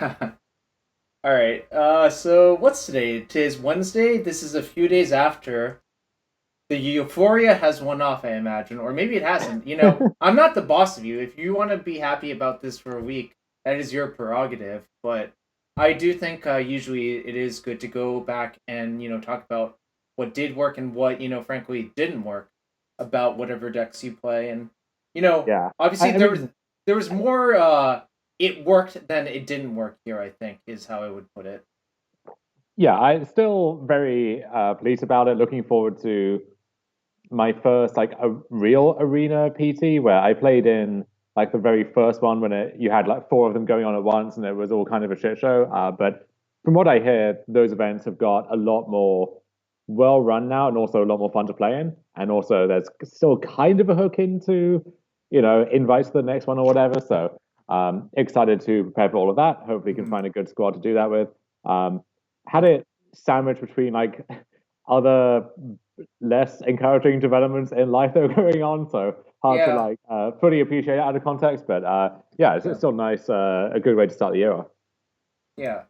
All right. So what's today? Today's Wednesday. This is a few days after the euphoria has worn off, I imagine, or maybe it hasn't. I'm not the boss of you. If you want to be happy about this for a week, that is your prerogative. But I do think usually it is good to go back and talk about what did work and what frankly didn't work about whatever decks you play, and Yeah. obviously I mean, there was more it worked than it didn't work here. I think is how I would put it. yeah, I'm still very pleased about it. Looking forward to my first like a real arena PT where I played in like the very first one when you had like four of them going on at once and it was all kind of a shit show. But from what I hear, those events have got a lot more well run now and also a lot more fun to play in. And also there's still kind of a hook into, invites to the next one or whatever. So excited to prepare for all of that. Hopefully can Mhm. find a good squad to do that with. Had it sandwiched between like other less encouraging developments in life that are going on. So hard to Yeah, like fully appreciate it out of context. But yeah, it's yeah, still nice, a good way to start the year off. yeah.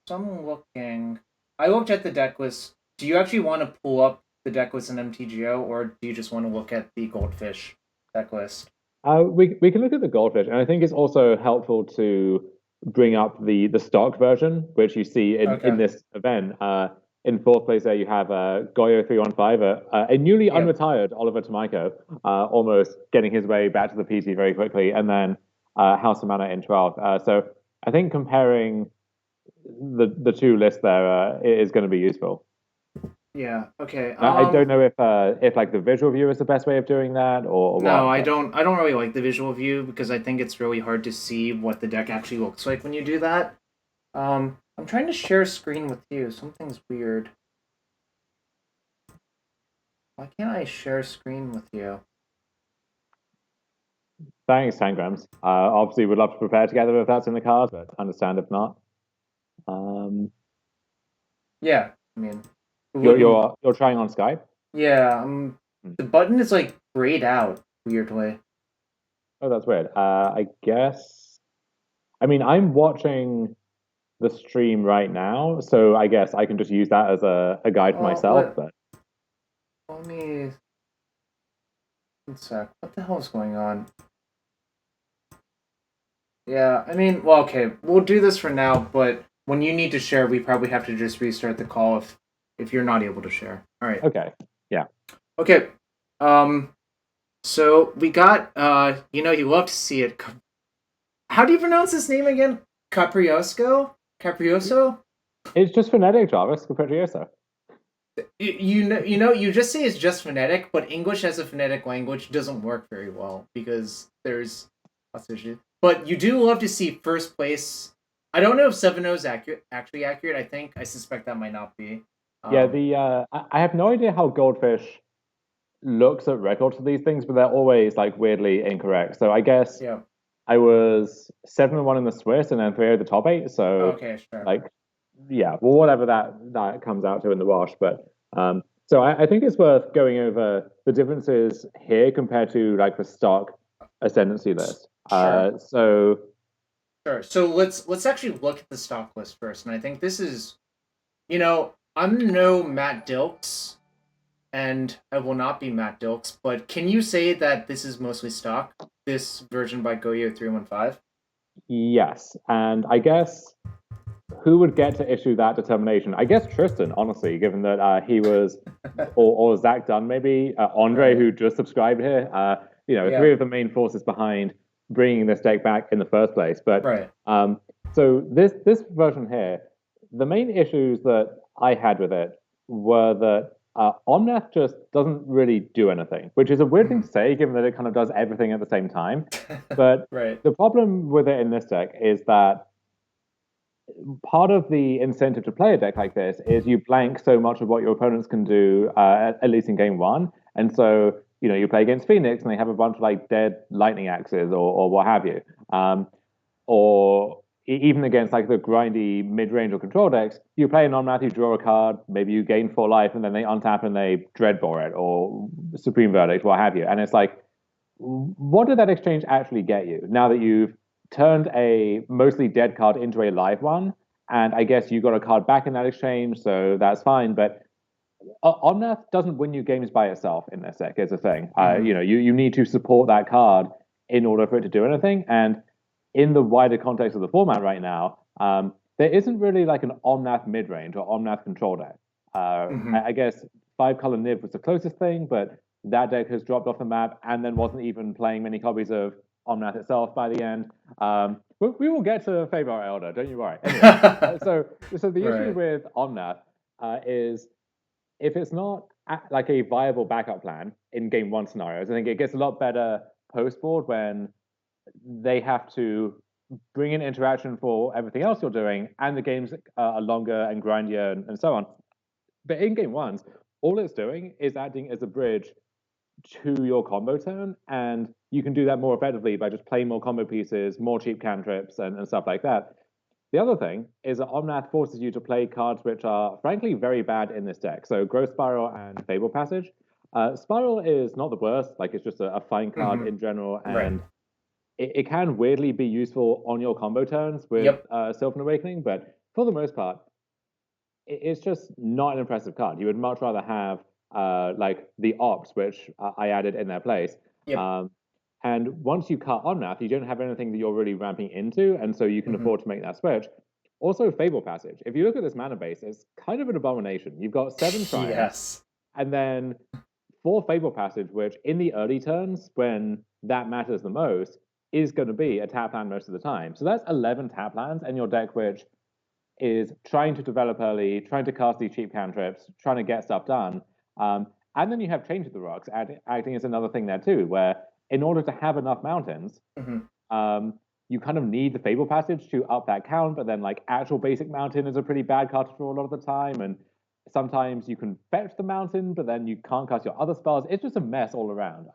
So I'm looking. I looked at the deck list. Do you actually want to pull up the deck list in MTGO, or do you just want to look at the Goldfish deck list? We can look at the goldfish, and I think it's also helpful to bring up the stock version, which you see in Okay. this event. In fourth place there, you have Goyo 315, a newly Yep. unretired Oliver Tomiko, almost getting his way back to the PT very quickly, and then House of Mana in 12th. So I think comparing the two lists there is going to be useful. Yeah. Okay. I don't know if like the visual view is the best way of doing that or No, what, I but don't. I don't really like the visual view because I think it's really hard to see what the deck actually looks like when you do that. I'm trying to share a screen with you. Something's weird. Why can't I share a screen with you? thanks, Tangrams. Obviously, we'd love to prepare together if that's in the cards, but understand if not. Um, Yeah. I mean, it you're wouldn't. you're you're trying on Skype. Yeah. Hmm. The button is like grayed out weirdly. Oh, that's weird. I guess. I mean, I'm watching the stream right now, so I guess I can just use that as a guide for myself. Let But let me one sec. What the hell is going on? Yeah. I mean, well, okay. We'll do this for now, but when you need to share, we probably have to just restart the call if you're not able to share. All right. okay, yeah. Okay. Um. So we got. You love to see it. How do you pronounce his name again? Capriosco. Caprioso. It's just phonetic, Jarvis, Capriccioso. You just say it's just phonetic, but English as a phonetic language doesn't work very well because there's lots of issues. But you do love to see first place. I don't know if 7-0 is actually accurate. I suspect that might not be. Yeah, Um, I have no idea how Goldfish looks at records for these things, but they're always like weirdly incorrect. So I guess yeah. I was 7-1 in the Swiss and then three of the top eight. So Okay, sure. like yeah, well whatever that comes out to in the wash. But so I think it's worth going over the differences here compared to like the stock ascendancy list. Sure. So Sure. So let's actually look at the stock list first, and I think this is I'm no Matt Dilks, and I will not be Matt Dilks, but can you say that this is mostly stock? This version by Goyo 315? yes, and I guess who would get to issue that determination? I guess Tristan, honestly, given that he was, or Zach Dunn, maybe Andre, Right. who just subscribed here. Three Yeah. of the main forces behind bringing this deck back in the first place. But Right. so this version here, the main issues that I had with it were that Omnath just doesn't really do anything, which is a weird thing Mhm. to say, given that it kind of does everything at the same time. But Right. the problem with it in this deck is that part of the incentive to play a deck like this is you blank so much of what your opponents can do, at least in game one. And so, you play against Phoenix and they have a bunch of like dead lightning axes or what have you. Or even against like the grindy mid-range or control decks, you play a non-mat, you draw a card, maybe you gain 4 life, and then they untap and they dreadbore it or Supreme Verdict, what have you. And it's like, what did that exchange actually get you? Now that you've turned a mostly dead card into a live one, and I guess you got a card back in that exchange, so that's fine. But Omnath doesn't win you games by itself in this deck. Is a thing. Mm-hmm. You need to support that card in order for it to do anything. And in the wider context of the format right now, there isn't really like an Omnath mid range or Omnath control deck. Mm-hmm. I guess five color Niv was the closest thing, but that deck has dropped off the map and then wasn't even playing many copies of Omnath itself by the end. We will get to Favor Elder, don't you worry. Anyway, so the issue Right. with Omnath is if it's not like a viable backup plan in game one scenarios, I think it gets a lot better post board when they have to bring in interaction for everything else you're doing, and the games are longer and grindier and so on. But in game ones, all it's doing is acting as a bridge to your combo turn, and you can do that more effectively by just playing more combo pieces, more cheap cantrips, and stuff like that. The other thing is that Omnath forces you to play cards which are frankly very bad in this deck. So Growth Spiral and Fable Passage. Spiral is not the worst, like it's just a fine card Mm-hmm. in general, Right. and it can weirdly be useful on your combo turns with Yep. Sylvan Awakening, but for the most part, it's just not an impressive card. You would much rather have like the Ops, which I added in their place. Yep. Um, and once you cut Omnath, you don't have anything that you're really ramping into, and so you can Mm-hmm. afford to make that switch. Also, Fable Passage. If you look at this mana base, it's kind of an abomination. You've got 7 Shrines, Yes. and then 4 Fable Passage, which in the early turns, when that matters the most, is going to be a tap land most of the time. So that's 11 tap lands in your deck, which is trying to develop early, trying to cast these cheap cantrips, trying to get stuff done. And then you have Change of the Rocks acting as another thing there too, where in order to have enough mountains, Mm-hmm. you kind of need the Fable Passage to up that count, but then like actual basic mountain is a pretty bad card to draw a lot of the time, and sometimes you can fetch the mountain, but then you can't cast your other spells. It's just a mess all around.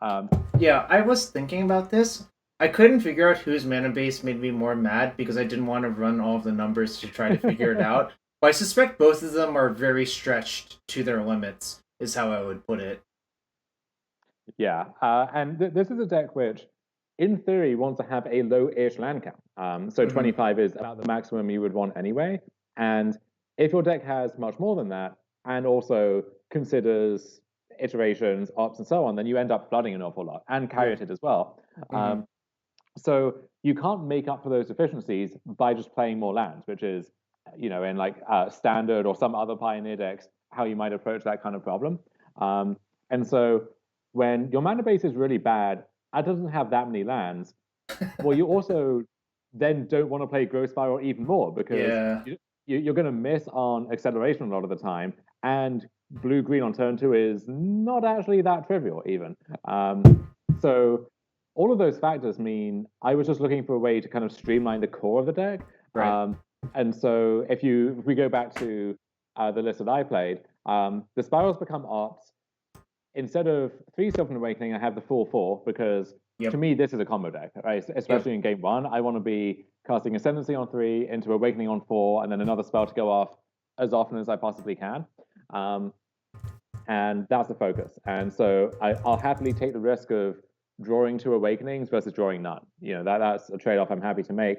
Yeah, I was thinking about this. I couldn't figure out whose mana base made me more mad because I didn't want to run all of the numbers to try to figure it out. But I suspect both of them are very stretched to their limits, is how I would put it. Yeah, and this is a deck which, in theory, wants to have a low-ish land count. So Mm-hmm. 25 is about the maximum you would want anyway. And if your deck has much more than that, and also considers iterations, ops, and so on, then you end up flooding an awful lot and Yeah. carry it as well. Mm-hmm. So you can't make up for those deficiencies by just playing more lands, which is, in like standard or some other Pioneer decks, how you might approach that kind of problem. And so when your mana base is really bad, it doesn't have that many lands. Well, you also then don't want to play Growth Spiral even more because Yeah. you're going to miss on acceleration a lot of the time, and blue green on turn two is not actually that trivial even. So all of those factors mean I was just looking for a way to kind of streamline the core of the deck. Right. And so if we go back to the list that I played, the spirals become ops. Instead of 3 Sylvan Awakening, I have the full 4 because to Yep. me this is a combo deck, right? Yep. Especially in game one, I want to be casting Ascendancy on 3, into Awakening on 4, and then another spell to go off as often as I possibly can. And that's the focus. And so I'll happily take the risk of drawing 2 Awakenings versus drawing none. That's a trade-off I'm happy to make.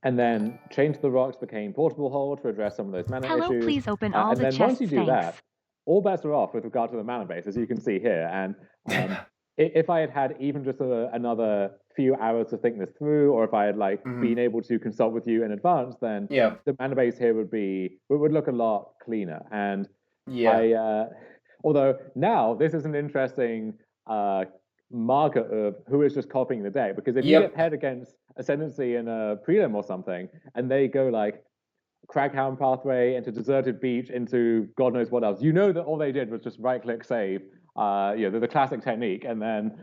And then Chain to the Rocks became Portable Hold to address some of those mana Hello, issues. please open all And the then once chests, you do thanks. that, all bets are off with regard to the mana base, as you can see here. And if I had had even just another few hours to think this through, or if I had been able to consult with you in advance, then Yeah. the mana base here would look a lot cleaner. And Yeah. although now this is an interesting marker of who is just copying the deck, because if you get paired against Ascendancy in a prelim or something, and they go like Craghound Pathway into Deserted Beach into God knows what else, you know that all they did was just right-click save, the classic technique, and then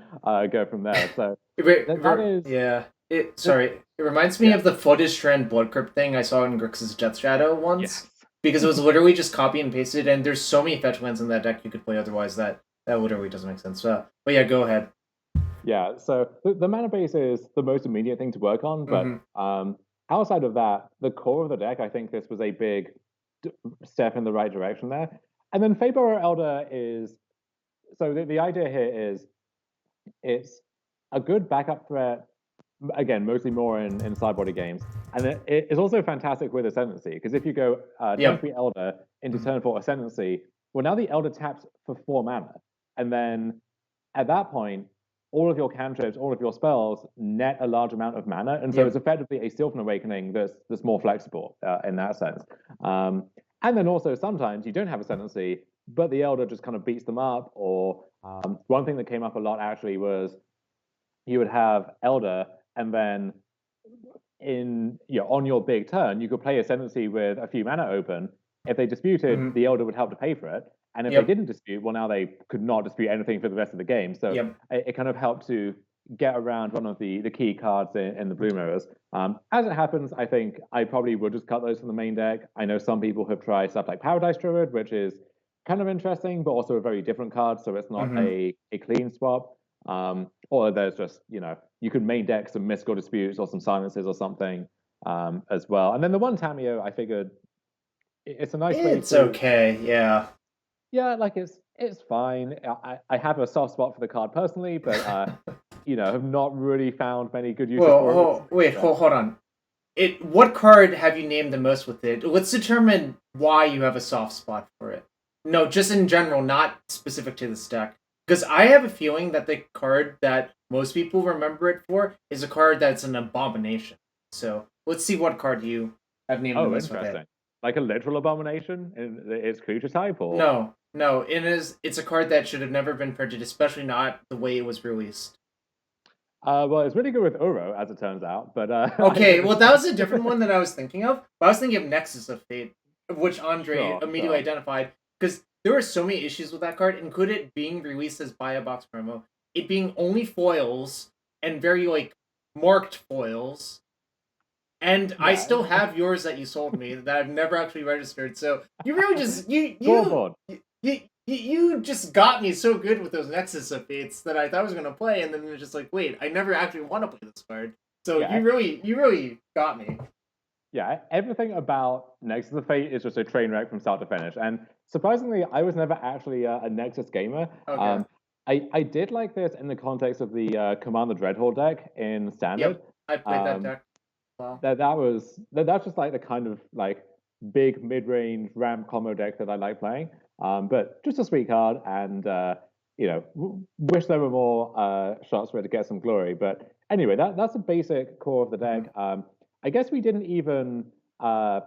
go from there. So that is yeah. It reminds me of the Footage Strand Blood Crypt thing I saw in Grixis Death Shadow once. Yes. Because it was literally just copy and pasted, and there's so many fetch lands in that deck you could play otherwise that literally doesn't make sense. But yeah, go ahead. Yeah, so the mana base is the most immediate thing to work on, but outside of that, the core of the deck, I think this was a big step in the right direction there. And then Fable Elder is, so the idea here is it's a good backup threat again, mostly more in sideboarding games. And it's also fantastic with Ascendancy, because if you go turn Yep. 3 Elder into Mhm. turn 4 Ascendancy, well, now the Elder taps for 4 mana. And then at that point, all of your cantrips, all of your spells net a large amount of mana. And so it's Yep. effectively a Sylvan Awakening that's more flexible in that sense. And then also sometimes you don't have Ascendancy, but the Elder just kind of beats them up. Or one thing that came up a lot actually was you would have Elder, and then on your big turn, you could play Ascendancy with a few mana open. If they disputed, Mhm. the Elder would help to pay for it. And if they Yep. didn't dispute, well, now they could not dispute anything for the rest of the game. So Yep. it kind of helped to get around one of the key cards in the blue mirrors. As it happens, I think I probably would just cut those from the main deck. I know some people have tried stuff like Paradise Druid, which is kind of interesting, but also a very different card. So it's not Mhm. a clean swap. Or there's just, you could main deck some mystical disputes or some silences or something as well. And then the one Tameo, I figured it's a nice way It's to, okay. Yeah. yeah, like it's fine. I have a soft spot for the card personally, but have not really found many good uses Well, for it recently. wait, So, hold on. What card have you named the most with it? Let's determine why you have a soft spot for it. No, just in general, not specific to this deck. Because I have a feeling that the card that most people remember it for is a card that's an abomination. So let's see what card you have named the oh, most with it. interesting. Like a literal abomination in its creature type, or No, it is. It's a card that should have never been printed, especially not the way it was released. well, it's really good with Uro, as it turns out. But I Okay, well, that disagree. was a different one that I was thinking of. But I was thinking of Nexus of Fate, which Andre Sure, immediately sure. identified because there were so many issues with that card, including it being released as buy a box promo, it being only foils and very like marked foils. And I Yeah, still have yours that you sold me that I've never actually registered. So you really just scoreboard. you just got me so good with those Nexus of Fates that I thought I was gonna play, and then it's just like, wait, I never actually want to play this card. So Yeah, you really got me. yeah, everything about Nexus of Fate is just a train wreck from start to finish. And surprisingly, I was never actually a Nexus gamer. Okay. I did like this in the context of the Commander Dreadhorde deck in Standard. Yep. I played that Um, deck. Well. that's just like the kind of like big mid-range ramp combo deck that I like playing. But just a sweet card, and wish there were more shots for it to get some glory. But anyway, that's a basic core of the deck. Mhm. I guess we didn't even uh,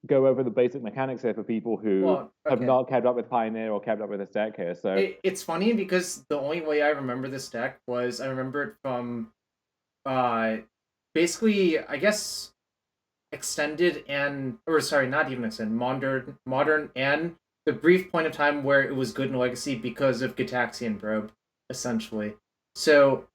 go over the basic mechanics here for people who Well, have okay. not kept up with Pioneer or kept up with this deck here. So It's funny because the only way I remember this deck was I remember it from uh basically I guess extended and or sorry, not even extended, modern and the brief point of time where it was good in Legacy because of Gitaxian Probe, essentially. So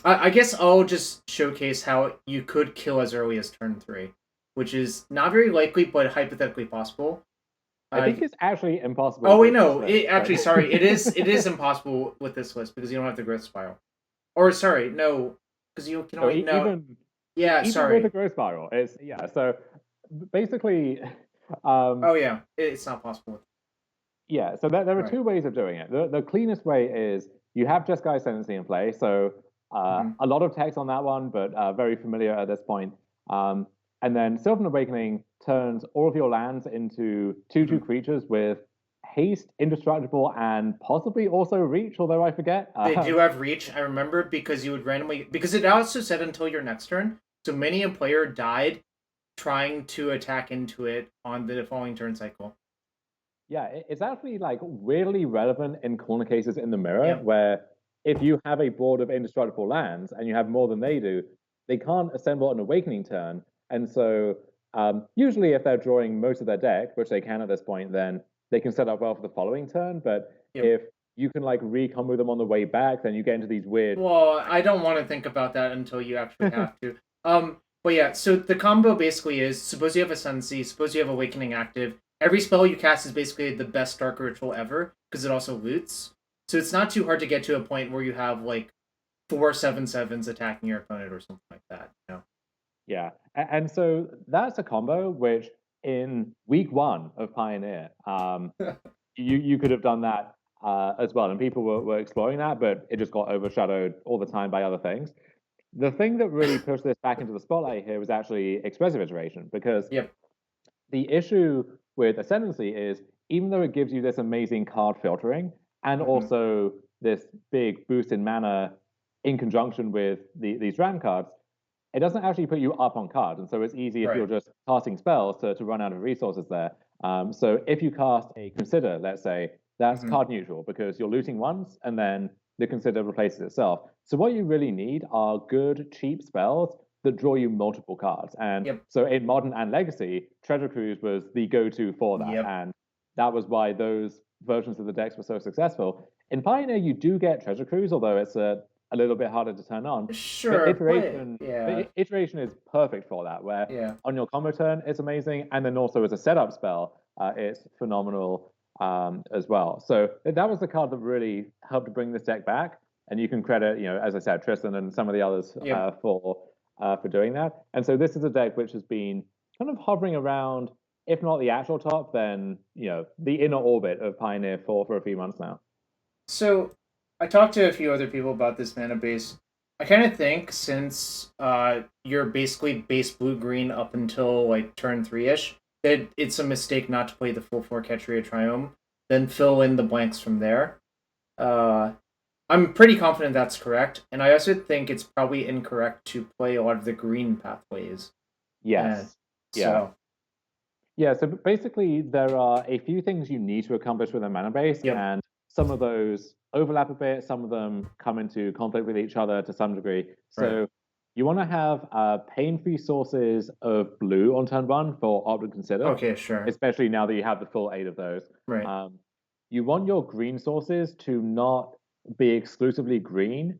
I guess I'll just showcase how you could kill as early as turn 3, which is not very likely but hypothetically possible. I Uh, think it's actually impossible oh wait, with this no, list. it actually sorry, it is impossible with this list because you don't have the growth spiral. Or sorry, no, because you can So only no. even Yeah, even with the sorry. growth spiral, it's yeah. So basically, Oh yeah, it's not possible. yeah. So there are Right. two ways of doing it. The cleanest way is you have Jeskai Ascendancy in play. So Mm-hmm. a lot of text on that one, but very familiar at this point. Um, and then Sylvan Awakening turns all of your lands into 2/2 Mm-hmm. creatures with haste, indestructible, and possibly also reach, although I forget. They do have reach. I remember because you would randomly because it also said until your next turn. So many a player died trying to attack into it on the following turn cycle. Yeah, it's actually like weirdly relevant in corner cases in the mirror, Yep. where if you have a board of indestructible lands and you have more than they do, they can't assemble an awakening turn. And so usually if they're drawing most of their deck, which they can at this point, then they can set up well for the following turn. But Yep. if you can like recombo them on the way back, then you get into these weird. Well, I don't want to think about that until you actually have to. But yeah, so the combo basically is suppose you have Ascendancy, suppose you have Awakening active. Every spell you cast is basically the best Dark Ritual ever because it also loots. So it's not too hard to get to a point where you have like 4/7/7s attacking your opponent or something like that. Yeah. And so that's a combo which in week one of Pioneer, you could have done that as well. And people were exploring that, but it just got overshadowed all the time by other things. the thing that really pushed this back into the spotlight here was actually expressive iteration, because Yep. the issue with Ascendancy is even though it gives you this amazing card filtering and Mhm. also this big boost in mana in conjunction with these RAM cards, it doesn't actually put you up on cards. And so it's easy if you're Right. just casting spells to run out of resources there. So if you cast a Consider, let's say, that's Mhm. card neutral because you're looting once and then the Consider replaces itself. So what you really need are good, cheap spells that draw you multiple cards. And Yep. so in Modern and Legacy, Treasure Cruise was the go-to for that. Yep. And that was why those versions of the decks were so successful. In Pioneer, you do get Treasure Cruise, although it's a little bit harder to turn on. But Sure, but yeah. iteration is perfect for that, where Yeah. on your combo turn, it's amazing. And then also as a setup spell, it's phenomenal as well. So that was the card that really helped bring this deck back. And you can credit, as I said, Tristan and some of the others Yep. for doing that. And so this is a deck which has been kind of hovering around, if not the actual top, then the inner orbit of Pioneer for a few months now. So I talked to a few other people about this mana base. I kind of think since you're basically base blue green up until like turn 3-ish, that it's a mistake not to play the full 4 Ketria Triome, then fill in the blanks from there. Uh, I'm pretty confident that's correct, and I also think it's probably incorrect to play a lot of the green pathways. And Yes. Yeah. so, Yeah, so basically there are a few things you need to accomplish with a mana base, yep, and some of those overlap a bit, some of them come into conflict with each other to some degree. right. So you want to have pain-free sources of blue on turn one for opt and consider, Okay, sure. especially now that you have the full 8 of those. Right. You want your green sources to not be exclusively green,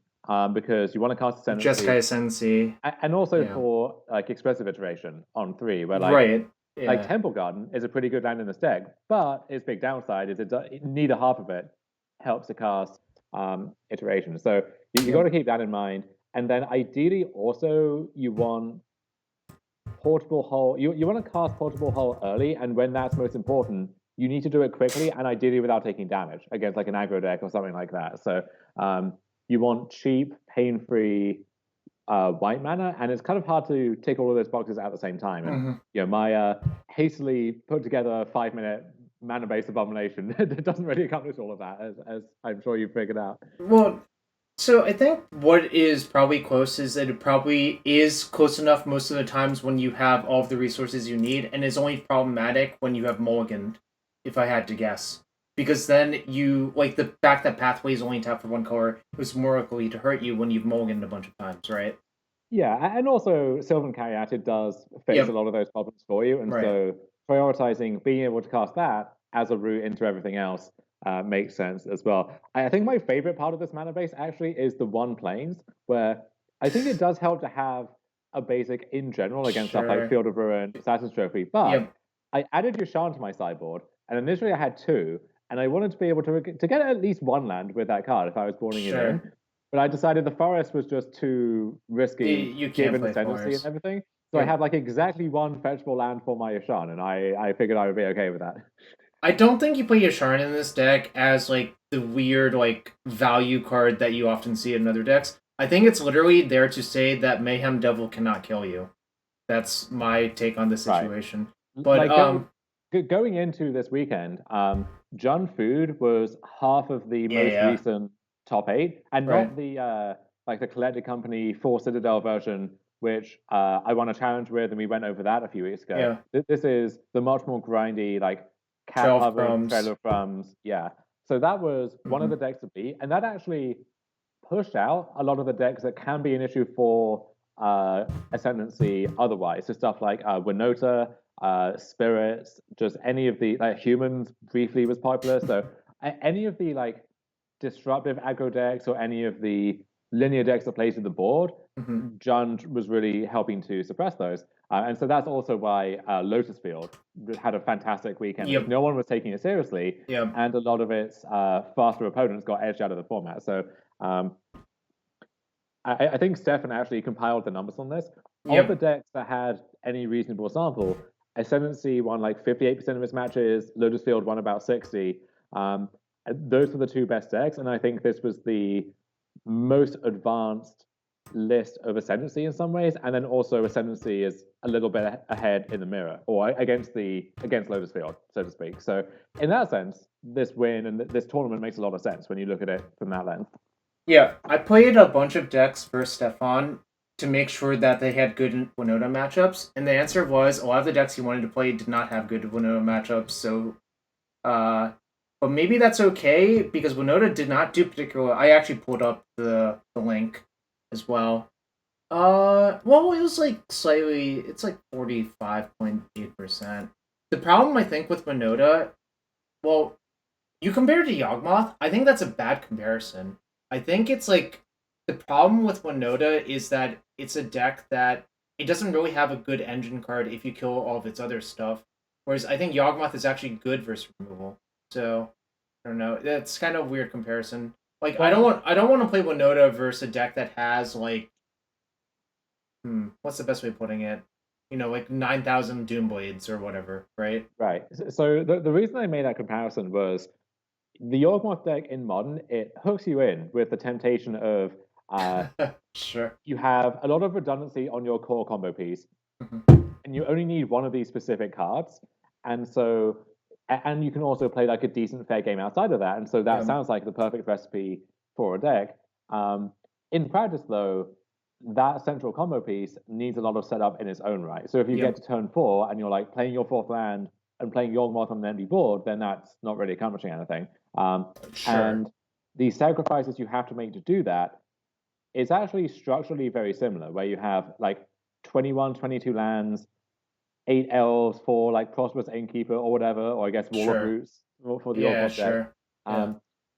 because you want to cast Ascendancy, Jeskai Ascendancy. and also Yeah. for like expressive iteration on 3, where Right. like Yeah. Temple Garden is a pretty good land in this deck, but its big downside is neither half of it helps to cast iteration. So you got Yep. to keep that in mind. And then ideally also you want portable hull. You want to cast portable hull early, and when that's most important, you need to do it quickly and ideally without taking damage against like an aggro deck or something like that. So you want cheap, pain-free white mana, and it's kind of hard to tick all of those boxes at the same time. And Mhm. my hastily put together 5-minute mana-based abomination doesn't really accomplish all of that, as I'm sure you've figured out. Well, so I think what is probably close is that it probably is close enough most of the times when you have all of the resources you need, and is only problematic when you have mulliganed, if I had to guess. Because then you, like, the fact that pathways only tap for one color is more likely to hurt you when you've mulliganed a bunch of times, right? Yeah, and also Sylvan Caryatid does fix a Yep, lot of those problems for you, and right. so prioritizing being able to cast that as a route into everything else makes sense as well. I think my favorite part of this mana base actually is the one planes, where I think it does help to have a basic in general against stuff like Sure. Field of Ruin, Assassin's Trophy, but Yep, I added Yasharn to my sideboard, and initially I had two, and I wanted to be able to get at least one land with that card if I was boarding it in. sure. But I decided the forest was just too risky You can't given play Ascendancy and Forest. everything. So I Yep. had like exactly one fetchable land for my Yasharn, and I figured I would be okay with that. I don't think you play Yasharn in this deck as like the weird like value card that you often see in other decks. I think it's literally there to say that Mayhem Devil cannot kill you. That's my take on the Right. situation. But Like going into this weekend, Jun Food was half of the yeah, most yeah. recent top 8, and Right. not the like the Collected Company 4 Citadel version, which I won a challenge with, and we went over that a few weeks ago. Yeah. This is the much more grindy, like cat 12 covered chromes. Trail of Crumbs. Yeah. So that was one of Mm-hmm. the decks to beat, and that actually pushed out a lot of the decks that can be an issue for Ascendancy otherwise. So stuff like Winota, Spirits, just any of the like humans briefly was popular. So any of the like disruptive aggro decks or any of the linear decks that play to the board, Mm-hmm. Jund was really helping to suppress those. And so that's also why Lotus Field had a fantastic weekend because Yep. no one was taking it seriously, Yep. and a lot of its faster opponents got edged out of the format. So um, I think Stefan actually compiled the numbers on this. Of the Yep. decks that had any reasonable sample, Ascendancy won like 58% of its matches, Lotus Field won about 60. Those were the two best decks, and I think this was the most advanced list of Ascendancy in some ways, and then also Ascendancy is a little bit ahead in the mirror or against Lotus Field, so to speak. So in that sense, this win and this tournament makes a lot of sense when you look at it from that lens. Yeah, I played a bunch of decks for Stefan to make sure that they had good Winota matchups, and the answer was a lot of the decks he wanted to play did not have good Winota matchups. So, but maybe that's okay because Winota did not do particularly. I actually pulled up the link as well. Well, it was like slightly. It's like 45.8%. The problem I think with Winota, well, you compare it to Yawgmoth. I think that's a bad comparison. I think it's like the problem with Winota is that it's a deck that it doesn't really have a good engine card if you kill all of its other stuff. Whereas I think Yawgmoth is actually good versus removal. So I don't know. That's kind of a weird comparison. Like I don't want to play Winota versus a deck that has like what's the best way of putting it? You know, like 9,000 Doomblades or whatever, right? Right. So the reason I made that comparison was the Yawgmoth deck in Modern, it hooks you in with the temptation of sure. You have a lot of redundancy on your core combo piece, and you only need one of these specific cards. And so, and you can also play like a decent fair game outside of that. And so that sounds like the perfect recipe for a deck. In practice, though, that central combo piece needs a lot of setup in its own right. So if you get to turn 4 and you're like playing your 4th land and playing Yawgmoth on an empty board, then that's not really accomplishing anything. And the sacrifices you have to make to do that is actually structurally very similar, where you have like 21, 22 lands, 8 elves for like Prosperous Innkeeper or whatever, or I guess Wall of Roots for the Yawgmoth deck.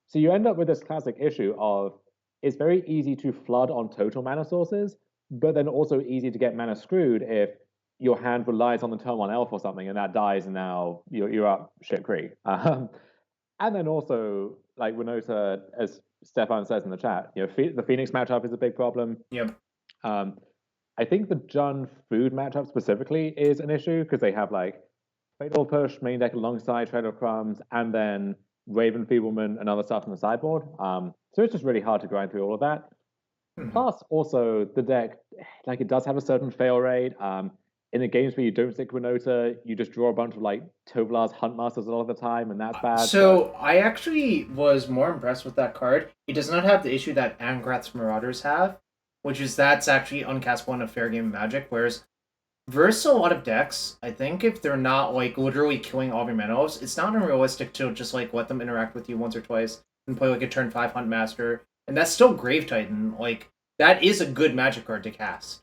So you end up with this classic issue of it's very easy to flood on total mana sources, but then also easy to get mana screwed if your hand relies on the turn 1 elf or something and that dies and now you're up shit creek. And then also, like Winota, as Stefan says in the chat, the Phoenix matchup is a big problem. I think the Jund food matchup specifically is an issue because they have like Fatal Push main deck alongside Trail of Crumbs and then Raven Feebleman and other stuff on the sideboard. So it's just really hard to grind through all of that. Plus, also the deck, like it does have a certain fail rate. In the games where you don't stick Winota, you just draw a bunch of like Tovolar's Huntmasters a lot of the time, and that's bad. So I actually was more impressed with that card. It does not have the issue that Angrath's Marauders have, which is that's actually uncastable in a fair game of Magic. Whereas versus a lot of decks, I think if they're not like literally killing all of your mana elves, it's not unrealistic to just like let them interact with you once or twice and play like a turn 5 Huntmaster, and that's still Grave Titan. Like that is a good Magic card to cast.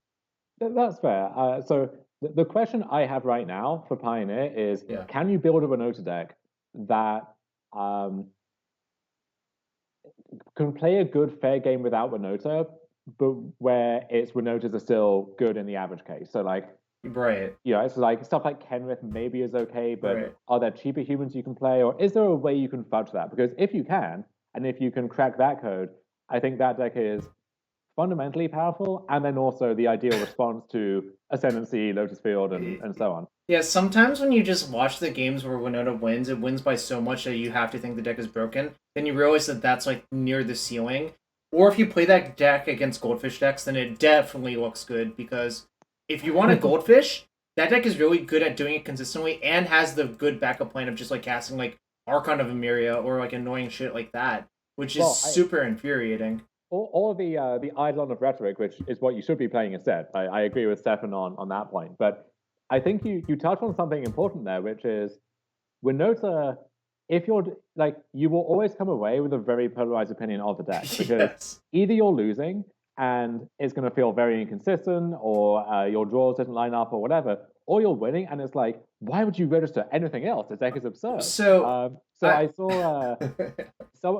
That's fair. So the question I have right now for Pioneer is, can you build a Winota deck that can play a good fair game without Winota, but where its Winotas are still good in the average case? So like, it's like stuff like Kenrith maybe is okay, but are there cheaper humans you can play, or is there a way you can fudge that? Because if you can, and if you can crack that code, I think that deck is fundamentally powerful, and then also the ideal response to Ascendancy, Lotus Field, and so on. Yeah, sometimes when you just watch the games where Winota wins, it wins by so much that you have to think the deck is broken. Then you realize that that's like near the ceiling. Or if you play that deck against Goldfish decks, then it definitely looks good, because if you want a Goldfish, that deck is really good at doing it consistently and has the good backup plan of just like casting like Archon of Emeria or like annoying shit like that, which is super infuriating. Or the Eidolon of Rhetoric, which is what you should be playing instead. I agree with Stefan on that point. But I think you touched on something important there, which is Winota, if you're like, you will always come away with a very polarized opinion of the deck, because either you're losing and it's going to feel very inconsistent, or your draws didn't line up or whatever, or you're winning and it's like, why would you register anything else? This deck is absurd. So I saw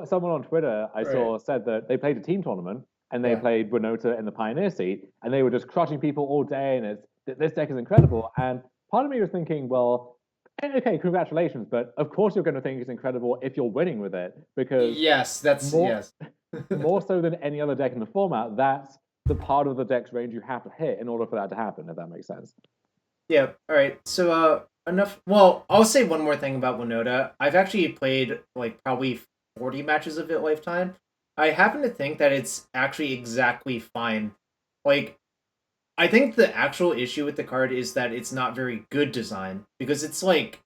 someone on Twitter I saw said that they played a team tournament and they played Winota in the Pioneer seat, and they were just crushing people all day, and this deck is incredible. And part of me was thinking, well, okay, congratulations, but of course you're going to think it's incredible if you're winning with it, because more so than any other deck in the format, that's the part of the deck's range you have to hit in order for that to happen, if that makes sense. Yeah, all right. So enough. Well, I'll say one more thing about Winota. I've actually played like probably 40 matches of it lifetime. I happen to think that it's actually exactly fine Like, I think the actual issue with the card is that it's not very good design because it's like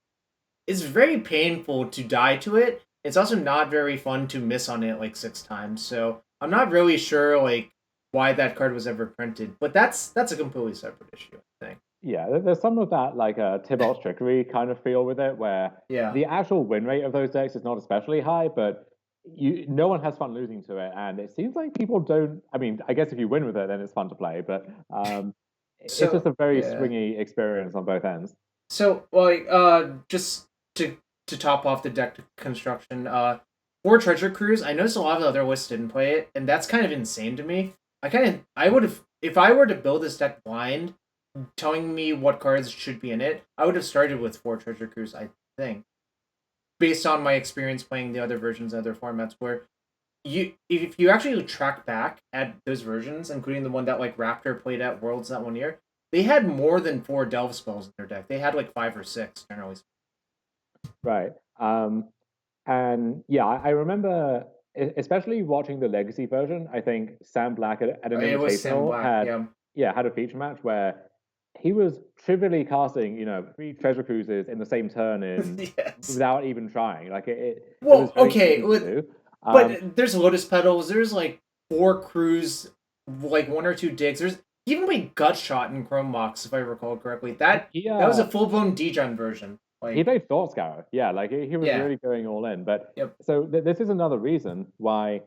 it's very painful to die to it. It's also not very fun to miss on it like 6 times. So I'm not really sure like why that card was ever printed, but that's a completely separate issue, I think. Yeah, there's some of that like a Tybalt's trickery kind of feel with it, where Yeah. the actual win rate of those decks is not especially high, but no one has fun losing to it, and it seems like people don't. I mean, I guess if you win with it, then it's fun to play, but it's just So a very yeah. swingy experience on both ends. So like just to top off the deck construction, for Treasure Cruise, I noticed a lot of the other lists didn't play it, and that's kind of insane to me. I would have if I were to build this deck blind, telling me what cards should be in it, I would have started with four Treasure Cruise, I think. Based on my experience playing the other versions and other formats where you if you actually track back at those versions, including the one that like Raptor played at Worlds that 1 year, they had more than four delve spells in their deck. They had like five or six generally. Right. And yeah, I remember, especially watching the Legacy version. I think Sam Black at an It was Sam Invitational Black, had, yeah. yeah, had a feature match where he was trivially casting, three treasure cruises in the same turn in Yes. without even trying. Like it was Well, very okay, easy to do. but there's Lotus Petals. There's like four crews, like one or two digs. There's even like Gut Shot in Chrome Box, if I recall correctly. He That was a full blown Degen version. he Like, played Thought Scour. Yeah, like he was yeah, really going all in. But yep, so this is another reason why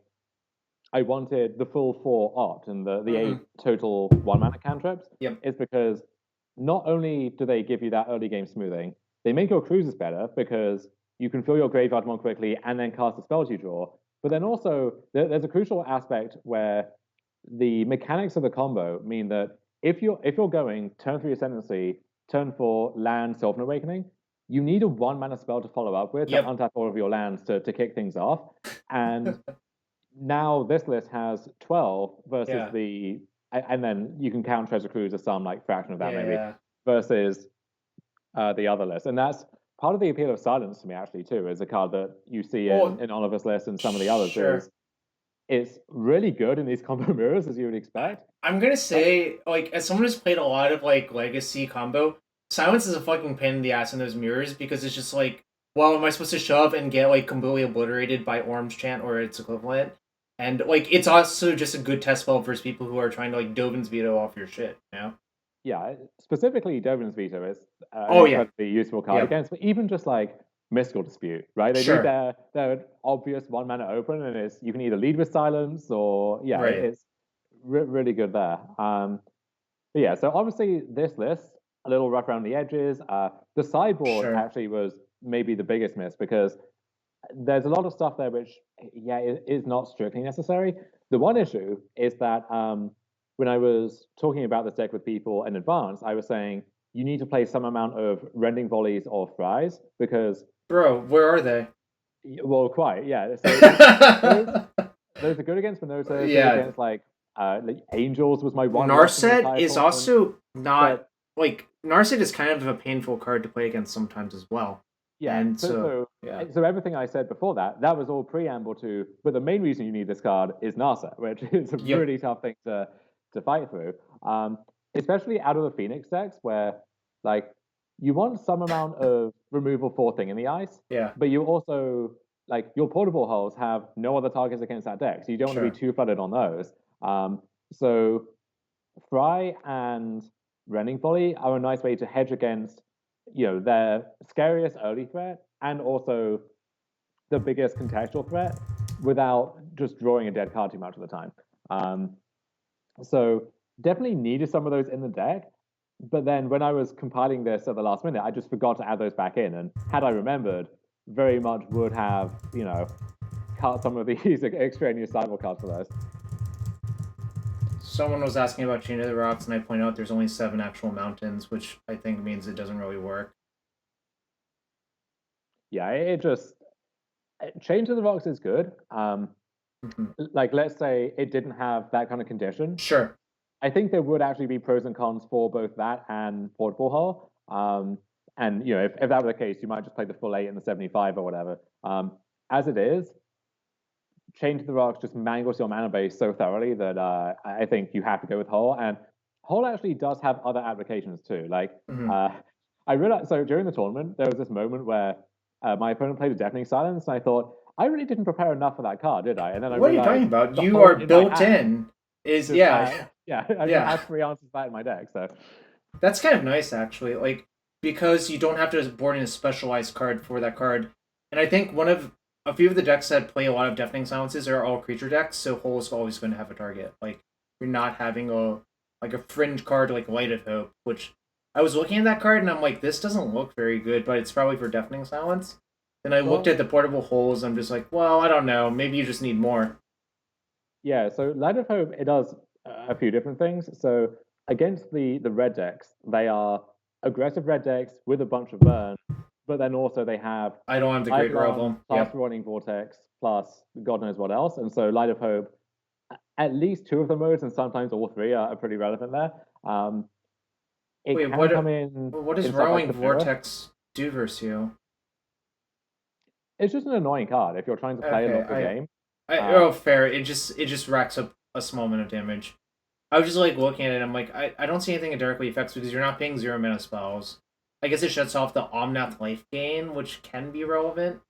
I wanted the full four art and the mm-hmm, eight total one mana cantrips yep, is because not only do they give you that early game smoothing, they make your cruises better because you can fill your graveyard more quickly and then cast the spells you draw. But then also there's a crucial aspect where the mechanics of the combo mean that if you're going turn 3 Ascendancy, turn 4 land Sylvan Awakening, you need a one mana spell to follow up with to yep, untap all of your lands to kick things off. And now this list has 12 versus yeah, and then you can count Treasure Cruise as some like fraction of that maybe yeah. versus the other list. And that's part of the appeal of Silence to me actually too, is a card that you see Well, in Oliver's list and some of the others sure. is it's really good in these combo mirrors as you would expect. I'm gonna But say, like, as someone who's played a lot of like Legacy combo, Silence is a fucking pain in the ass in those mirrors because it's just like, well, am I supposed to shove and get like completely obliterated by Orange Chant or its equivalent? And like, it's also just a good test spell versus people who are trying to like Dovin's veto off your shit. You know? yeah, specifically Dovin's Veto is an Oh yeah, incredibly useful card yep, against, but even just like Mystical Dispute, right? They need sure, their obvious one mana open, and it's you can either lead with Silence or yeah, right, it's really good there. But yeah, so obviously this list a little rough around the edges. The sideboard sure, actually was maybe the biggest miss because there's a lot of stuff there which yeah is not strictly necessary. The one issue is that when I was talking about this deck with people in advance, I was saying you need to play some amount of rending volleys or fries because bro. Where are they? well quite yeah so those those are good against Winota, good Yeah, against like Angels was my one loss in the Narset entire is tournament, also not but like Narset is kind of a painful card to play against sometimes as well. yeah, And so so so yeah. so everything I said before that was all preamble to. But the main reason you need this card is Nasa, which is a Yep. really tough thing to fight through. Especially out of the Phoenix decks, where like you want some amount of removal for thing in the ice, Yeah. but you also like your portable hulls have no other targets against that deck, so you don't want to be Sure. too flooded on those. So Fry and Renning Volley are a nice way to hedge against, their scariest early threat and also the biggest contextual threat without just drawing a dead card too much of the time. Um, so definitely needed some of those in the deck. But then when I was compiling this at the last minute, I just forgot to add those back in. And had I remembered, very much would have, cut some of these extraneous sideboard cards for those. Someone was asking about Chain of the Rocks, and I point out there's only 7 actual mountains, which I think means it doesn't really work. Yeah, it just Chain to the Rocks is good. Mhm. Like let's say it didn't have that kind of condition, Sure. I think there would actually be pros and cons for both that and portable hull. And if that were the case, you might just play the full 8 and the 75 or whatever. As it is, Chain to the Rocks just mangles your mana base so thoroughly that I think you have to go with Hole. And Hole actually does have other applications too. Like Mhm. I realized, so during the tournament, there was this moment where my opponent played a Deafening Silence, and I thought, I really didn't prepare enough for that card, did I? And then I What are you talking realized about? the You hole are in my built hand. in. Is Just yeah, yeah, I just yeah. have 3 answers of that in my deck. So That's kind of nice actually. Like because you don't have to board in a specialized card for that card. And I think one of a few of the decks that play a lot of Deafening Silences are all creature decks, so Hole is always going to have a target. Like you're not having a fringe card like Light of Hope, which I was looking at that card and I'm like, this doesn't look very good, but it's probably for Deafening Silence. Then I looked well, at the portable holes. I'm just like, well, I don't know. Maybe you just need more. yeah. So Light of Hope it does a few different things. So against the red decks, they are aggressive red decks with a bunch of burn, but then also they have I don't have the Great Eidolon Revel. plus Yep. Running Vortex plus God knows what else. And so Light of Hope, at least 2 of the modes, and sometimes all 3 are pretty relevant there. It Wait, can come in what does stuff like Rowing the mirror. Vortex do versus you? It's just an annoying card if you're trying to play a Okay, longer game. oh, Um, fair. It just racks up a small amount of damage. I was just like looking at it. I'm like, I don't see anything it directly affects because you're not paying 0 mana spells. I guess it shuts off the Omnath life gain, which can be relevant,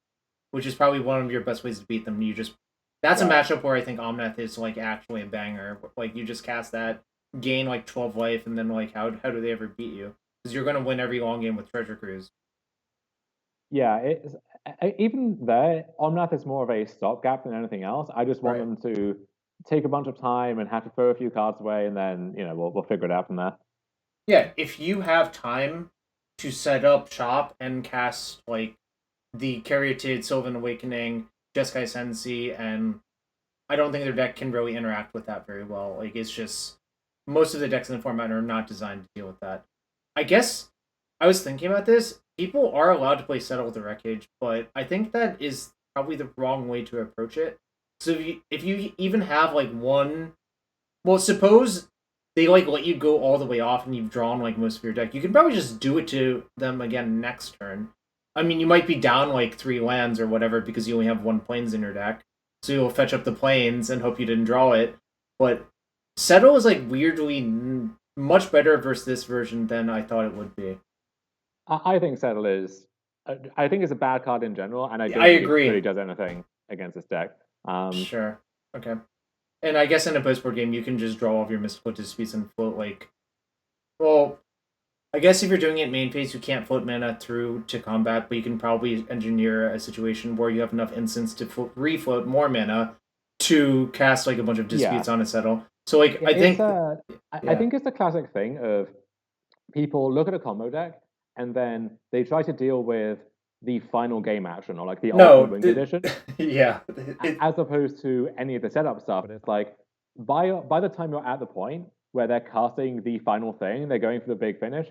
which is probably one of your best ways to beat them. You just that's a right. matchup where I think Omnath is like actually a banger. Like you just cast that, gain like 12 life, and then like how do they ever beat you? Because you're gonna win every long game with Treasure Cruise. Yeah, it's even there, Omnath is more of a stopgap than anything else. I just want Right. them to take a bunch of time and have to throw a few cards away, and then we'll figure it out from there. Yeah, if you have time to set up shop and cast like the Caryatid, Sylvan Awakening, Jeskai Ascendancy, and I don't think their deck can really interact with that very well. Like it's just most of the decks in the format are not designed to deal with that. I guess I was thinking about this. People are allowed to play Settle the Wreckage, but I think that is probably the wrong way to approach it. So if you even have like one, well, suppose they like let you go all the way off and you've drawn like most of your deck, you can probably just do it to them again next turn. I mean, you might be down like 3 lands or whatever because you only have one plains in your deck, so you'll fetch up the plains and hope you didn't draw it. But Settle is like weirdly much better versus this version than I thought it would be. I think Settle is, I think it's a bad card in general, and I I don't think it agree. really does anything against this deck. Sure. Okay. And I guess in a post board game, you can just draw all of your mystical disputes and float like, well, I guess if you're doing it main phase, you can't float mana through to combat, but you can probably engineer a situation where you have enough instants to refloat more mana to cast like a bunch of Yeah, disputes on a settle. So like I it's think I yeah. think it's the classic thing of people look at a combo deck and then they try to deal with the final game action or like the ultimate No, win condition yeah. as opposed to any of the setup stuff. And it's like by the time you're at the point where they're casting the final thing, they're going for the big finish.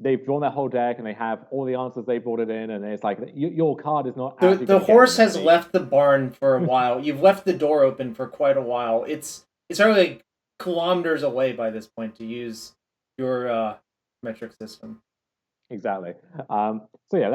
They've drawn their whole deck and they have all the answers they brought it in, and it's like your card is not the actually the going to get horse them has any. left the barn for a while. You've left the door open for quite a while. It's already like kilometers away by this point to use your metric system. Exactly. So yeah,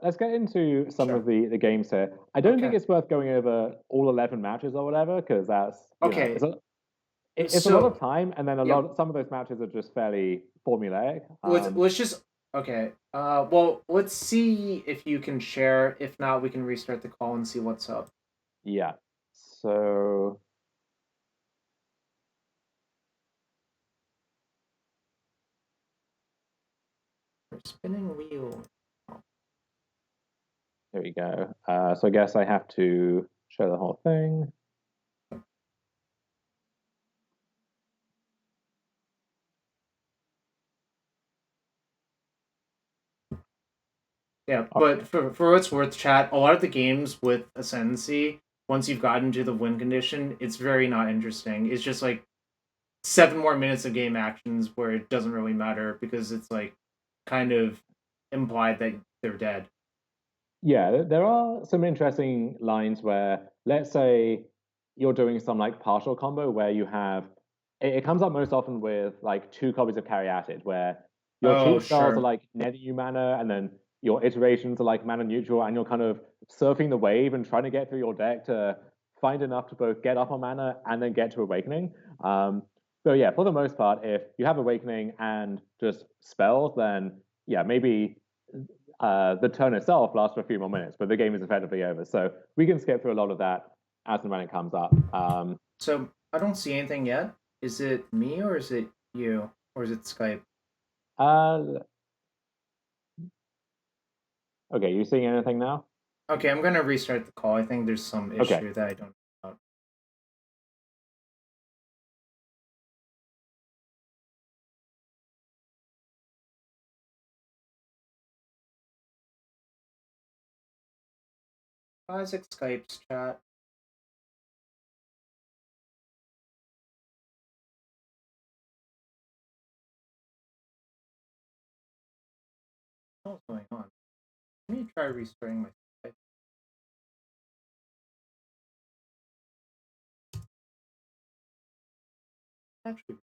let's get into some Sure. of the games here. I don't think Okay. it's worth going over all 11 matches or whatever because that's Okay. it's a lot of So time, and then yep. some of those matches are just fairly formulaic. Let's just okay. Well, let's see if you can share. If not, we can restart the call and see what's up. Yeah. So Spinning wheel. here we go. So I guess I have to show the whole thing. Yeah, Okay. but for what's worth, chat. A lot of the games with Ascendancy, once you've gotten to the win condition, it's very not interesting. It's just like 7 more minutes of game actions where it doesn't really matter because it's like kind of implied that they're dead. Yeah, there are some interesting lines where, let's say, you're doing some like partial combo where you have it comes up most often with like 2 copies of Caryatid, where your Oh, cheap spells are sure. like netting you mana, and then your iterations are like mana neutral, and you're kind of surfing the wave and trying to get through your deck to find enough to both get up on mana and then get to Awakening. So yeah, for the most part, if you have Awakening and just spells, then yeah, maybe the turn itself lasts for a few more minutes, but the game is effectively over. So we can skip through a lot of that as and when it comes up. So I don't see anything yet. Is it me or is it you or is it Skype? Uh, okay, you seeing anything now? Okay, I'm gonna restart the call. I think there's some issue Okay. that I don't know about. Isaac Skype's chat. What's going on? Let me try restarting my Skype. Actually,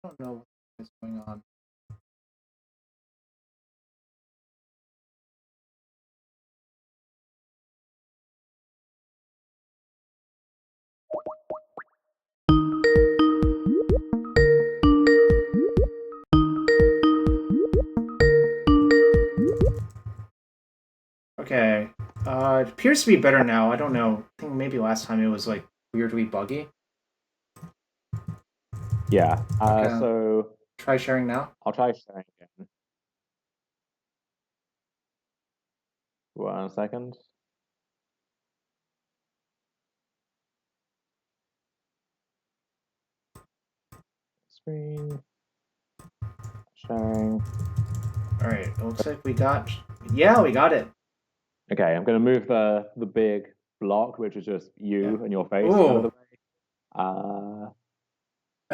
I don't know what's going on. Okay. It appears to be better now. I don't know. I think maybe last time it was like weirdly buggy. Yeah. Okay. So Try sharing now. I'll try sharing again. 1 second. Screen sharing. All right. It looks like we got. Yeah, we got it. Okay, I'm going to move the big block, which is just you and your face, out of the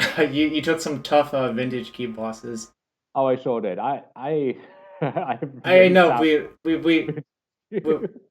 Ooh. way. You took some tough vintage key bosses. Oh, I sure did. I I'm I really know sad.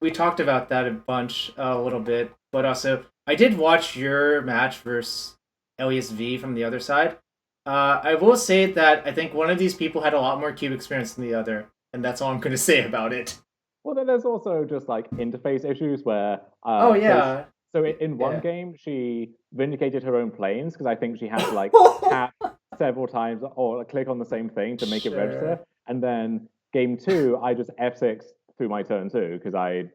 we talked about that a bunch a little bit, but also I did watch your match versus Elias V from the other side. I will say that I think one of these people had a lot more cube experience than the other, and that's all I'm going to say about it. Well, then there's also just like interface issues where Oh so yeah, in one yeah. game she vindicated her own planes because I think she had to like tap several times or click on the same thing to make it register. Sure. And then game two, I just F6 through my turn too because I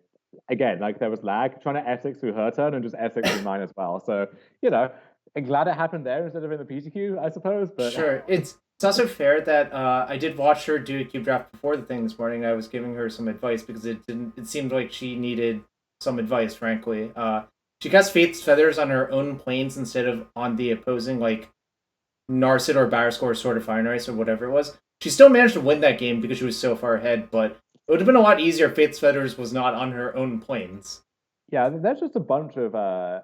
again like there was lag trying to F6 through her turn and just F6 through mine as well. So you know, I'm glad it happened there instead of in the PTQ, I suppose. But Sure. It's also fair that I did watch her do a cube draft before the thing this morning. I was giving her some advice because it seemed like she needed some advice, frankly. She casts Faith's Feathers on her own planes instead of on the opposing, like Narset or Barraskor or Sword of Fire and Ice or whatever it was. She still managed to win that game because she was so far ahead, but it would have been a lot easier if Faith's Feathers was not on her own planes. yeah, there's just a bunch of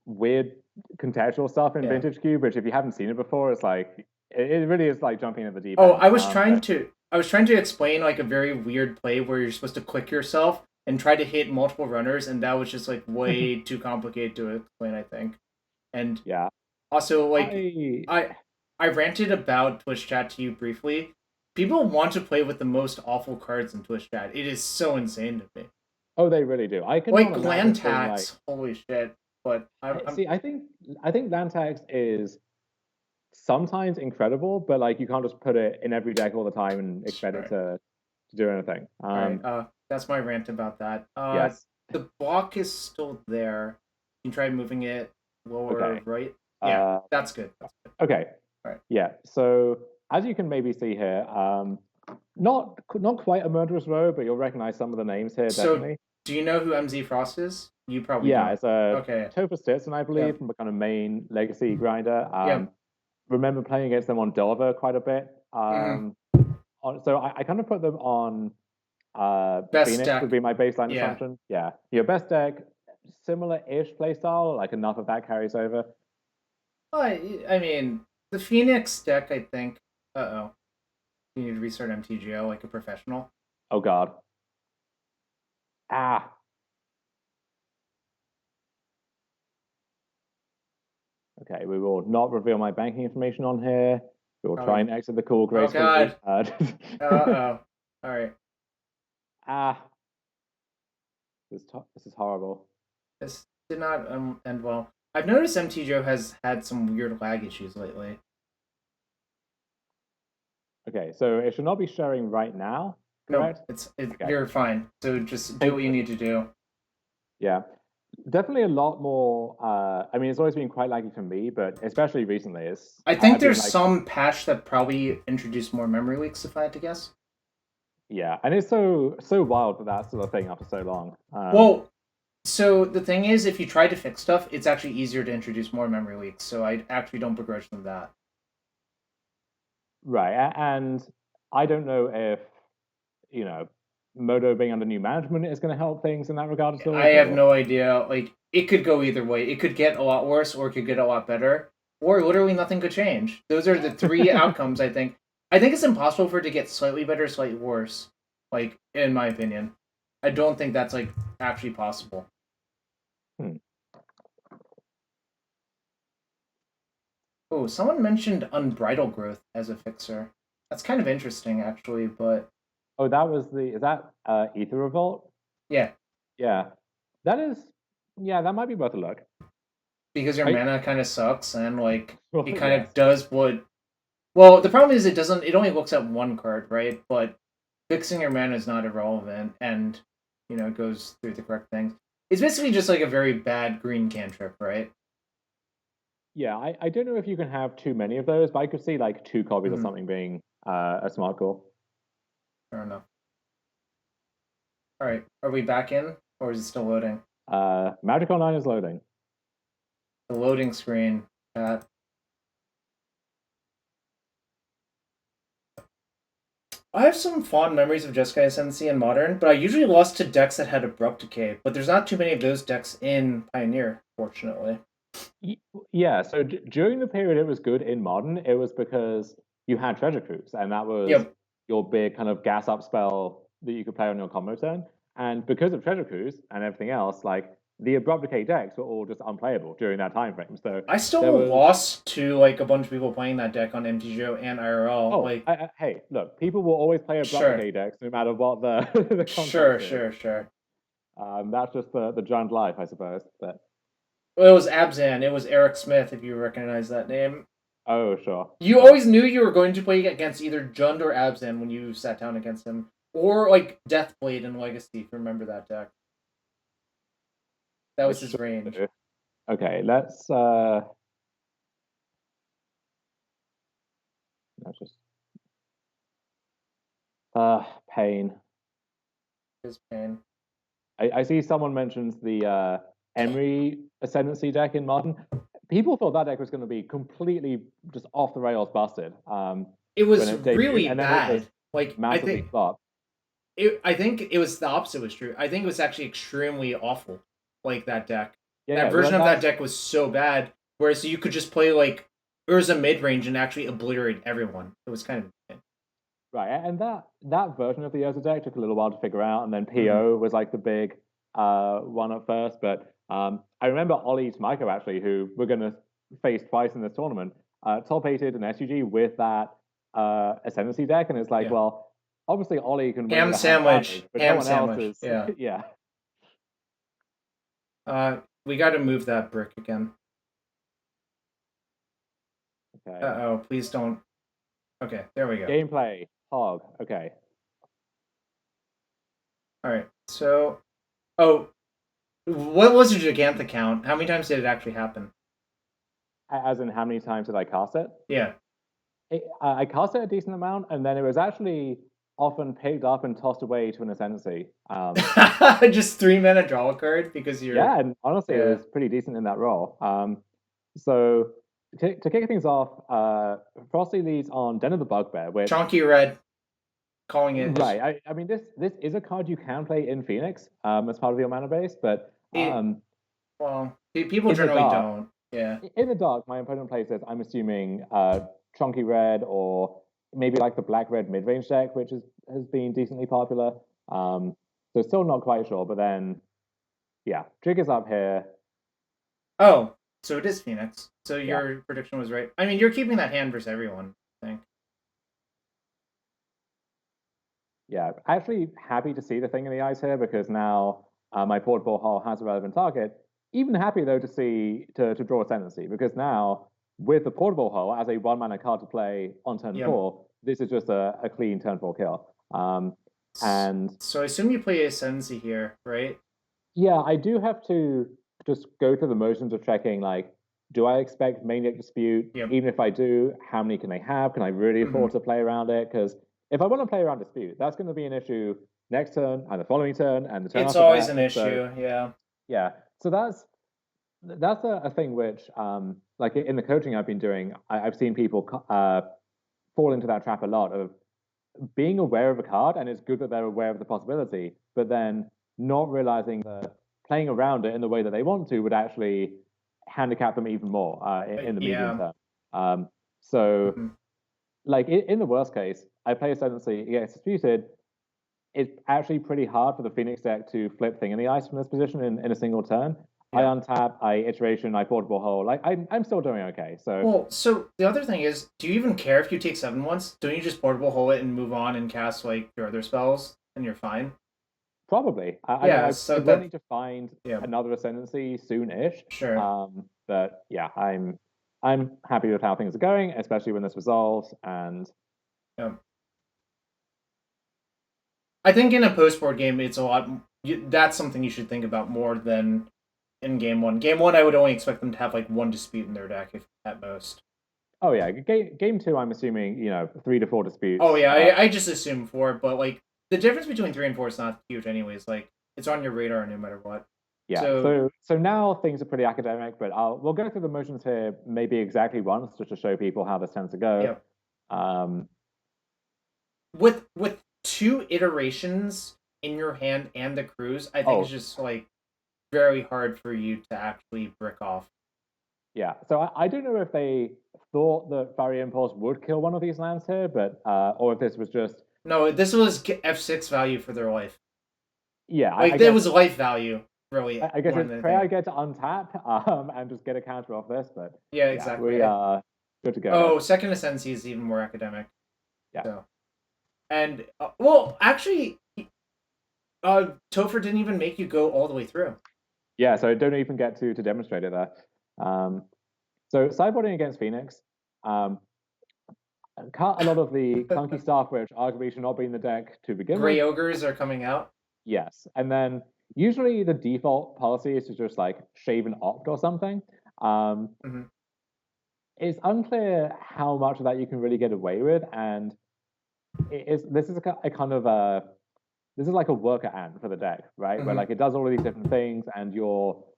weird contextual stuff in Yeah. Vintage Cube, which if you haven't seen it before, it's like it really is like jumping into the deep Oh, end. I was trying to explain like a very weird play where you're supposed to click yourself and try to hit multiple runners, and that was just like way too complicated to explain, I think. And Yeah, also like I I I ranted about Twitch chat to you briefly. People want to play with the most awful cards in Twitch chat. It is so insane to me. oh they really do. I cannot Like imagine being like Glantax, holy shit. But I'm see. I think Lantax is sometimes incredible, but like you can't just put it in every deck all the time and expect it sure. to do anything. All right. That's my rant about that. Yes. The block is still there. You can try moving it lower Okay. right. Yeah, that's good. That's good. Okay. All right. Yeah. So as you can maybe see here, not quite a murderous row, but you'll recognize some of the names here So, definitely. do you know who MZ Frost is? You probably Yeah, don't. it's a Okay. Topher Stetson, I Yeah. believe, from a kind of main legacy grinder. Yeah. Remember playing against them on Delver quite a bit. Mm-hmm. So I kind of put them on Best Phoenix would deck. be my baseline Yeah. assumption. Yeah, your best deck, similar-ish playstyle, like enough of that carries over. I mean, the Phoenix deck, I think. Uh oh. You need to restart MTGO like a professional. Oh God. Ah. Okay, we will not reveal my banking information on here. We'll try and exit the call Oh gracefully. God. Uh-oh. All right. Ah, this is horrible. This did not end well. I've noticed MT Joe has had some weird lag issues lately. Okay, so it should not be sharing right now, No, correct? okay. You're fine. So just do what you need to do. Yeah, definitely a lot more. I mean, it's always been quite laggy for me, but especially recently, I think I've been there's some patch that probably introduced more memory leaks, if I had to guess. Yeah, and it's so wild that that's still a thing after so long. Well, so the thing is, if you try to fix stuff, it's actually easier to introduce more memory leaks. So I actually don't begrudge them that. Right, and I don't know if you know Modo being under new management is going to help things in that regard at all. I have no idea. Like, it could go either way. It could get a lot worse, or it could get a lot better, or literally nothing could change. Those are the three outcomes. I think. I think it's impossible for it to get slightly better, slightly worse. Like, in my opinion, I don't think that's like actually possible. Oh, someone mentioned unbridled growth as a fixer. That's kind of interesting, actually. But Oh, that was is that Ether Revolt? yeah, Yeah, that is. Yeah, that might be worth a look. because your mana kind of sucks, and like Well, it kind yes. of does what. Well, the problem is it doesn't. It only looks at one card, right? But fixing your mana is not irrelevant, and it goes through the correct things. It's basically just like a very bad green cantrip, right? Yeah, I don't know if you can have too many of those, but I could see like 2 copies or something being a smart call. Fair enough. All right, are we back in, or is it still loading? Magic Online is loading. The loading screen. I have some fond memories of Jeskai Ascendancy in Modern, but I usually lost to decks that had Abrupt Decay. But there's not too many of those decks in Pioneer, fortunately. Yeah, so during the period it was good in Modern, it was because you had Treasure Cruise, and that was your big kind of gas up spell that you could play on your combo turn. And because of Treasure Cruise and everything else, like the Abrupt Decay decks were all just unplayable during that time frame. So I still lost to like a bunch of people playing that deck on MTGO and IRL. Oh, hey, look, people will always play Abrupt Decay decks no matter what the the context is. Sure. That's just the giant life, I suppose. But Well, it was Abzan. It was Eric Smith, if you recognize that name. oh, sure. You always knew you were going to play against either Jund or Abzan when you sat down against him. Or like Deathblade in Legacy, if you remember that deck. That was his range. Okay, let's just pain. His pain. I see someone mentions the Emery Ascendancy deck in Modern. People thought that deck was going to be completely just off the rails busted. It was really bad. Like massively flopped. I think it was the opposite was true. I think it was actually extremely awful. Like that deck. Yeah, that version of that deck was so bad. Whereas you could just play like there was a mid range and actually obliterate everyone. It was kind of insane. Right, and that version of the Urza deck took a little while to figure out, and then PO was like the big one at first. But I remember Ollie Smiko actually, who we're going to face twice in this tournament, top 8'd an SUG with that Ascendancy deck, and it's like, well, obviously Ollie can win ham sandwich, but ham no one sandwich. else is, yeah. We got to move that brick again. Okay. Oh, please don't. Okay, there we go. Gameplay. Hog. Okay. All right. So, what was your Gigantha count? How many times did it actually happen? As in, how many times did I cast it? Yeah. I cast it a decent amount, and then it was actually often picked up and tossed away to an Ascendancy. Just 3 mana draw a card because you're. Yeah, and honestly, it was pretty decent in that role. So to kick things off, Frosty leads on Den of the Bugbear, which Chunky Red, calling it right. I mean, this is a card you can play in Phoenix as part of your mana base, but well, people generally don't. Yeah. In the dark, my opponent plays this. I'm assuming Chunky Red or maybe like the Black Red mid range deck, which has been decently popular. So still not quite sure, but then yeah, Jig is up here. Oh, so it is Phoenix. So your prediction was right. I mean, you're keeping that hand versus everyone. think. Yeah, actually happy to see the thing in the ice here because now my portable hull has a relevant target. Even happy though to see to draw Ascendancy because now with the portable hull as a 1 mana card to play on turn Yeah. 4, this is just a clean turn 4 kill. And so I assume you play Ascendancy here, right? yeah, I do have to just go through the motions of checking like, do I expect Maniac Dispute? Yep. Even if I do, how many can I have? Can I really afford to play around it? Because if I want to play around Dispute, that's going to be an issue next turn and the following turn and the turn It's after always that. an issue, yeah. Yeah, so that's a thing which, like in the coaching I've been doing, I've seen people fall into that trap a lot of being aware of a card, and it's good that they're aware of the possibility, but then not realizing that playing around it in the way that they want to would actually handicap them even more in the medium term. So, like in the worst case, I play Ascendancy, it gets disputed. It's actually pretty hard for the Phoenix deck to flip Thing in the Ice from this position in a single turn. I untap, I iteration, I portable hole. Like I'm still doing okay. So well, so the other thing is, do you even care if you take 7 once? Don't you just portable hole it and move on and cast like your other spells, and you're fine? probably. I mean, Yeah. I So will that need to find yeah, another Ascendancy soon-ish. sure. But yeah, I'm happy with how things are going, especially when this resolves. And Yeah. I think in a post board game, it's a lot. That's something you should think about more than in game one. Game one, I would only expect them to have like 1 dispute in their deck, if at most. oh yeah, game 2, I'm assuming 3 to 4 disputes. Oh yeah, I just assume 4, but like the difference between 3 and 4 is not huge, anyways. Like it's on your radar no matter what. Yeah. So now things are pretty academic, but we'll go through the motions here maybe exactly once just to show people how this tends to go. Yeah. With 2 iterations in your hand and the cruise, I think it's just like very hard for you to actually brick off. Yeah, so I don't know if they thought that Fiery Impulse would kill one of these lands here, but or if this was just No, this was F6 value for their life. yeah, Like there was life value, really. I guess it's pray I get to untap and just get a counter off this, but yeah, exactly. we are good to go. Oh, Second Ascendancy is even more academic. Yeah. So. And well, actually, Topher didn't even make you go all the way through. Yeah, so I don't even get to demonstrate it there. So sideboarding against Phoenix, cut a lot of the clunky stuff which arguably should not be in the deck to begin Gray with. Ogres are coming out. Yes, and then usually the default policy is to just like shave and opt or something. It's unclear how much of that you can really get away with, and this is a kind of a this is like a worker ant for the deck, right? Where like it does all of these different things, and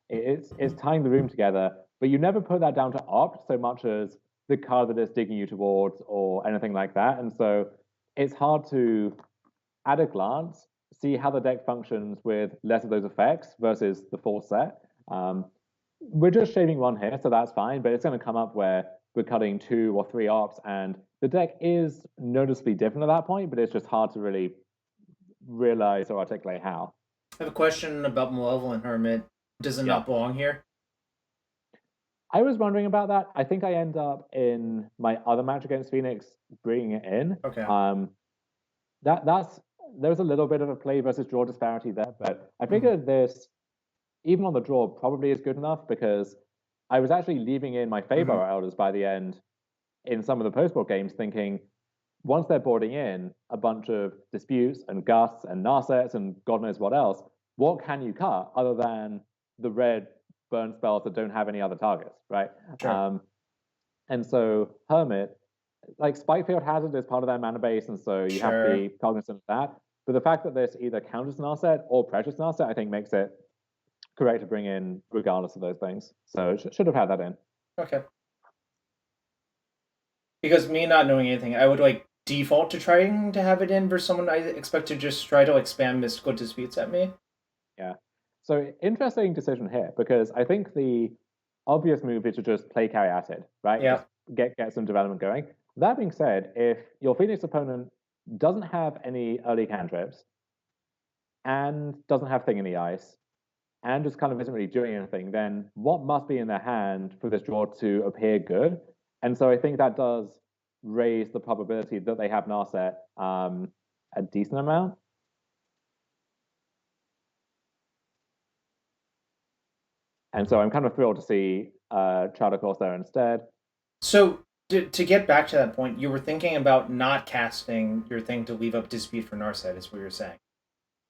it's tying the room together, but you never put that down to opt so much as the card that it's digging you towards or anything like that, and so it's hard to, at a glance, see how the deck functions with less of those effects versus the full set. We're just shaving 1 here, so that's fine, but it's going to come up where we're cutting 2 or 3 ops, and the deck is noticeably different at that point, but it's just hard to really realize or articulate how. I have a question about Malevolent Hermit. Does it not belong here? I was wondering about that. I think I end up in my other match against Phoenix bringing it in. Okay. There's a little bit of a play versus draw disparity there, but I figured this, even on the draw, probably is good enough because I was actually leaving in my Feybar Elders by the end in some of the post-board games, thinking once they're boarding in a bunch of disputes and gusts and Narsets and God knows what else, what can you cut other than the red burn spells that don't have any other targets, right? Sure. And so Hermit, like Spikefield Hazard is part of their mana base, and so you have to be cognizant of that. But the fact that this either counters Narset or pressures Narset, I think makes it correct to bring in regardless of those things. So should have had that in. Okay. Because me not knowing anything, I would like default to trying to have it in versus someone I expect to just try to like spam mystical disputes at me. Yeah. So interesting decision here because I think the obvious move is to just play carry acid, right? Yeah. Just get some development going. That being said, if your Phoenix opponent doesn't have any early cantrips and doesn't have Thing in the Ice and just kind of isn't really doing anything, then what must be in their hand for this draw to appear good? And so I think that does raise the probability that they have Narset a decent amount. And so I'm kind of thrilled to see Chowder Course there instead. So to get back to that point, you were thinking about not casting your thing to leave up Dispute for Narset, is what you're saying.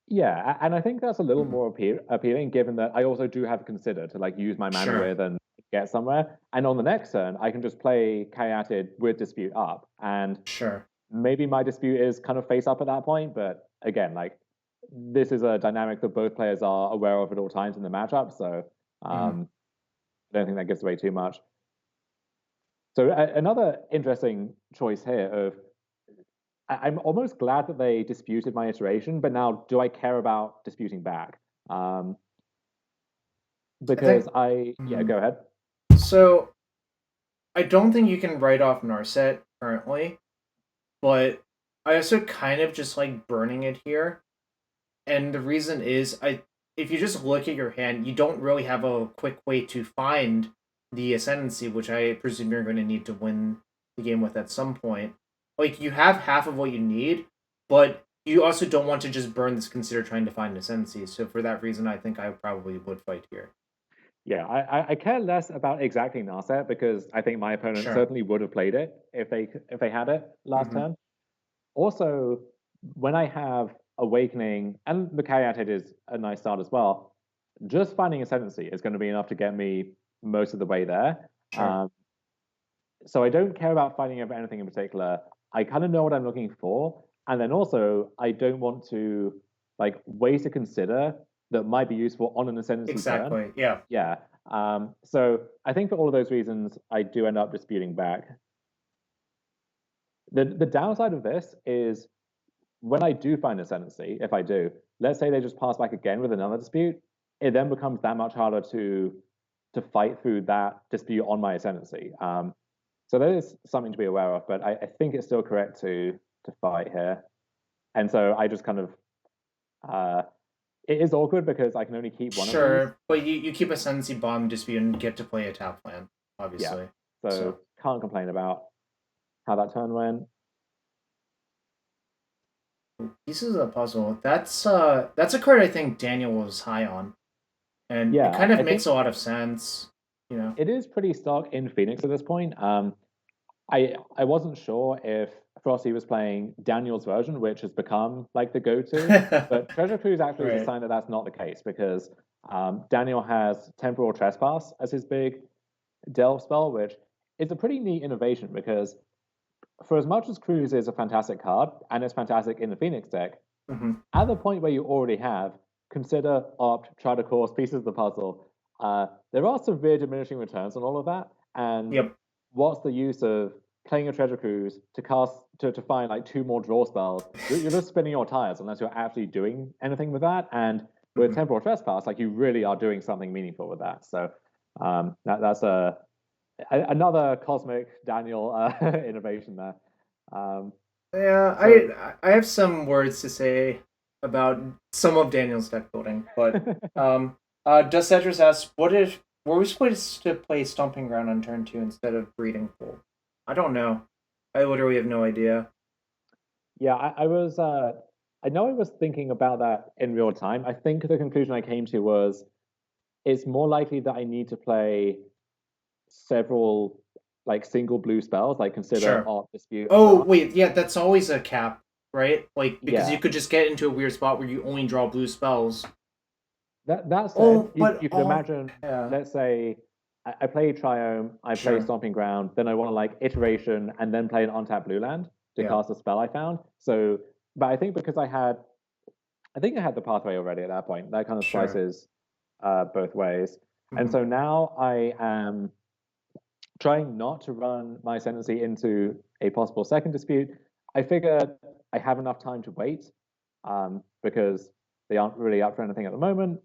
Yeah, and I think that's a little more appealing, given that I also do have Consider to like use my mana Sure. with and get somewhere. And on the next turn, I can just play Kayated with Dispute up, and Sure. maybe my Dispute is kind of face up at that point. But again, like this is a dynamic that both players are aware of at all times in the matchup, so I don't think that gives away too much. So another interesting choice here of I'm almost glad that they disputed my iteration, but now do I care about disputing back? Because yeah, go ahead. So I don't think you can write off Narset currently, but I also kind of just like burning it here. And the reason is if you just look at your hand, you don't really have a quick way to find the Ascendancy, which I presume you're going to need to win the game with at some point. Like, you have half of what you need, but you also don't want to just burn this Consider trying to find an Ascendancy. So for that reason, I think I probably would fight here. Yeah, I care less about exactly Narset because I think my opponent certainly would have played it if they had it last turn. Also, when I have Awakening, and the Kayated is a nice start as well, just finding Ascendancy is going to be enough to get me most of the way there. So I don't care about finding out anything in particular. I kind of know what I'm looking for, and then also I don't want to like ways to consider that might be useful on an Ascendancy turn. Yeah. So I think for all of those reasons, I do end up disputing back. The downside of this is when I do find Ascendancy, if I do, let's say they just pass back again with another dispute, it then becomes that much harder to fight through that dispute on my Ascendancy. So that is something to be aware of, but I think it's still correct to fight here. And so I just kind of it is awkward because I can only keep one of these. Sure, but you keep Ascendancy Bomb Dispute and get to play a tap land, obviously. Yeah. So can't complain about how that turn went. Pieces of the puzzle. That's a card I think Daniel was high on. And yeah, it kind of makes a lot of sense. You know, it is pretty stock in Phoenix at this point. I wasn't sure if Frosty was playing Daniel's version, which has become like the go-to, but Treasure Cruise actually is a sign that that's not the case because Daniel has Temporal Trespass as his big delve spell, which is a pretty neat innovation because for as much as Cruise is a fantastic card and it's fantastic in the Phoenix deck, at the point where you already have Consider, Opt, Try to Course, Pieces of the Puzzle, there are severe diminishing returns on all of that. And what's the use of playing a Treasure Cruise to cast to find like 2 more draw spells? You're just spinning your tires unless you're actually doing anything with that. And with Temporal Trespass, like you really are doing something meaningful with that. So that's another cosmic Daniel innovation there. I have some words to say about some of Daniel's deck building, but Dust Edgers asks, were we supposed to play Stomping Ground on turn 2 instead of Breeding Pool? I don't know. I literally have no idea. Yeah, I was. I know I was thinking about that in real time. I think the conclusion I came to was it's more likely that I need to play several like single blue spells, like Consider, Opt, Dispute. Wait, yeah, that's always a cap, right? Like because you could just get into a weird spot where you only draw blue spells. That said, you can imagine. Let's say I play Triome, I play Stomping Ground, then I want to like iteration and then play an untapped blue land to cast a spell I found. So, but I think because I think I had the pathway already at that point. That kind of slices both ways. And so now I am trying not to run my Ascendancy into a possible second dispute. I figure I have enough time to wait because they aren't really up for anything at the moment.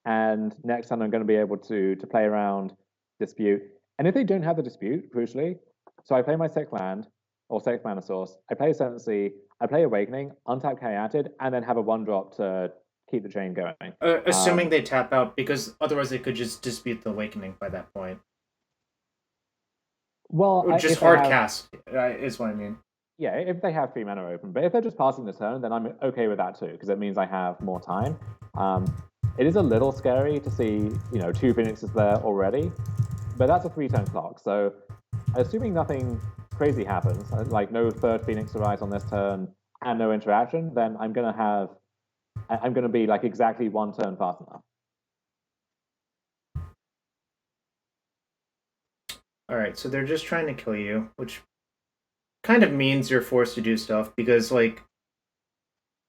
And next time I'm going to be able to play around dispute. And if they don't have the dispute, crucially, so I play my Sixth Land or Sixth Mana Source, I play Ascendancy, I play Awakening, untap Kayated, and then have a 1-drop to keep the chain going. Assuming they tap out, because otherwise they could just dispute the Awakening by that point. Well, Or just if they hard have, cast is what I mean. yeah, if they have 3 mana open, but if they're just passing the turn, then I'm okay with that too, because it means I have more time. It is a little scary to see, 2 Phoenixes there already, but that's a 3-turn clock. So, assuming nothing crazy happens, like no third Phoenix arrives on this turn and no interaction, then I'm gonna be like exactly 1 turn fast enough. All right, so they're just trying to kill you, which kind of means you're forced to do stuff because like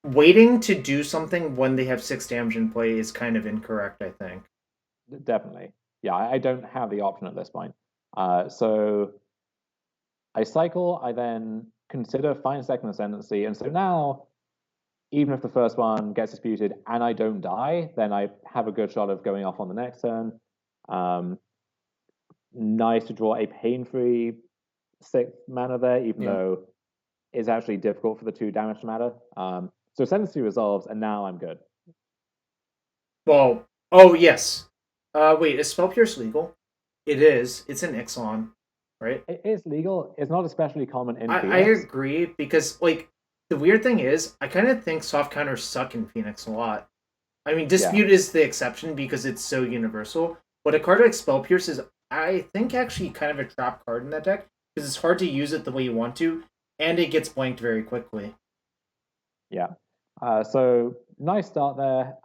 waiting to do something when they have 6 damage in play is kind of incorrect, I think. Definitely, yeah. I don't have the option at this point. So I cycle. I then consider Fine Second Ascendancy, and so now, even if the first one gets disputed and I don't die, then I have a good shot of going off on the next turn. Nice to draw a pain-free 6 mana there, even though it's actually difficult for the 2 damage to matter. So Ascendancy resolves, and now I'm good. Well, oh yes. Wait, is Spell Pierce legal? It is. It's an Ixalan, right? It is legal. It's not especially common in I Phoenix. agree because like the weird thing is I kind of think soft counters suck in Phoenix a lot. I mean, Dispute is the exception because it's so universal. But a card like Spell Pierce is, I think, actually kind of a trap card in that deck because it's hard to use it the way you want to, and it gets blanked very quickly. Yeah. So nice start there.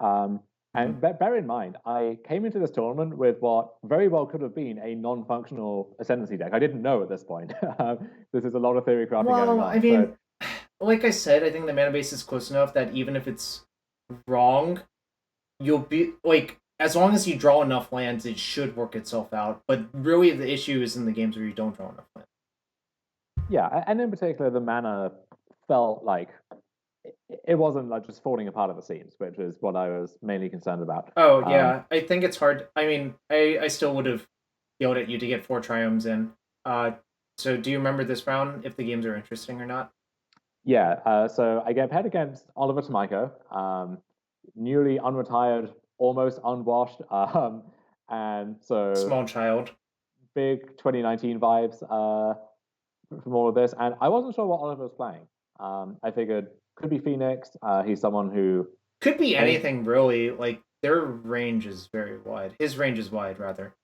And bear in mind, I came into this tournament with what very well could have been a non-functional Ascendancy deck. I didn't know at this point. This is a lot of theory crafting going Well, on. I mean, like I said, I think the mana base is close enough that even if it's wrong, you'll be like, as long as you draw enough lands, it should work itself out. But really, the issue is in the games where you don't draw enough lands. Yeah, and in particular, the mana felt like it wasn't like just falling apart at the seams, which is what I was mainly concerned about. Oh yeah, I think it's hard. I mean, I still would have yelled at you to get 4 triumphs in. So do you remember this round? If the games are interesting or not? Yeah, so I get paired against Oliver Tomiko, newly unretired, almost unwashed, and so Small child. big 2019 vibes from all of this. And I wasn't sure what Oliver was playing. I figured could be Phoenix. He's someone who Could be anything really. Like their range is very wide. His range is wide, rather.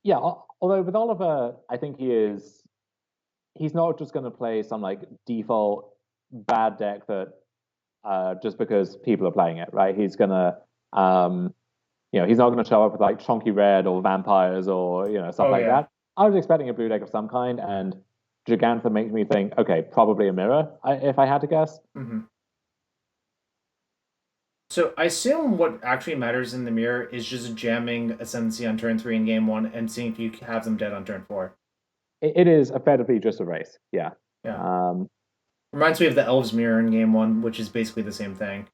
Yeah, although with Oliver, I think he's not just going to play some like default bad deck that just because people are playing it, right? He's gonna he's not going to show up with like chunky red or vampires or stuff like that. I was expecting a blue deck of some kind, and Gigantha makes me think, okay, probably a mirror, if I had to guess. Mm-hmm. So I assume what actually matters in the mirror is just jamming Ascendancy on turn 3 in game 1 and seeing if you have them dead on turn 4. It is effectively just a race, yeah. Reminds me of the Elves mirror in game 1, which is basically the same thing.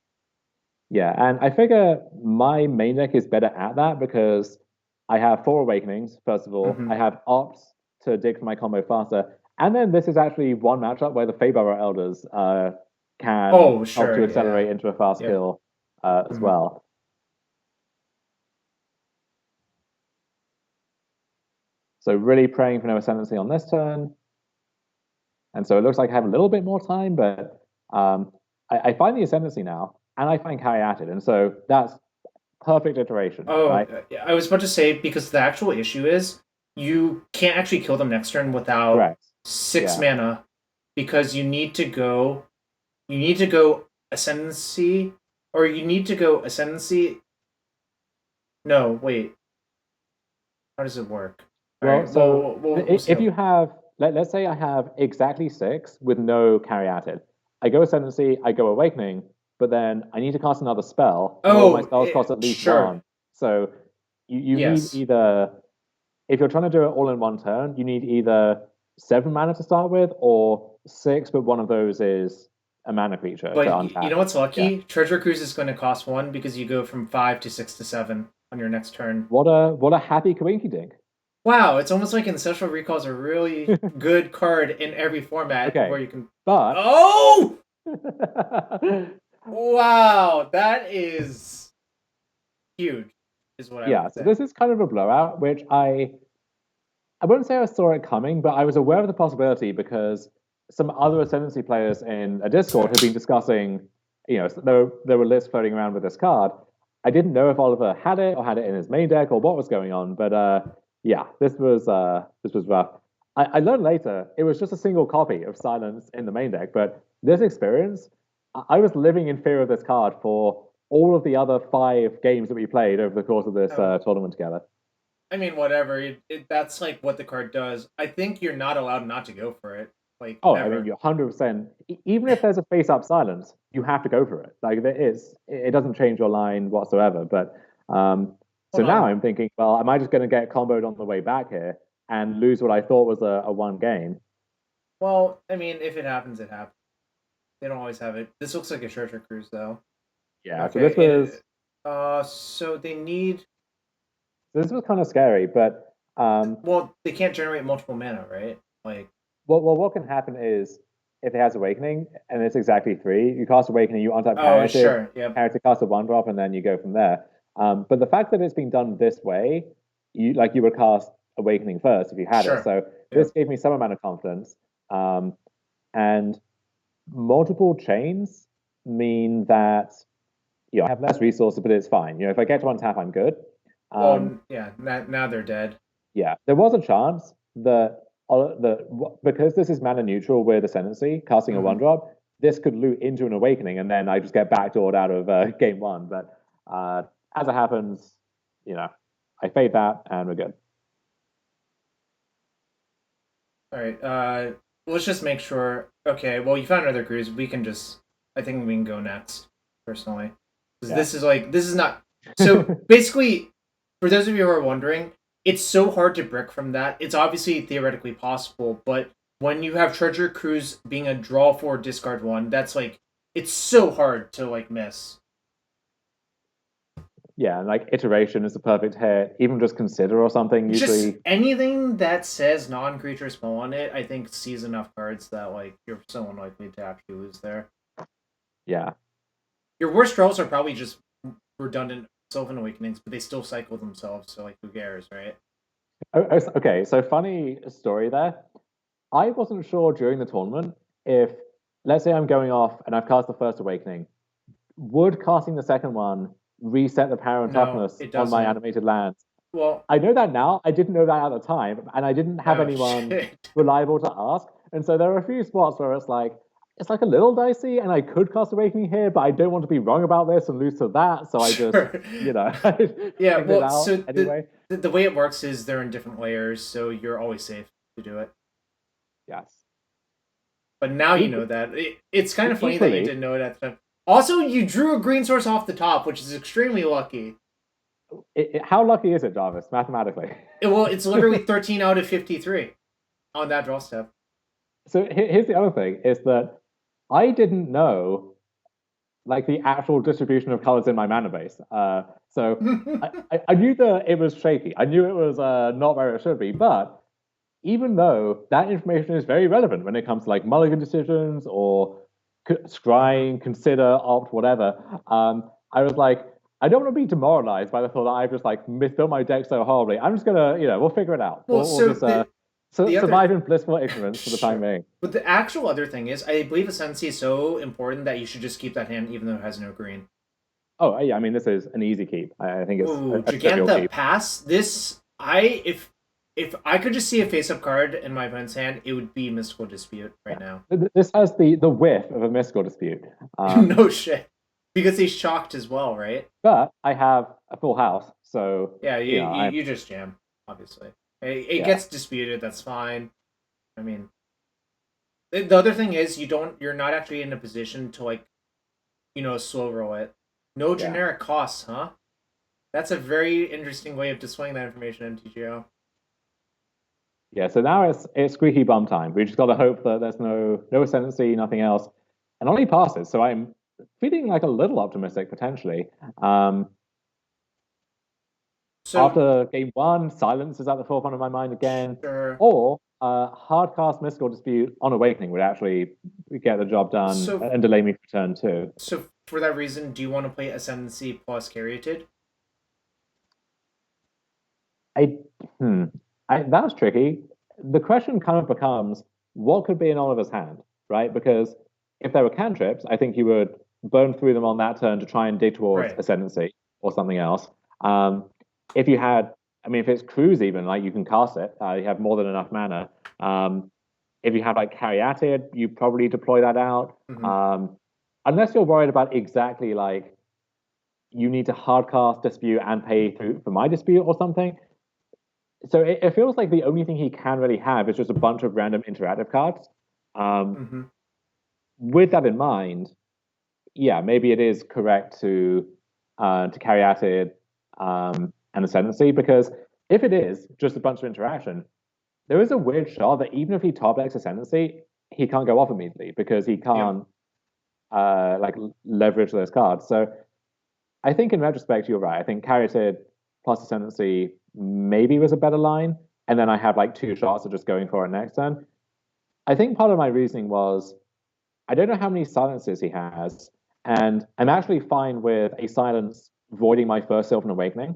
Yeah, and I figure my main deck is better at that because I have 4 Awakenings, first of all. I have Ops to dig for my combo faster. And then this is actually one matchup where the Feyburrow Elders can help to accelerate into a fast kill as well. So really praying for no Ascendancy on this turn. And so it looks like I have a little bit more time, but I find the Ascendancy now, and I find Caryatid, and so that's perfect iteration. Right? I was about to say, because the actual issue is you can't actually kill them next turn without 6 mana, because you need to go Ascendancy, or you need to go Ascendancy. No, wait. How does it work? Well, right, so if you have, let's say I have exactly 6 with no Caryatid. I go Ascendancy, I go Awakening, but then I need to cast another spell. All my spells cost at least 1. So you need either, if you're trying to do it all in one turn, you need either 7 mana to start with or 6, but one of those is a mana creature. But you know what's lucky? Yeah. Treasure Cruise is going to cost 1 because you go from 5 to 6 to 7 on your next turn. What a happy Coinky Dink. Wow, it's almost like Ancestral Recall is a really good card in every format where you can. But wow, that is huge. Is what I would say. So this is kind of a blowout, which I I wouldn't say I saw it coming, but I was aware of the possibility because some other Ascendancy players in a Discord had been discussing, there were lists floating around with this card. I didn't know if Oliver had it or had it in his main deck or what was going on, but yeah, this was rough. I learned later it was just a single copy of Silence in the main deck, but this experience, I was living in fear of this card for all of the other 5 games that we played over the course of this tournament together. I mean, whatever. That's like what the card does. I think you're not allowed not to go for it. Like, Oh, I never. mean, you're 100%. Even if there's a face-up silence, you have to go for it. Like there is, it doesn't change your line whatsoever. But so Hold now on. I'm thinking, well, am I just going to get comboed on the way back here and lose what I thought was a one game? Well, I mean, if it happens, it happens. They don't always have it. This looks like a treasure cruise, though. Yeah. So Okay. So this was kind of scary. But well, they can't generate multiple mana, right? Like, what can happen is if it has Awakening and it's exactly 3, you cast Awakening, you untap oh, Character, sure, yep. Character cast a 1-drop, and then you go from there. But the fact that it's been done this way, you would cast Awakening first if you had Sure. it. So this gave me some amount of confidence. And multiple chains mean that I have less resources, but it's fine. If I get to untap, I'm good. Yeah. Now they're dead. Yeah, there was a chance that because this is mana neutral with Ascendancy, casting a 1-drop, this could loot into an Awakening, and then I just get backdoored out of game 1. But as it happens, I fade that, and we're good. All right. Let's just make sure. Okay. Well, you found another cruise. I think we can go next. Personally, because this is not. So basically, for those of you who are wondering, it's so hard to brick from that. It's obviously theoretically possible, but when you have Treasure Cruise being a draw 4 discard 1, that's like it's so hard to like miss. Yeah, and like iteration is the perfect hit. Even just consider or something. Usually, just anything that says non-creature spell on it, I think sees enough cards that like you're so unlikely to actually lose there. Yeah. Your worst draws are probably just redundant Sylvan Awakenings, but they still cycle themselves, so like who cares, right? Okay, so funny story there. I wasn't sure during the tournament if, let's say I'm going off and I've cast the first Awakening, would casting the second one reset the power and toughness on my animated lands? Well, I know that now. I didn't know that at the time, and I didn't have anyone reliable to ask. And so there are a few spots where it's like a little dicey, and I could cast Awakening here, but I don't want to be wrong about this and lose to that. So I just, yeah. Well, so anyway. The way it works is they're in different layers, so you're always safe to do it. Yes. But now you know that. It's kind of funny that you didn't know it at the time. Also, you drew a green source off the top, which is extremely lucky. How lucky is it, Jarvis, mathematically? Well, it's literally 13 out of 53 on that draw step. So here's the other thing, is that I didn't know like the actual distribution of colors in my mana base. So I knew that it was shaky. I knew it was not where it should be, but even though that information is very relevant when it comes to like mulligan decisions or scrying, consider, opt, whatever, I was like, I don't want to be demoralized by the thought that I've just like misbuilt my deck so horribly. I'm just gonna, we'll figure it out. We'll just survive in blissful ignorance for the time being. But the actual other thing is, I believe Ascendancy is so important that you should just keep that hand even though it has no green. Oh yeah, I mean this is an easy keep. I think it's a Giganta Pass. If I could just see a face-up card in my opponent's hand, it would be Mystical Dispute right now. This has the whiff of a Mystical Dispute. No shit. Because he's shocked as well, right? But I have a full house, so... Yeah, you just jam, obviously. It gets disputed, that's fine. I mean... The other thing is, you're not actually in a position to, like, slow roll it. No generic costs, huh? That's a very interesting way of displaying that information, MTGO. Yeah, so now it's squeaky bum time. We just got to hope that there's no ascendancy, nothing else, and only passes. So I'm feeling like a little optimistic potentially. After game 1, silence is at the forefront of my mind again, or hardcast Mystical Dispute on Awakening would actually get the job done and delay me for turn 2. So for that reason, do you want to play Ascendancy plus Caryatid? That's tricky. The question kind of becomes, what could be in Oliver's hand, right? Because if there were cantrips, I think he would burn through them on that turn to try and dig towards Right. Ascendancy or something else. If you had, I mean, if it's Cruise even, like you can cast it, you have more than enough mana. If you have like Caryatid, you probably deploy that out. Hmm. Unless you're worried about exactly like you need to hardcast Dispute and pay through for my Dispute or something. So it feels like the only thing he can really have is just a bunch of random interactive cards. Um, Hmm. with that in mind, yeah, maybe it is correct to carry out it and Ascendancy, because if it is just a bunch of interaction, there is a weird shot that even if he top decks Ascendancy, he can't go off immediately because he Yep. can't like leverage those cards. So I think in retrospect, you're right. I think Caryatid plus Ascendancy maybe was a better line. And then I have like two shots of just going for it next turn. I think part of my reasoning was I don't know how many silences he has, and I'm actually fine with a silence voiding my first Sylvan Awakening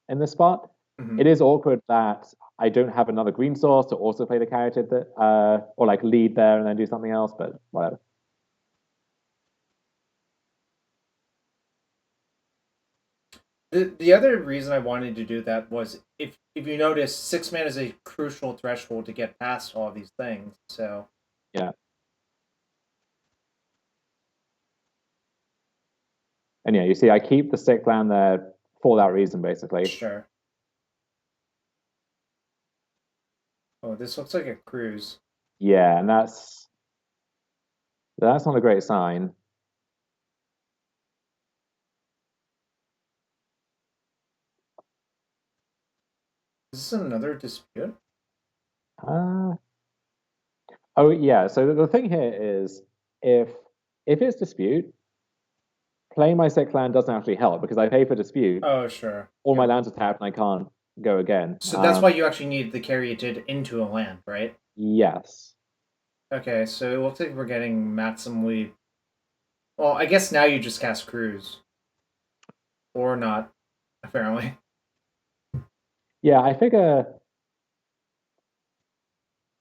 in this spot. Hmm. It is awkward that I don't have another green source to also play the Caryatid that or like lead there and then do something else, but whatever. The other reason I wanted to do that was if you notice, 6 mana is a crucial threshold to get past all these things. So Yeah. And yeah, you see, I keep the sick land there for that reason, basically. sure. Oh, this looks like a cruise. Yeah, and that's not a great sign. Is this another dispute? Uh, oh yeah. So the thing here is, if if it's dispute, playing my sick land doesn't actually help because I pay for dispute. Oh, sure. All my Yep. lands are tapped and I can't go again. So that's why you actually need the Caryatid into a land, right? Yes. Okay, so it looks like we're getting maximally. Well, I guess now you just cast Cruise. Or not, apparently. Yeah, I figure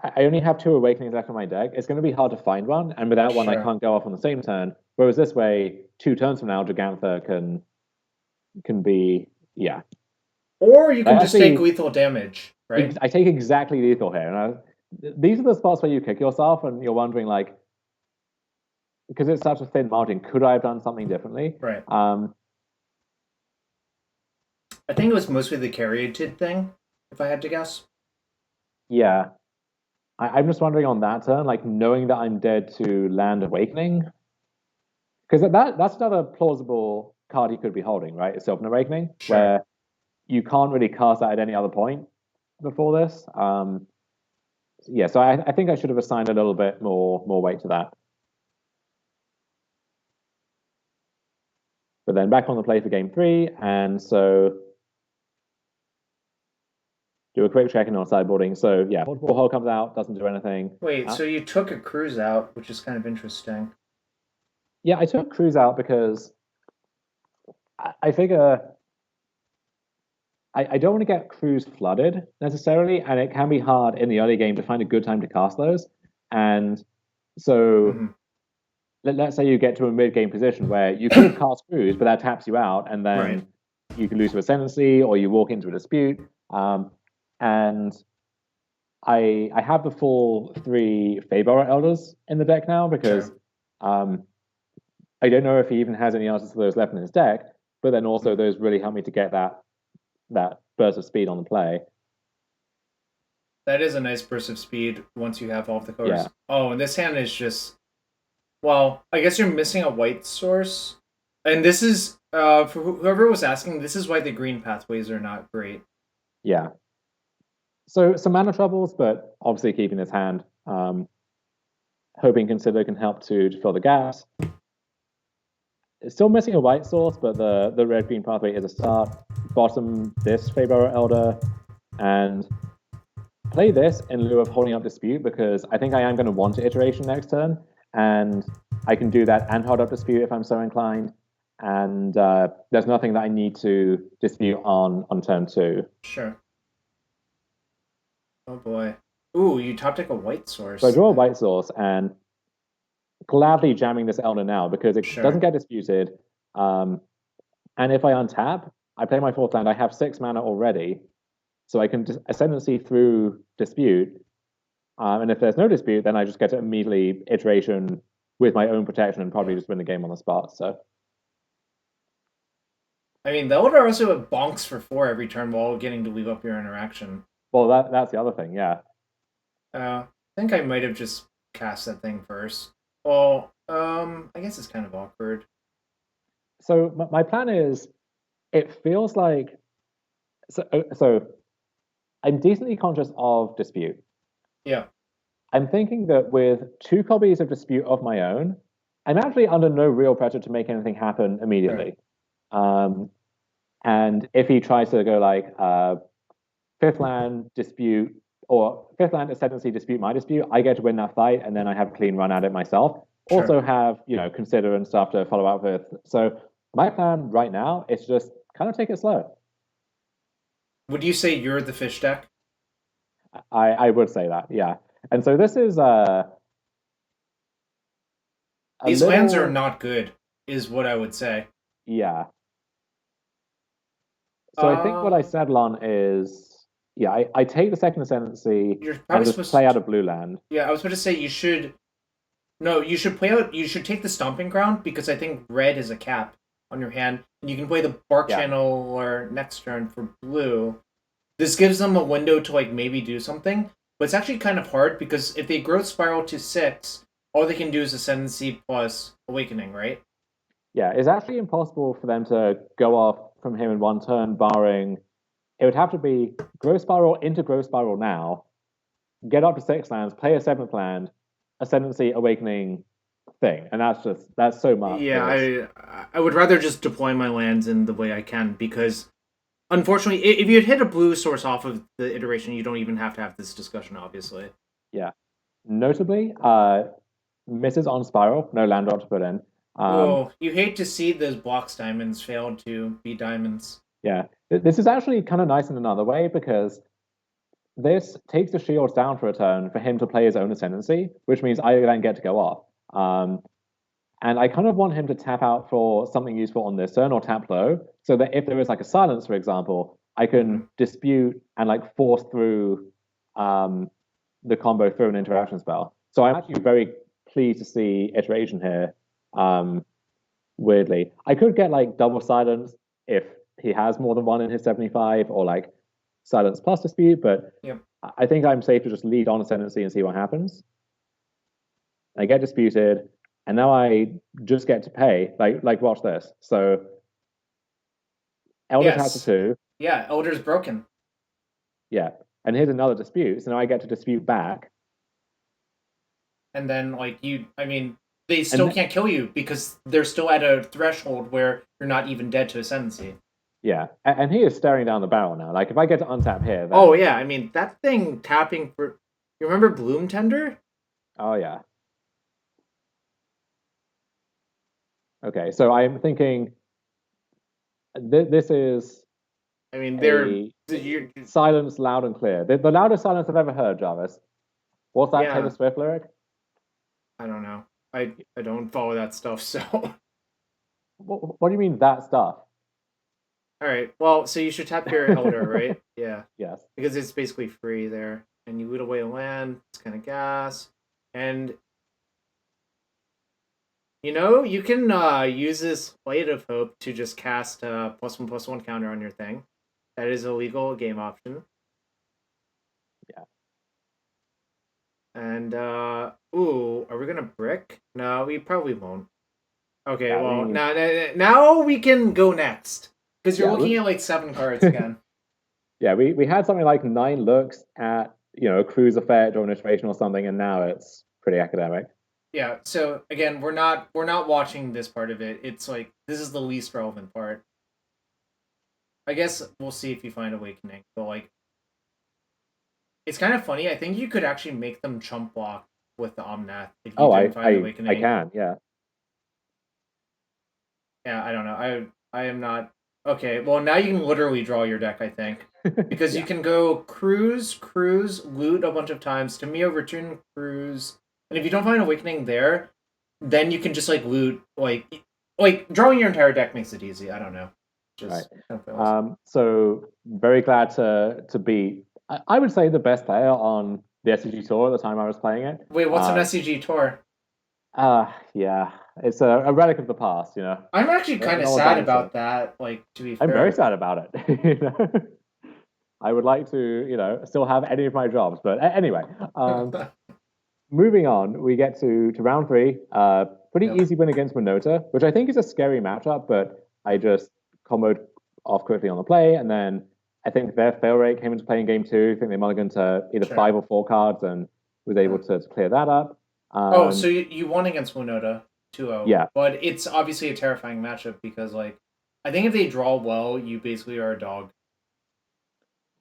I only have two awakenings left in my deck. It's going to be hard to find one, and without one, I Sure. can't go off on the same turn. Whereas this way, 2 turns from now, Gigantha can be yeah. Or you can just take Actually, lethal damage, right? I take exactly lethal here, and these are the spots where you kick yourself, and you're wondering like, because it's such a thin margin, could I have done something differently? Right. I think it was mostly the Caryatid thing, if I had to guess. Yeah, I'm just wondering on that turn, like knowing that I'm dead to land awakening, because that's another plausible card he could be holding, right? It's Sylvan Awakening, Sure. where you can't really cast that at any other point before this. Yeah, so I think I should have assigned a little bit more weight to that. But then back on the play for game 3, and so do a quick check in on sideboarding. So yeah, multiple hole comes out, doesn't do anything. Wait, so you took a Cruise out, which is kind of interesting. Yeah, I took Cruise out because I figure I don't want to get Cruise flooded necessarily, and it can be hard in the early game to find a good time to cast those. And so Mhm. let's say you get to a mid-game position where you could cast Cruise, but that taps you out, and Right. then you can lose to Ascendancy or you walk into a dispute. And I have the full 3 Feybar Elders in the deck now because Sure. I don't know if he even has any answers to those left in his deck, but then also those really help me to get that burst of speed on the play. That is a nice burst of speed once you have all of the colors. Yeah. Oh, and this hand is just. Well, I guess you're missing a white source. And this is, for whoever was asking, this is why the green pathways are not great. Yeah. So some mana troubles, but obviously keeping his hand. Hoping Consider can help to fill the gaps. It's still missing a white source, but the red green pathway is a start. Bottom this Feybar Elder and play this in lieu of holding up dispute because I think I am going to want to iteration next turn, and I can do that and hold up dispute if I'm so inclined. And there's nothing that I need to dispute on turn 2. Sure. Oh boy. Ooh, you top deck a white So I source. draw a white source and gladly jamming this Elder now because it doesn't Sure. get disputed. Um, and if I untap, I play my fourth land. I have 6 mana already, so I can Ascendancy through dispute. And if there's no dispute, then I just get to immediately iteration with my own protection and probably Yeah. just win the game on the spot. So, I mean, the Elder also bonks for 4 every turn while getting to leave up your interaction. well, that's the other thing. Yeah. I think I might have just cast that thing first. Well, I guess it's kind of awkward. So my plan is, it feels like so I'm decently conscious of dispute. Yeah. I'm thinking that with 2 copies of dispute of my own, I'm actually under no real pressure to make anything happen Right. immediately. Um, and if he tries to go like fifth land dispute or fifth land ascendancy dispute my dispute, I get to win that fight, and then I have a clean run at it myself. Sure. Also have consider and stuff to follow up with. So my plan right now is just kind of take it slow. Would you say you're the fish deck? I would say that, yeah. And so this is a These lands are little, not good, is what I would say. yeah. So I think what I Uh, settle on is, yeah, I take the second ascendancy you're and probably just play supposed out to. a blue land. Yeah, I was about to say you should. No, you should play out. You should take the stomping ground because I think red is a cap on your hand, and you can play the bark Yeah, channel or next turn for blue. This gives them a window to like maybe do something, but it's actually kind of hard because if they growth spiral to 6, all they can do is ascendancy plus awakening, right? yeah. It's actually impossible for them to go off from him in one turn, barring it would have to be growth spiral into growth spiral now, get up to 6 lands, play a seventh land, ascendancy, awakening thing, and that's so much for Yeah, this. I would rather just deploy my lands in the way I can because unfortunately, if you had hit a blue source off of the iteration, you don't even have to have this discussion. Obviously, Yeah. Notably, misses on spiral, no land drop to put in. oh, you hate to see those blocks diamonds fail to be diamonds. Yeah, this is actually kind of nice in another way because this takes the shields down for a turn for him to play his own ascendancy, which means I then get to go off. And I kind of want him to tap out for something useful on this turn or tap low, so that if there is like a silence, for example, I Mm-hmm. can dispute and like force through um, the combo through an interaction spell. So I'm actually very pleased to see iteration here. Um, weirdly, I could get like double silence if he has more than one in his 75, or like silence plus dispute, but Yep. I think I'm safe to just lead on ascendancy and see what happens. I get disputed, and now I just get to pay. Like watch this. So Elder taps a Yes. 2, Yeah. Elder's broken, yeah, and here's another dispute. So now I get to dispute back, and then like you, I mean, they still and can't kill you because they're still at a threshold where you're not even dead to ascendancy. yeah, and he is staring down the barrel now. Like if I get to untap here, Oh then yeah, I mean that thing tapping for. You remember Bloom Tender? oh yeah, okay. So I'm thinking this is I mean they're a you're, silence loud and clear. The loudest silence I've ever heard, Jarvis. What's that Taylor yeah. Swift lyric? I don't know. I don't follow that stuff. So all What do you mean that stuff? right. Well, so you should tap your Elder, right? Yeah, Yes. because it's basically free there, and you loot away a land. It's kind of gas, and you can use this Light of Hope to just cast a +1/+1 counter on your thing. That is a legal game option. Yeah. And ooh, are we gonna brick? No, we probably won't. Okay, Yeah. I well mean, now we can go next because you're yeah. looking at like 7 cards again. Yeah. We had something like 9 looks at a cruise effect or an iteration or something, and now it's pretty academic. Yeah. So again, we're not watching this part of it. It's like this is the least relevant part. I guess we'll see if you find Awakening. But like, it's kind of funny. I think you could actually make them chump block with the Omnath if you Oh, didn't find I Awakening. can. Yeah. Yeah, I don't know. I am not okay. Well, now you can literally draw your deck. I think. because you Yeah, can go cruise, loot a bunch of times, Tamio, return, cruise, and if you don't find Awakening there, then you can just like loot like drawing your entire deck makes it easy. I don't know, right. just kind of feels. So very glad to be, I would say, the best player on the SCG tour at the time I was playing it. Wait, what's an SCG tour? Yeah, it's a relic of the past, I'm actually kind an of old sad dynasty. about that. Like to be I'm very fair. sad about it. I would like to, still have any of my jobs. But anyway, moving on, we get to round three. Pretty Yep. easy win against Winota, which I think is a scary matchup, but I just comboed off quickly on the play. And then I think their fail rate came into play in game two. I think they mulliganed to either Sure. 5 or 4 cards and was able Sure. to clear that up. Oh, so you won against Winota 2-0, Yeah, but it's obviously a terrifying matchup because like I think if they draw well, you basically are a dog.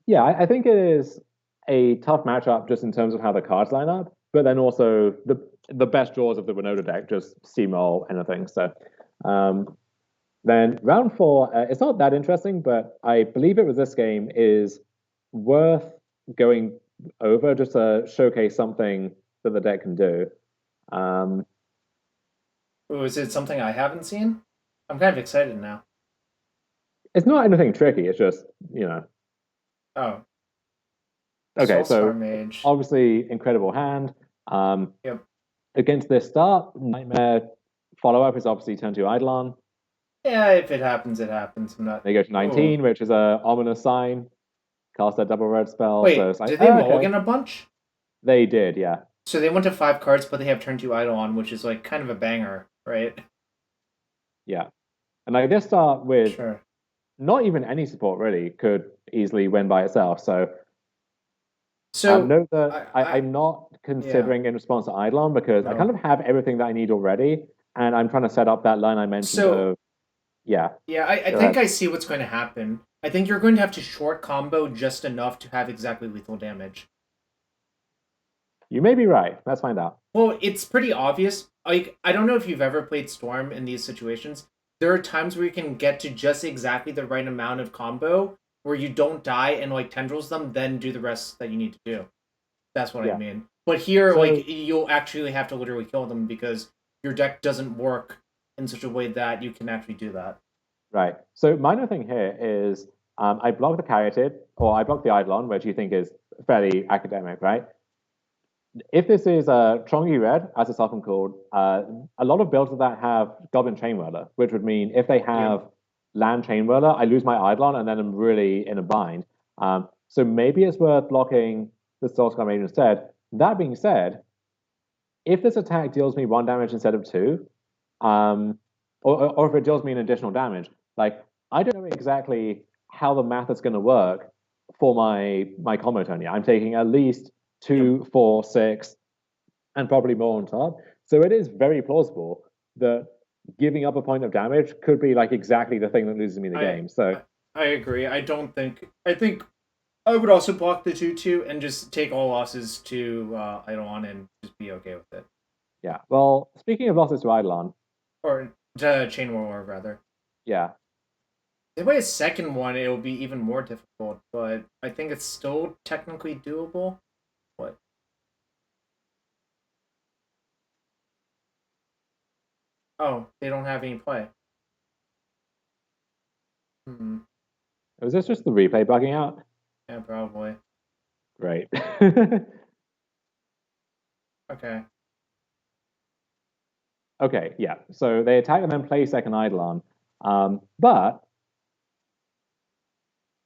yeah, I think it is a tough matchup just in terms of how the cards line up, but then also the best draws of the Winota deck just steamroll anything. So then round four, it's not that interesting, but I believe it was this game is worth going over just to showcase something that the deck can do. Um, Oh, is it something I haven't seen? I'm kind of excited now. it's not anything tricky. It's just Oh, okay. Soulscar So Mage. obviously incredible hand. Um, Yep. Against this start, Nightmare follow up is obviously turn to Eidolon. Yeah, if it happens, it happens. I'm not. They go to Oh, 19, which is a ominous sign. Cast that double red spell. So wait. it's like, Did they okay. mulligan a bunch? They did, yeah. So they went to 5 cards, but they have turn two Eidolon, which is like kind of a banger, right? Yeah. And like this start with Sure. not even any support really could easily win by itself. So So note that I I'm not yeah considering in response to Eidolon because I kind no. of have everything that I need already. And I'm trying to set up that line I mentioned So of, yeah, yeah, I go ahead. think I see what's going to happen. I think you're going to have to short combo just enough to have exactly lethal damage. You may be right. Let's find out. Well, it's pretty obvious. Like, I don't know if you've ever played Storm in these situations. There are times where you can get to just exactly the right amount of combo where you don't die and like tendrils them, then do the rest that you need to do. That's what I Yeah. mean. But here, So like, you'll actually have to literally kill them because your deck doesn't work in such a way that you can actually do that. right. So minor thing here is I blocked the Caryatid, or I blocked the Eidolon, which you think is fairly academic, right? If this is Chongi Red, as it's often called, a lot of builds of that have Goblin Chain Whirler, which would mean if they Yeah. have Land Chain Whirler, I lose my Eidolon and then I'm really in a bind. So maybe it's worth blocking the Soulscar Mage instead. That being said, if this attack deals me 1 damage instead of 2, um, or if it deals me an additional damage, like I don't know exactly how the math is going to work for my combo turn. I'm taking at least Yep. 2, 4, 6, and probably more on top. So it is very plausible that giving up a point of damage could be like exactly the thing that loses me the I, game. So I agree. I don't think. I think I would also block the 2-2 and just take all losses to Eidolon and just be okay with it. yeah. Well, speaking of losses to Eidolon, Or to Chain War, rather. yeah. If I a second one, it'll be even more difficult, but I think it's still technically doable. What? Oh, they don't have any play. Hmm. Was this just the replay bugging out? Yeah, probably. Great. Okay. Okay, yeah. So they attack and then play second Eidolon. But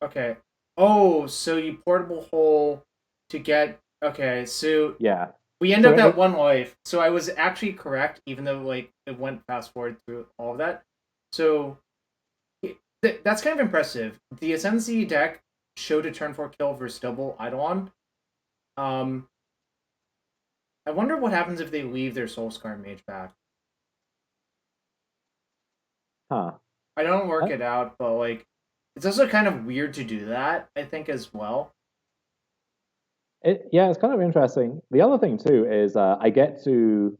Okay. Oh, so you portable hole to get. Okay, so yeah. we end So up at it, 1 life. So I was actually correct, even though like it went fast forward through all of that. So that's kind of impressive. The Ascendancy deck showed a turn 4 kill versus double Eidolon. Um, I wonder what happens if they leave their Soulscar Mage back. huh. I don't work Uh, it out, but like, it's also kind of weird to do that. I think as well. yeah, it's kind of interesting. The other thing too is uh I get to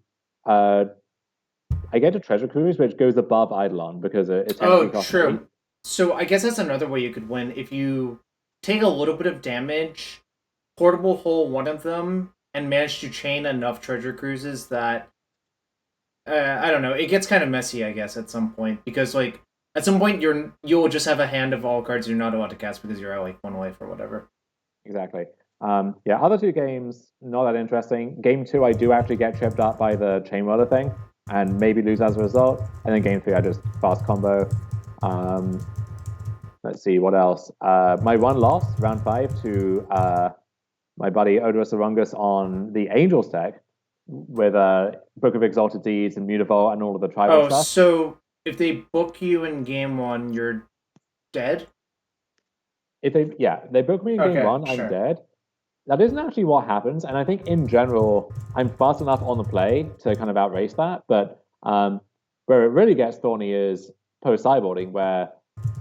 Treasure Cruise, which goes above Eidolon because it technically Oh, costs an 8. true. So I guess that's another way you could win if you take a little bit of damage, portable hole one of them, and manage to chain enough treasure cruises that I don't know. It gets kind of messy, I guess, at some point because like at some point you'll just have a hand of all cards you're not allowed to cast because you're at like 1 life or whatever. Exactly. Yeah, other two games, not that interesting. Game two, I do actually get tripped up by the chain roller thing and maybe lose as a result. And then game three, I just fast combo. Um, let's see, what else? My one loss, round five, to my buddy Odorous Arungus on the Angels deck with Book of Exalted Deeds and Mutavault and all of the tribal Oh, stuff. so if they book you in game one, you're dead? If they book me in game Okay, one, I'm sure. dead. That isn't actually what happens, and I think in general, I'm fast enough on the play to kind of outrace that. But where it really gets thorny is post sideboarding, where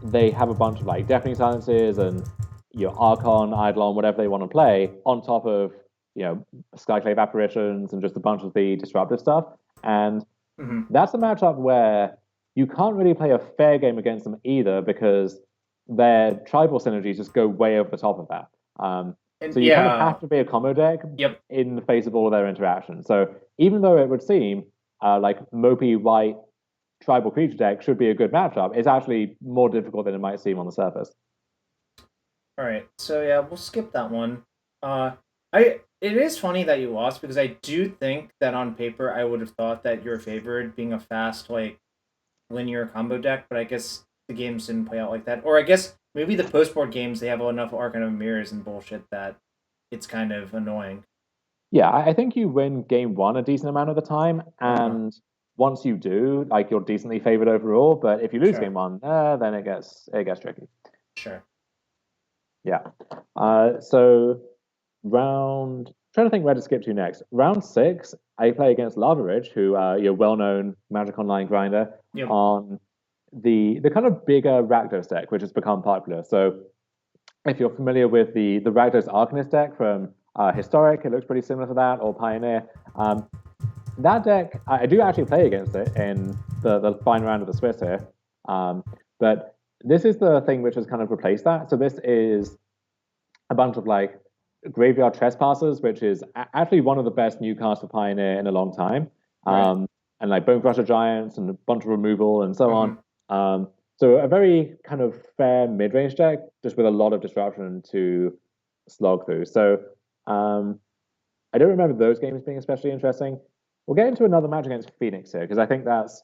they have a bunch of like deafening silences and your Archon, Eidolon, whatever they want to play, on top of Skyclave apparitions and just a bunch of the disruptive stuff. And Mm-hmm. that's a matchup where you can't really play a fair game against them either because their tribal synergies just go way over the top of that. So And you kind of yeah, have to be a combo deck yep. in the face of all of their interactions. So even though it would seem like mopey white tribal creature deck should be a good matchup, it's actually more difficult than it might seem on the surface. All right. So yeah, we'll skip that one. I it is funny that you lost because I do think that on paper I would have thought that you're favored being a fast like linear combo deck, but I guess the games didn't play out like that. Or I guess maybe the post board games they have enough Arcane of Mirrors and bullshit that it's kind of annoying. Yeah, I think you win game one a decent amount of the time, Uh-huh. and once you do, like you're decently favored overall. But if you lose Sure. game one, then it gets tricky. Sure. Yeah. So trying to think where to skip to next. Round six, I play against Lava Ridge, who you're well-known Magic Online grinder Yep. on the kind of bigger Rakdos deck, which has become popular. So if you're familiar with the Rakdos Arcanist deck from Historic, it looks pretty similar to that, or Pioneer. That deck, I do actually play against it in the final round of the Swiss here. But this is the thing which has kind of replaced that. So this is a bunch of like Graveyard Trespassers, which is actually one of the best new cards for Pioneer in a long time. Right. And like Bone Crusher Giants and a bunch of removal and so on. Mm-hmm. So a very kind of fair mid-range deck, just with a lot of disruption to slog through. So I don't remember those games being especially interesting. We'll get into another match against Phoenix here, because I think that's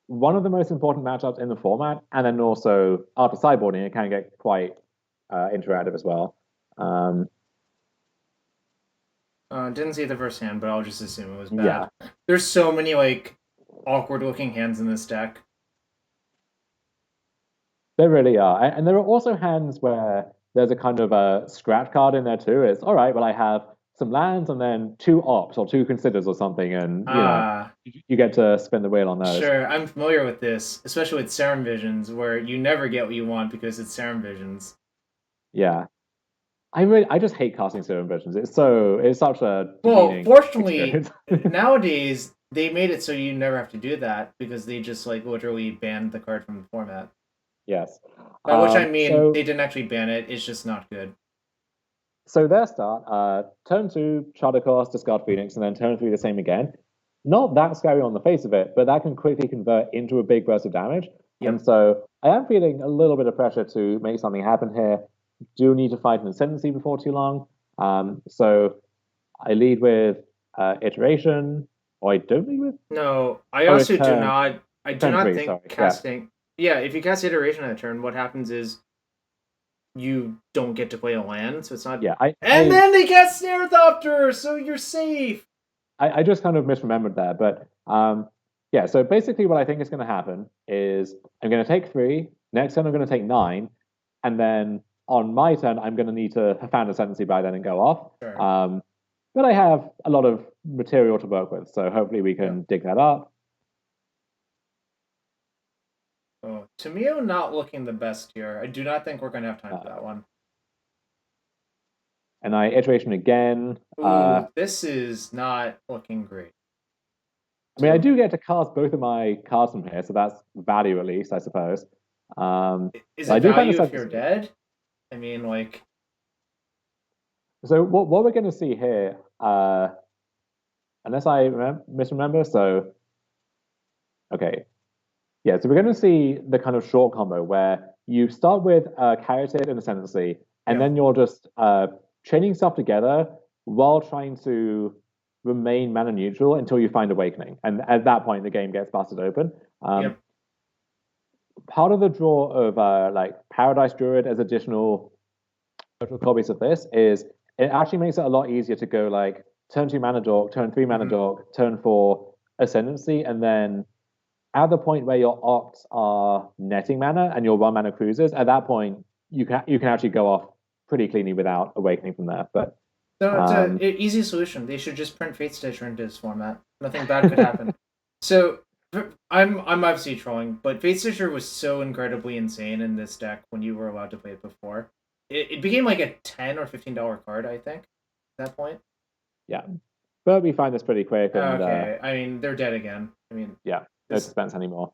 one of the most important matchups in the format. And then also after sideboarding, it can get quite interactive as well. Didn't see the first hand, but I'll just assume it was Yeah, bad. There's so many like awkward looking hands in this deck. there really are. And there are also hands where there's a kind of a scratch card in there too. It's all right, well, I have some lands and then two ops or two considers or something, and Ah, you get to spin the wheel on those. sure. I'm familiar with this, especially with Serum Visions, where you never get what you want because it's Serum Visions. Yeah. I just hate casting Serum Visions. It's such a Well, demeaning fortunately, experience. nowadays they made it so you never have to do that because they just like literally banned the card from the format. Yes. By which I mean So they didn't actually ban it. It's just not good. so their start, turn two, Charter Course, discard Phoenix, and then turn three the same again. Not that scary on the face of it, but that can quickly convert into a big burst of damage. And Yep. so I am feeling a little bit of pressure to make something happen here. Do need to fight an ascendancy before too long. So I lead with iteration, or I don't lead with. No, I Oh, it's also do not. I do turn not three. think Sorry, yeah. casting. Yeah, if you cast iteration on a turn, what happens is you don't get to play a land, so it's not. Yeah, And then they cast Snare Thopter, so you're safe. I just kind of misremembered there, but yeah. So basically, what I think is going to happen is I'm going to take three. Next turn, I'm going to take nine, and then on my turn, I'm going to need to have found a ascendancy by then and go off. Sure. But I have a lot of material to work with, so hopefully we can Yep. dig that up. Oh, Tamio not looking the best here. I do not think we're going to have time for that one. And I iteration again. Ooh, this is not looking great. I mean, I do get to cast both of my cards from here, so that's value at least, I suppose. Is I it do find value if this you're dead? I mean, like, So what we're going to see here, unless I misremember, so okay, yeah, so we're going to see the kind of short combo where you start with Carroted and Ascendancy, and yeah, then you're just chaining stuff together while trying to remain mana neutral until you find Awakening. And at that point, the game gets busted open. yeah. Part of the draw of like Paradise Druid as additional virtual copies of this is it actually makes it a lot easier to go like turn 2 mana dork, turn 3 mana Mm-hmm. dork, turn 4 Ascendancy, and then at the point where your opts are netting mana and your 1 mana cruisers, at that point you can actually go off pretty cleanly without Awakening from there. But So it's a um, easy solution. They should just print Fate Stitcher into this format. Nothing bad could happen. So I'm obviously trolling, but Fate Stitcher was so incredibly insane in this deck when you were allowed to play it before. It became like a $10 or $15 card, I think, at that point. yeah, but we find this pretty quick, and Okay, I mean they're dead again. I mean, yeah, no this suspense anymore.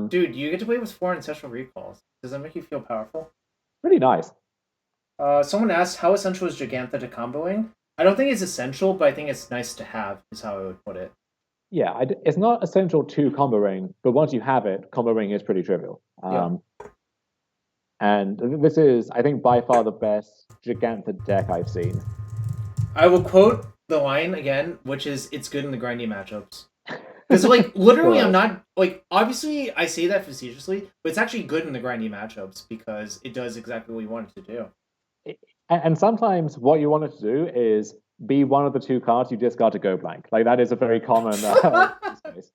dude, you get to play with 4 ancestral recalls. Does that make you feel powerful? Pretty nice. Someone asked how essential is Giganta to comboing. I don't think it's essential, but I think it's nice to have. Is how I would put it. Yeah, it's not essential to combo ring, but once you have it, combo ring is pretty trivial. Yeah. And this is, I think, by far the best Giganta deck I've seen. I will quote the line again, which is "It's good in the grindy matchups." Because like literally, I'm not like obviously I say that facetiously, but it's actually good in the grindy matchups because it does exactly what you want it to do. And sometimes what you want it to do is be one of the 2 cards you just got to go blank. Like that is a very common case.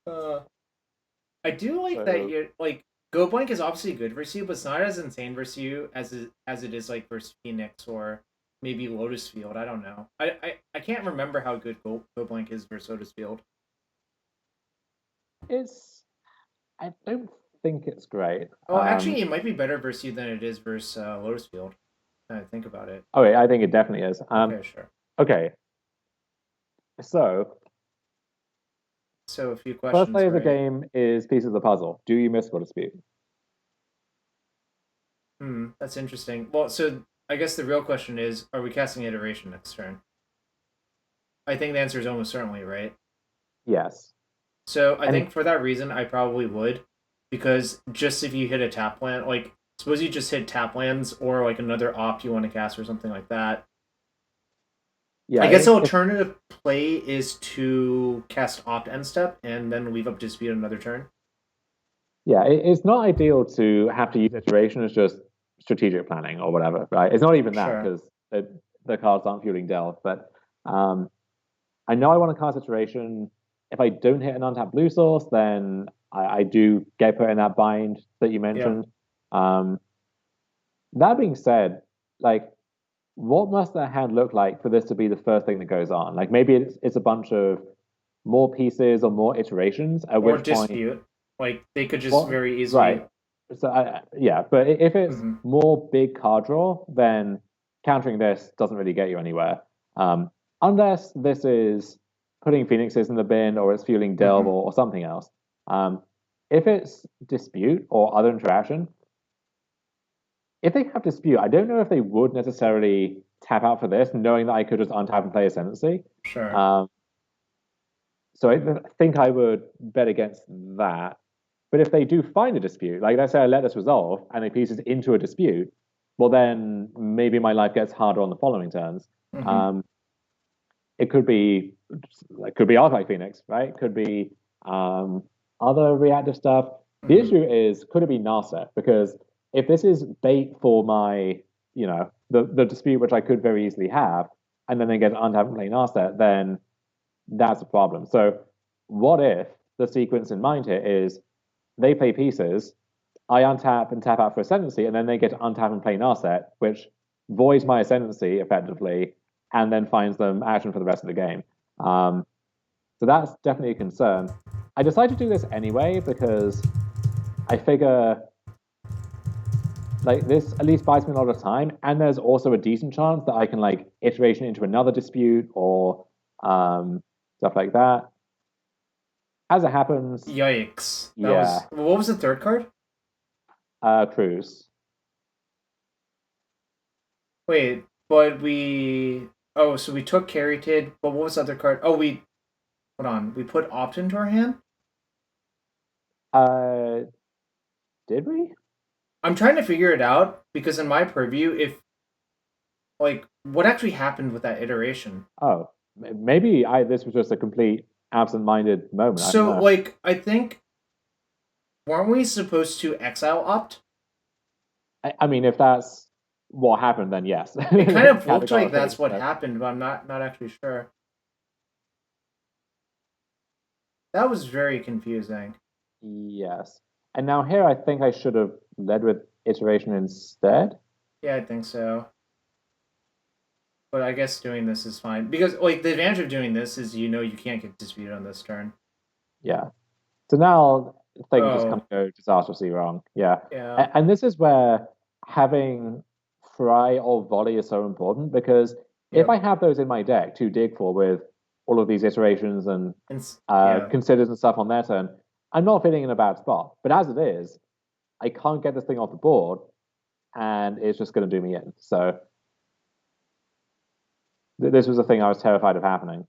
I do like that you're like Go Blank is obviously good versus you, but it's not as insane versus you as it is like versus Phoenix or maybe Lotus Field. I don't know. I can't remember how good Go Blank is versus Lotus Field. I don't think it's great. Oh, actually, it might be better versus you than it is versus Lotus Field. Now I think about it. Oh, I think it definitely is. Okay, sure. Okay. So a few questions. First play of the game is Piece of the Puzzle. Do you miss Mystical Dispute? That's interesting. Well, so I guess the real question is, are we casting Iteration next turn? I think the answer is almost certainly, right? Yes. So I think for that reason, I probably would, because just if you hit a tap land, like suppose you just hit tap lands or like another opt you want to cast or something like that. Yeah, I guess the alternative play is to cast opt end step and then leave up dispute another turn. Yeah, it's not ideal to have to use iteration as just strategic planning or whatever, right? It's not even that because the cards aren't fueling delve. But I know I want to cast iteration. If I don't hit an untapped blue source, then I do get put in that bind that you mentioned. That being said, like, what must that hand look like for this to be the first thing that goes on? Like, maybe it's a bunch of more pieces or more iterations. At or which dispute. point, like they could just very easily. Right. So yeah, but if it's more big card draw, then countering this doesn't really get you anywhere. Unless this is putting Phoenixes in the bin or it's fueling Delve or something else. If it's dispute or other interaction, if they have dispute, I don't know if they would necessarily tap out for this, knowing that I could just untap and play Ascendancy. Sure. So I think I would bet against that. But if they do find a dispute, like let's say I let this resolve and it pieces into a dispute, well then maybe my life gets harder on the following turns. It could be Archive Phoenix, right? It could be other reactive stuff. The issue is, could it be Narset? Because if this is bait for my, the dispute which I could very easily have, and then they get untap and play Narset, then that's a problem. So what if the sequence in mind here is they play pieces, I untap and tap out for Ascendancy, and then they get to untap and play Narset, which voids my Ascendancy effectively, and then finds them action for the rest of the game. So that's definitely a concern. I decided to do this anyway because I figure like this at least buys me a lot of time, and there's also a decent chance that I can like iteration into another dispute or stuff like that. As it happens, yikes! What was the third card? Cruise. Wait, but we. Oh, so we took Caryatid, but what was the other card? Oh, we. Hold on. We put Opt into our hand? Uh, did we? I'm trying to figure it out because in my purview, if. Like, what actually happened with that iteration? Oh, maybe this was just a complete absent-minded moment. I don't So, know. like, I think. Weren't we supposed to exile Opt? I mean, if that's what happened, then yes. It kind of looked like Categorically. that's what happened, but I'm not actually sure. That was very confusing. Yes. And now here, I think I should have led with iteration instead. Yeah, I think so. But I guess doing this is fine because, like, the advantage of doing this is you can't get disputed on this turn. Yeah. So now things just kind Oh, of go disastrously wrong. Yeah. yeah, And this is where having Fry or Volley is so important because if yep, I have those in my deck to dig for with all of these iterations and and yeah. considers and stuff on their turn, I'm not feeling in a bad spot. But as it is, I can't get this thing off the board and it's just going to do me in. So this was a thing I was terrified of happening.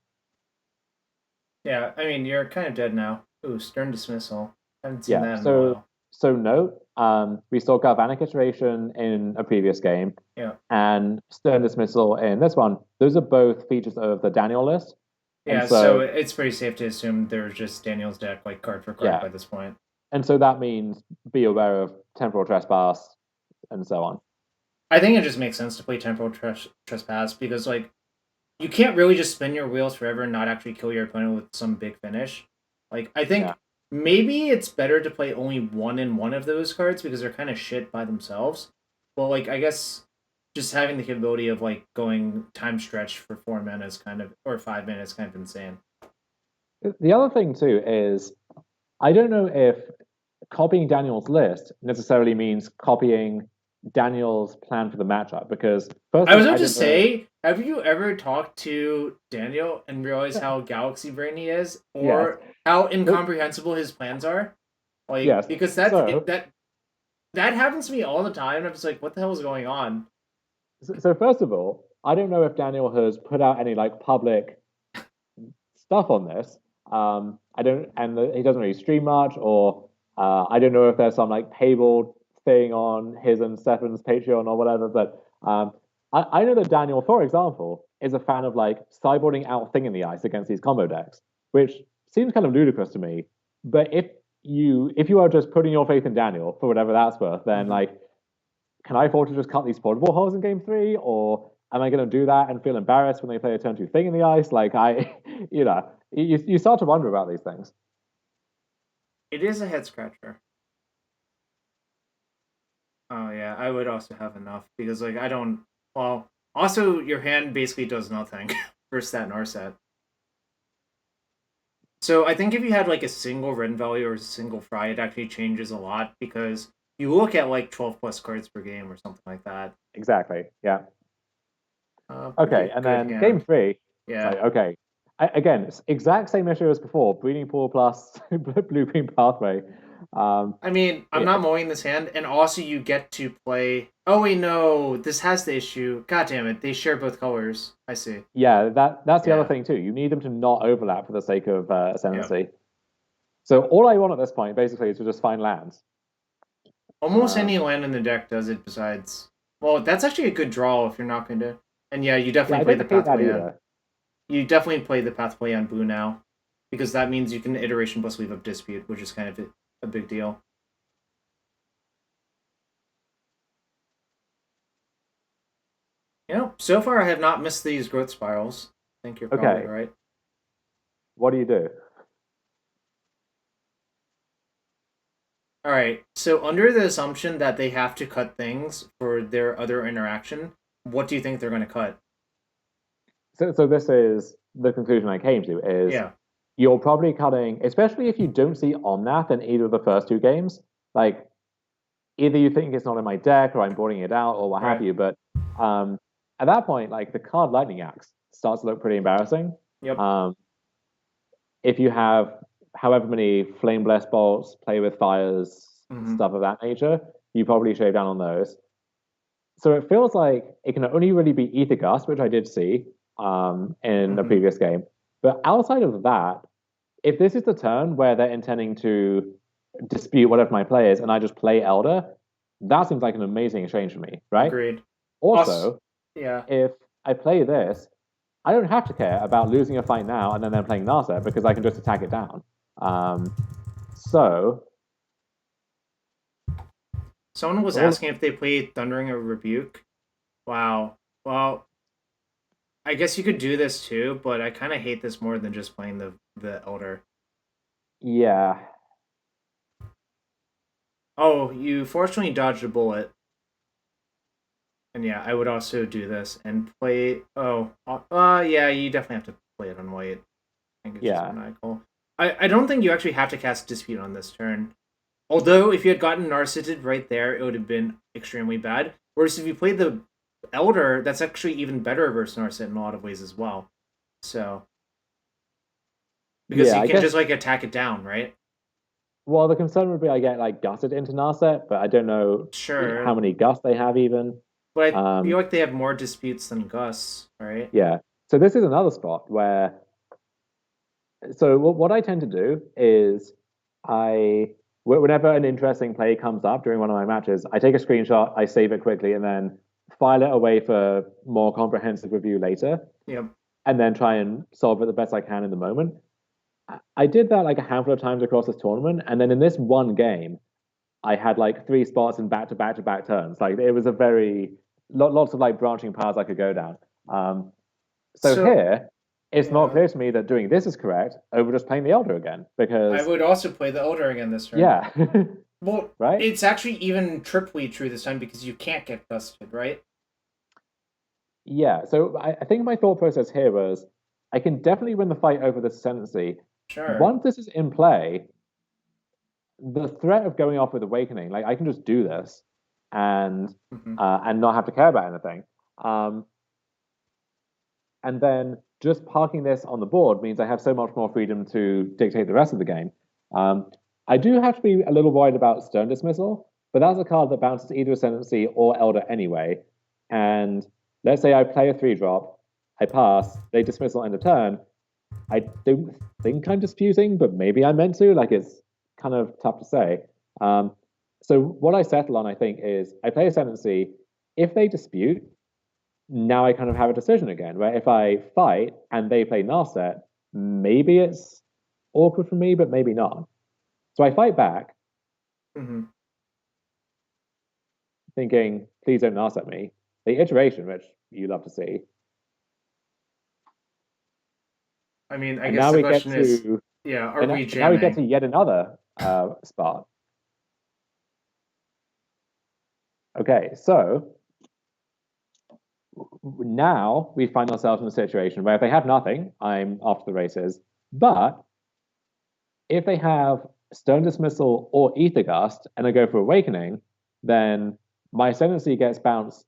Yeah, I mean, you're kind of dead now. Ooh, stern dismissal. Haven't seen Yeah. that in a So while. note, we saw Galvanic Iteration in a previous game, Yeah, and Stern Dismissal in this one. Those are both features of the Daniel list, and yeah. So so it's pretty safe to assume there's just Daniel's deck, like card for card yeah, by this point. and so that means be aware of temporal trespass and so on. I think it just makes sense to play temporal trespass because, like, you can't really just spin your wheels forever and not actually kill your opponent with some big finish. Like, I Yeah. think maybe it's better to play only one in one of those cards because they're kind of shit by themselves. Well, like, I guess just having the capability of, like, going time stretch for 4 mana is kind of, or 5 minutes is kind of insane. The other thing too is I don't know if copying Daniel's list necessarily means copying Daniel's plan for the matchup because I was firstly, about I to don't know. say, have you ever talked to Daniel and realized how galaxy brain he is, Yes. or how But incomprehensible his plans are? Like, yes. because So that happens to me all the time. And I'm just like, what the hell is going on? So first of all, I don't know if Daniel has put out any like public stuff on this. I don't, and he doesn't really stream much, or I don't know if there's some like paywall thing on his and Stefan's Patreon or whatever. But I know that Daniel, for example, is a fan of like sideboarding out Thing in the Ice against these combo decks, which seems kind of ludicrous to me. But if you are just putting your faith in Daniel for whatever that's worth, then Mhm. like can I afford to just cut these portable holes in game three, or am I going to do that and feel embarrassed when they play a turn two thing in the ice? Like you start to wonder about these things. It is a head scratcher. Oh yeah, I would also have enough because like I don't. Well, also your hand basically does nothing for stat and R set. So I think if you had like a single Ren value or a single Fry, it actually changes a lot because you look at like 12 plus cards per game or something like that. Exactly. Yeah. Pretty Okay. And good then game hand. three, it's Yeah. like okay. Again, exact same issue as before. Breeding pool plus blue green pathway. I mean, I'm Yeah, not mowing this hand, and also you get to play. Oh wait, no, this has the issue. God damn it, they share both colors. I see. yeah. That's the other Yeah, thing too. You need them to not overlap for the sake of yeah. ascendancy. So all I want at this point basically is to just find lands. Almost Um, any land in the deck does it. Besides, well, that's actually a good draw if you're not going to. And yeah, you yeah, definitely I play don't the hate that pathway on. either. You definitely play the pathway on Boo now, because that means you can iteration plus leave of dispute, which is kind of a big deal. So far I have not missed these growth spirals. I think you're probably Okay, right. what do you do? All right. So under the assumption that they have to cut things for their other interaction, what do you think they're going to cut? So this is the conclusion I came to is Yeah. you're probably cutting, especially if you don't see Omnath in either of the first two games. Like either you think it's not in my deck or I'm boarding it out or what have Right. you. But um, at that point, like the card Lightning Axe starts to look pretty embarrassing. Yep. Um, if you have however many Flame Blessed Bolts, Play with Fires, Mm-hmm. stuff of that nature, you probably shave down on those. So it feels like it can only really be Ether Gust, which I did see in a previous game. But outside of that, if this is the turn where they're intending to dispute whatever my play is, and I just play Elder, that seems like an amazing exchange for me, right? Agreed. Also, yeah. if I play this, I don't have to care about losing a fight now and then they're playing Narset because I can just attack it down. So Someone was asking if they played Thundering or Rebuke. Wow. Well, I guess you could do this too, but I kind of hate this more than just playing the Elder. Yeah. Oh, you fortunately dodged a bullet. And yeah, I would also do this and play. Oh, yeah, you definitely have to play it on white. I think it's just maniacal. I don't think you actually have to cast Dispute on this turn. Although, if you had gotten Narcited right there, it would have been extremely bad. Whereas if you played the Elder, that's actually even better versus Narcit in a lot of ways as well. So, because you can just like attack it down, right? Well, the concern would be I get like gutted into Narset, but I don't know how many gusts they have even. But I feel like they have more disputes than Gus, right? Yeah. So this is another spot where. So what I tend to do is whenever an interesting play comes up during one of my matches, I take a screenshot, I save it quickly, and then file it away for more comprehensive review later. Yep. And then try and solve it the best I can in the moment. I did that like a handful of times across this tournament, and then in this one game, I had like 3 spots in back to back to back turns. Like it was a very lots of like branching paths I could go down. So here, it's not clear to me that doing this is correct over just playing the Elder again, because I would also play the Elder again this turn. Yeah. Well, right? It's actually even triply true this time because you can't get gusted, right? Yeah. So I think my thought process here was I can definitely win the fight over this ascendancy. Sure. Once this is in play, the threat of going off with Awakening, like I can just do this and not have to care about anything. And then just parking this on the board means I have so much more freedom to dictate the rest of the game. I do have to be a little worried about Stone Dismissal, but that's a card that bounces either Ascendancy or Elder anyway. And let's say I play a 3-drop, I pass, they dismissal end of turn. I don't think I'm disputing, but maybe I meant to. Like it's kind of tough to say. So what I settle on, I think, is I play Ascendancy. If they dispute, now I kind of have a decision again, where if I fight and they play Narset, maybe it's awkward for me, but maybe not. So I fight back, thinking, please don't Narset me. The iteration, which you love to see. I mean, I guess the question is, are we jamming? Now we get to yet another spot. Okay, so now we find ourselves in a situation where if they have nothing, I'm off to the races. But if they have Stone Dismissal or Ether Gust and I go for Awakening, then my Ascendancy gets bounced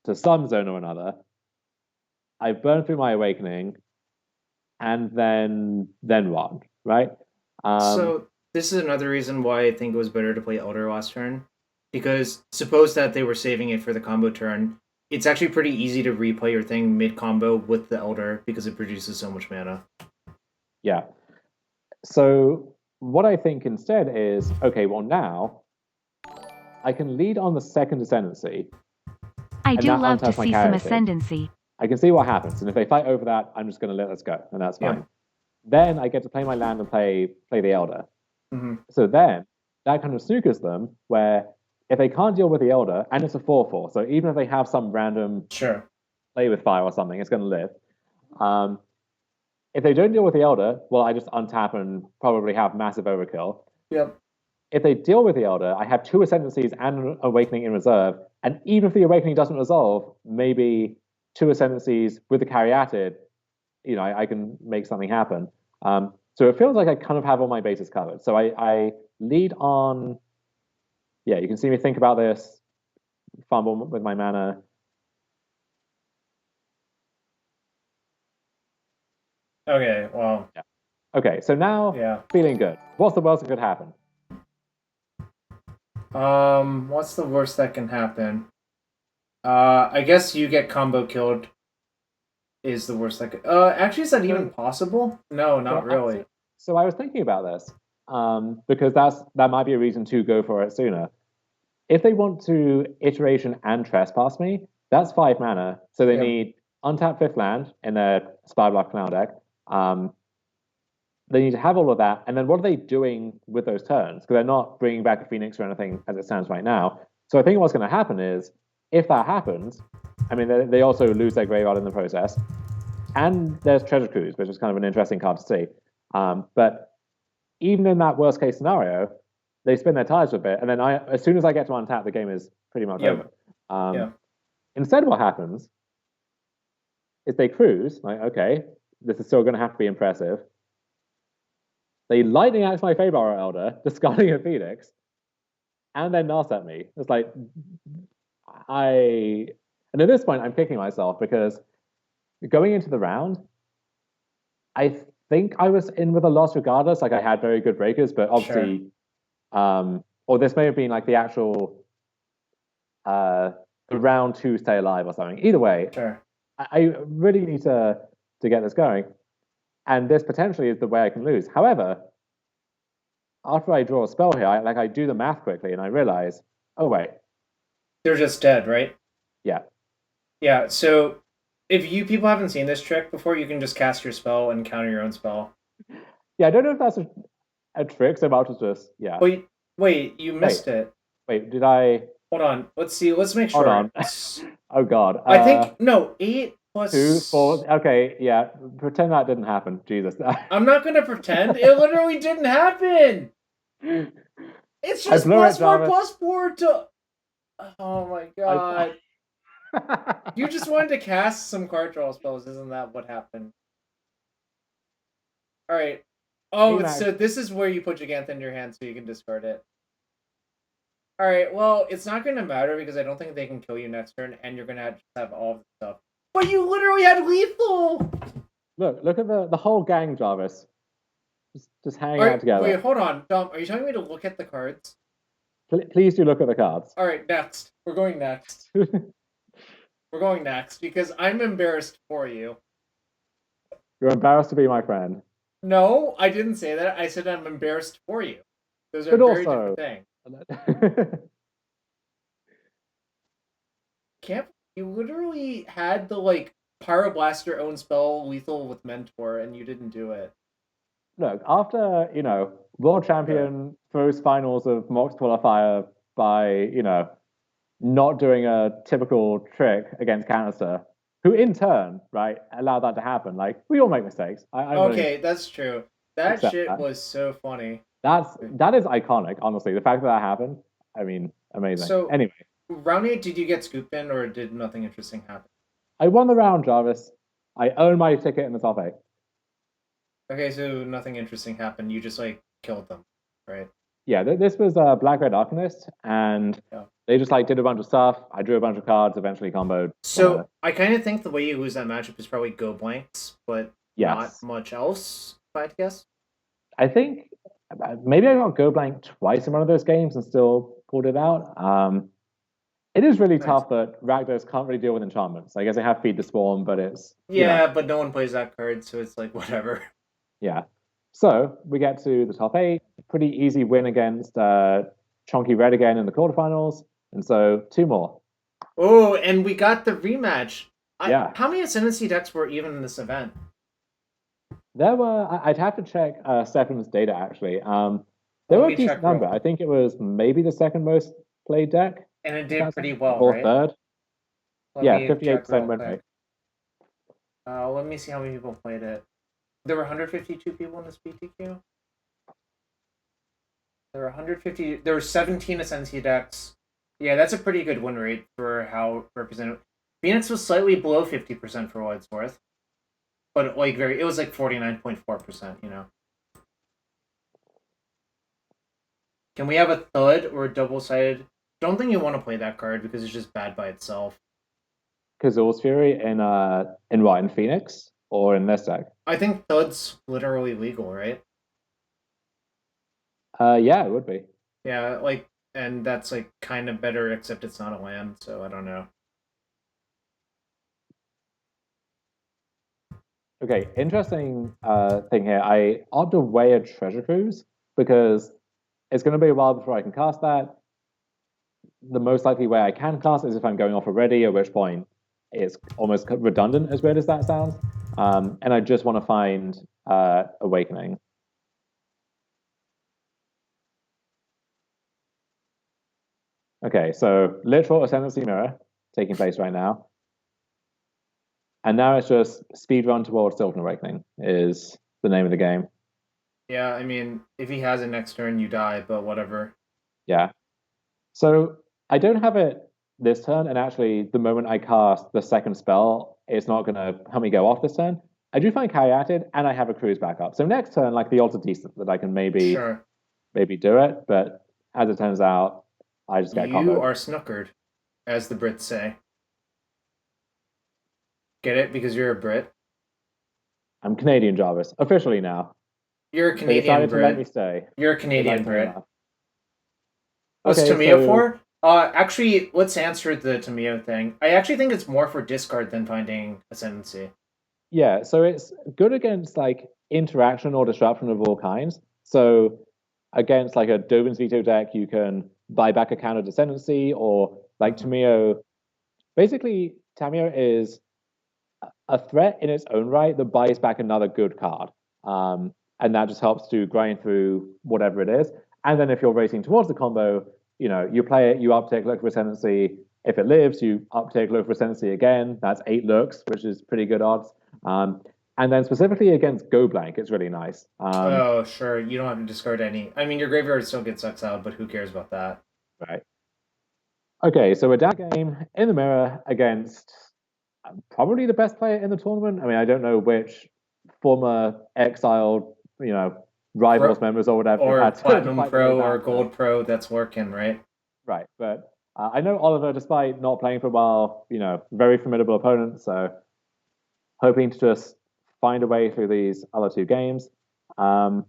to some zone or another. I burn through my Awakening, and then what, right? So this is another reason why I think it was better to play Elder last turn, because suppose that they were saving it for the combo turn. It's actually pretty easy to replay your thing mid-combo with the Elder because it produces so much mana. Yeah. So what I think instead is, okay, well now, I can lead on the second Ascendancy. I do love to see some Ascendancy. I can see what happens, and if they fight over that, I'm just going to let this go, and that's fine. Yeah. Then I get to play my land and play the Elder. So then, that kind of snookers them, where if they can't deal with the Elder, and it's a 4/4, so even if they have some random play with fire or something, it's going to live. If they don't deal with the Elder, well, I just untap and probably have massive overkill. Yep. If they deal with the Elder, I have 2 Ascendancies and an Awakening in reserve, and even if the Awakening doesn't resolve, maybe 2 Ascendancies with the Caryatid, I can make something happen. So it feels like I kind of have all my bases covered. So I lead on. Yeah, you can see me think about this, fumble with my mana. Okay, well. Yeah. Okay, so now feeling good. What's the worst that could happen? What's the worst that can happen? I guess you get combo killed is the worst. Like, actually, is that even possible? No, not really. So I was thinking about this because that might be a reason to go for it sooner. If they want to iteration and trespass me, that's 5 mana. So they need untap 5th land in their Spyblock Canal deck. They need to have all of that. And then what are they doing with those turns? Because they're not bringing back a Phoenix or anything as it stands right now. So I think what's going to happen is, if that happens, I mean, they also lose their graveyard in the process. And there's Treasure Cruise, which is kind of an interesting card to see. But even in that worst case scenario, they spin their tires a bit, and then as soon as I get to untap, the game is pretty much over. Instead, what happens is they cruise, like, okay, this is still going to have to be impressive. They lightning axe my Feybar Elder, discarding a Phoenix, and then Nast at me. It's like, and at this point, I'm kicking myself because going into the round, I think I was in with a loss regardless. Like, I had very good breakers, but obviously, or this may have been like the actual the round 2 stay alive or something. Either way, I really need to get this going, and this potentially is the way I can lose. However, after I draw a spell here, I do the math quickly, and I realize, oh wait, they're just dead, right? Yeah. Yeah. So if you people haven't seen this trick before, you can just cast your spell and counter your own spell. Yeah, I don't know if that's a trick. So about to just Wait, you missed it. Wait, did I? Hold on. Let's see. Let's make sure. Hold on. Oh God. I think no. 8 plus 2, 4. Okay, yeah. Pretend that didn't happen. Jesus. I'm not gonna pretend. It literally didn't happen. It's just +4/+4 to. Oh my God. You just wanted to cast some card draw spells, isn't that what happened? Alright. Oh, so this is where you put Gigantha in your hand so you can discard it. Alright, well, it's not going to matter because I don't think they can kill you next turn, and you're going to have all the stuff. But you literally had lethal! Look at the whole gang, Jarvis. Just hanging out together. Wait, hold on. Dom, are you telling me to look at the cards? Please do look at the cards. Alright, next. We're going next. We're going next, because I'm embarrassed for you. You're embarrassed to be my friend. No, I didn't say that. I said I'm embarrassed for you. Those are very different things. You literally had the, Pyroblaster own spell lethal with Mentor, and you didn't do it. Look, after, world champion first finals of Mox qualifier by, not doing a typical trick against Canister, who in turn, right, allowed that to happen. Like, we all make mistakes. That's true. That shit was so funny. That is iconic, honestly. The fact that happened, I mean, amazing. So, anyway. Round 8, did you get scooped in, or did nothing interesting happen? I won the round, Jarvis. I own my ticket in the top 8. Okay, so nothing interesting happened. You just, killed them, right? Yeah, this was Black-Red Arcanist, and they just, did a bunch of stuff. I drew a bunch of cards, eventually comboed. So, I kind of think the way you lose that matchup is probably go blanks, but not much else, if I had to guess. I think maybe I got go blank twice in one of those games and still pulled it out. It is really tough that Rakdos can't really deal with enchantments. I guess they have Feed the Spawn, but it's... but no one plays that card, so it's whatever. Yeah. So, we get to the top 8. Pretty easy win against Chonky Red again in the quarterfinals. And so, 2 more. Oh, and we got the rematch. How many Ascendancy decks were even in this event? There were... I'd have to check Stefan's data, actually. There were a decent number. I think it was maybe the second most played deck. And it did pretty well, or right? Third. 58% win rate. Let me see how many people played it. There were 152 people in this PTQ. There were 17 Ascendancy decks. Yeah, that's a pretty good win rate for how represented. Phoenix was slightly below 50% for what it's worth. But it was 49.4%, Can we have a thud or a double-sided? Don't think you want to play that card because it's just bad by itself. Kazul's Fury in Phoenix or in this deck? I think Thud's literally legal, right? Yeah, it would be. Yeah, and that's kind of better, except it's not a land, so I don't know. Okay, interesting thing here. I opt away a treasure cruise because it's going to be a while before I can cast that. The most likely way I can cast is if I'm going off already, at which point it's almost redundant, as weird as that sounds. And I just want to find Awakening. Okay, so literal Ascendancy Mirror taking place right now. And now it's just speed run towards Sylvan Awakening is the name of the game. Yeah, I mean, if he has it next turn, you die, but whatever. Yeah. So I don't have it this turn, and actually, the moment I cast the second spell, it's not going to help me go off this turn. I do find Caryatid, and I have a cruise backup. So next turn, like the odds are decent that I can maybe do it, but as it turns out, I just get comboed. You are snookered, as the Brits say. Get it? Because you're a Brit? I'm Canadian, Jarvis, officially now. You're a Canadian Brit. To let me stay. You're a Canadian Brit. What's Okay, Tamiyo for? Actually, let's answer the Tamiyo thing. I actually think it's more for discard than finding Ascendancy. Yeah, so it's good against like interaction or disruption of all kinds. So against like a Dovin's Veto deck, you can buy back a counter Ascendancy, or like Tamiyo. Basically, Tamiyo is a threat in its own right that buys back another good card. And that just helps to grind through whatever it is. And then if you're racing towards the combo, you play it, you uptake Look for Ascendancy. If it lives, you uptake Look for Ascendancy again. That's 8 looks, which is pretty good odds. And then specifically against Go Blank, it's really nice. Oh, sure. You don't have to discard any. I mean, your graveyard still gets exiled, but who cares about that? Right. Okay, so a down game in the mirror against probably the best player in the tournament. I mean, I don't know which former exiled, rivals members or whatever, or Platinum Pro or Gold Pro that's working, right? Right, but I know Oliver, despite not playing for a while, very formidable opponent. So hoping to just find a way through these other two games. Wasn't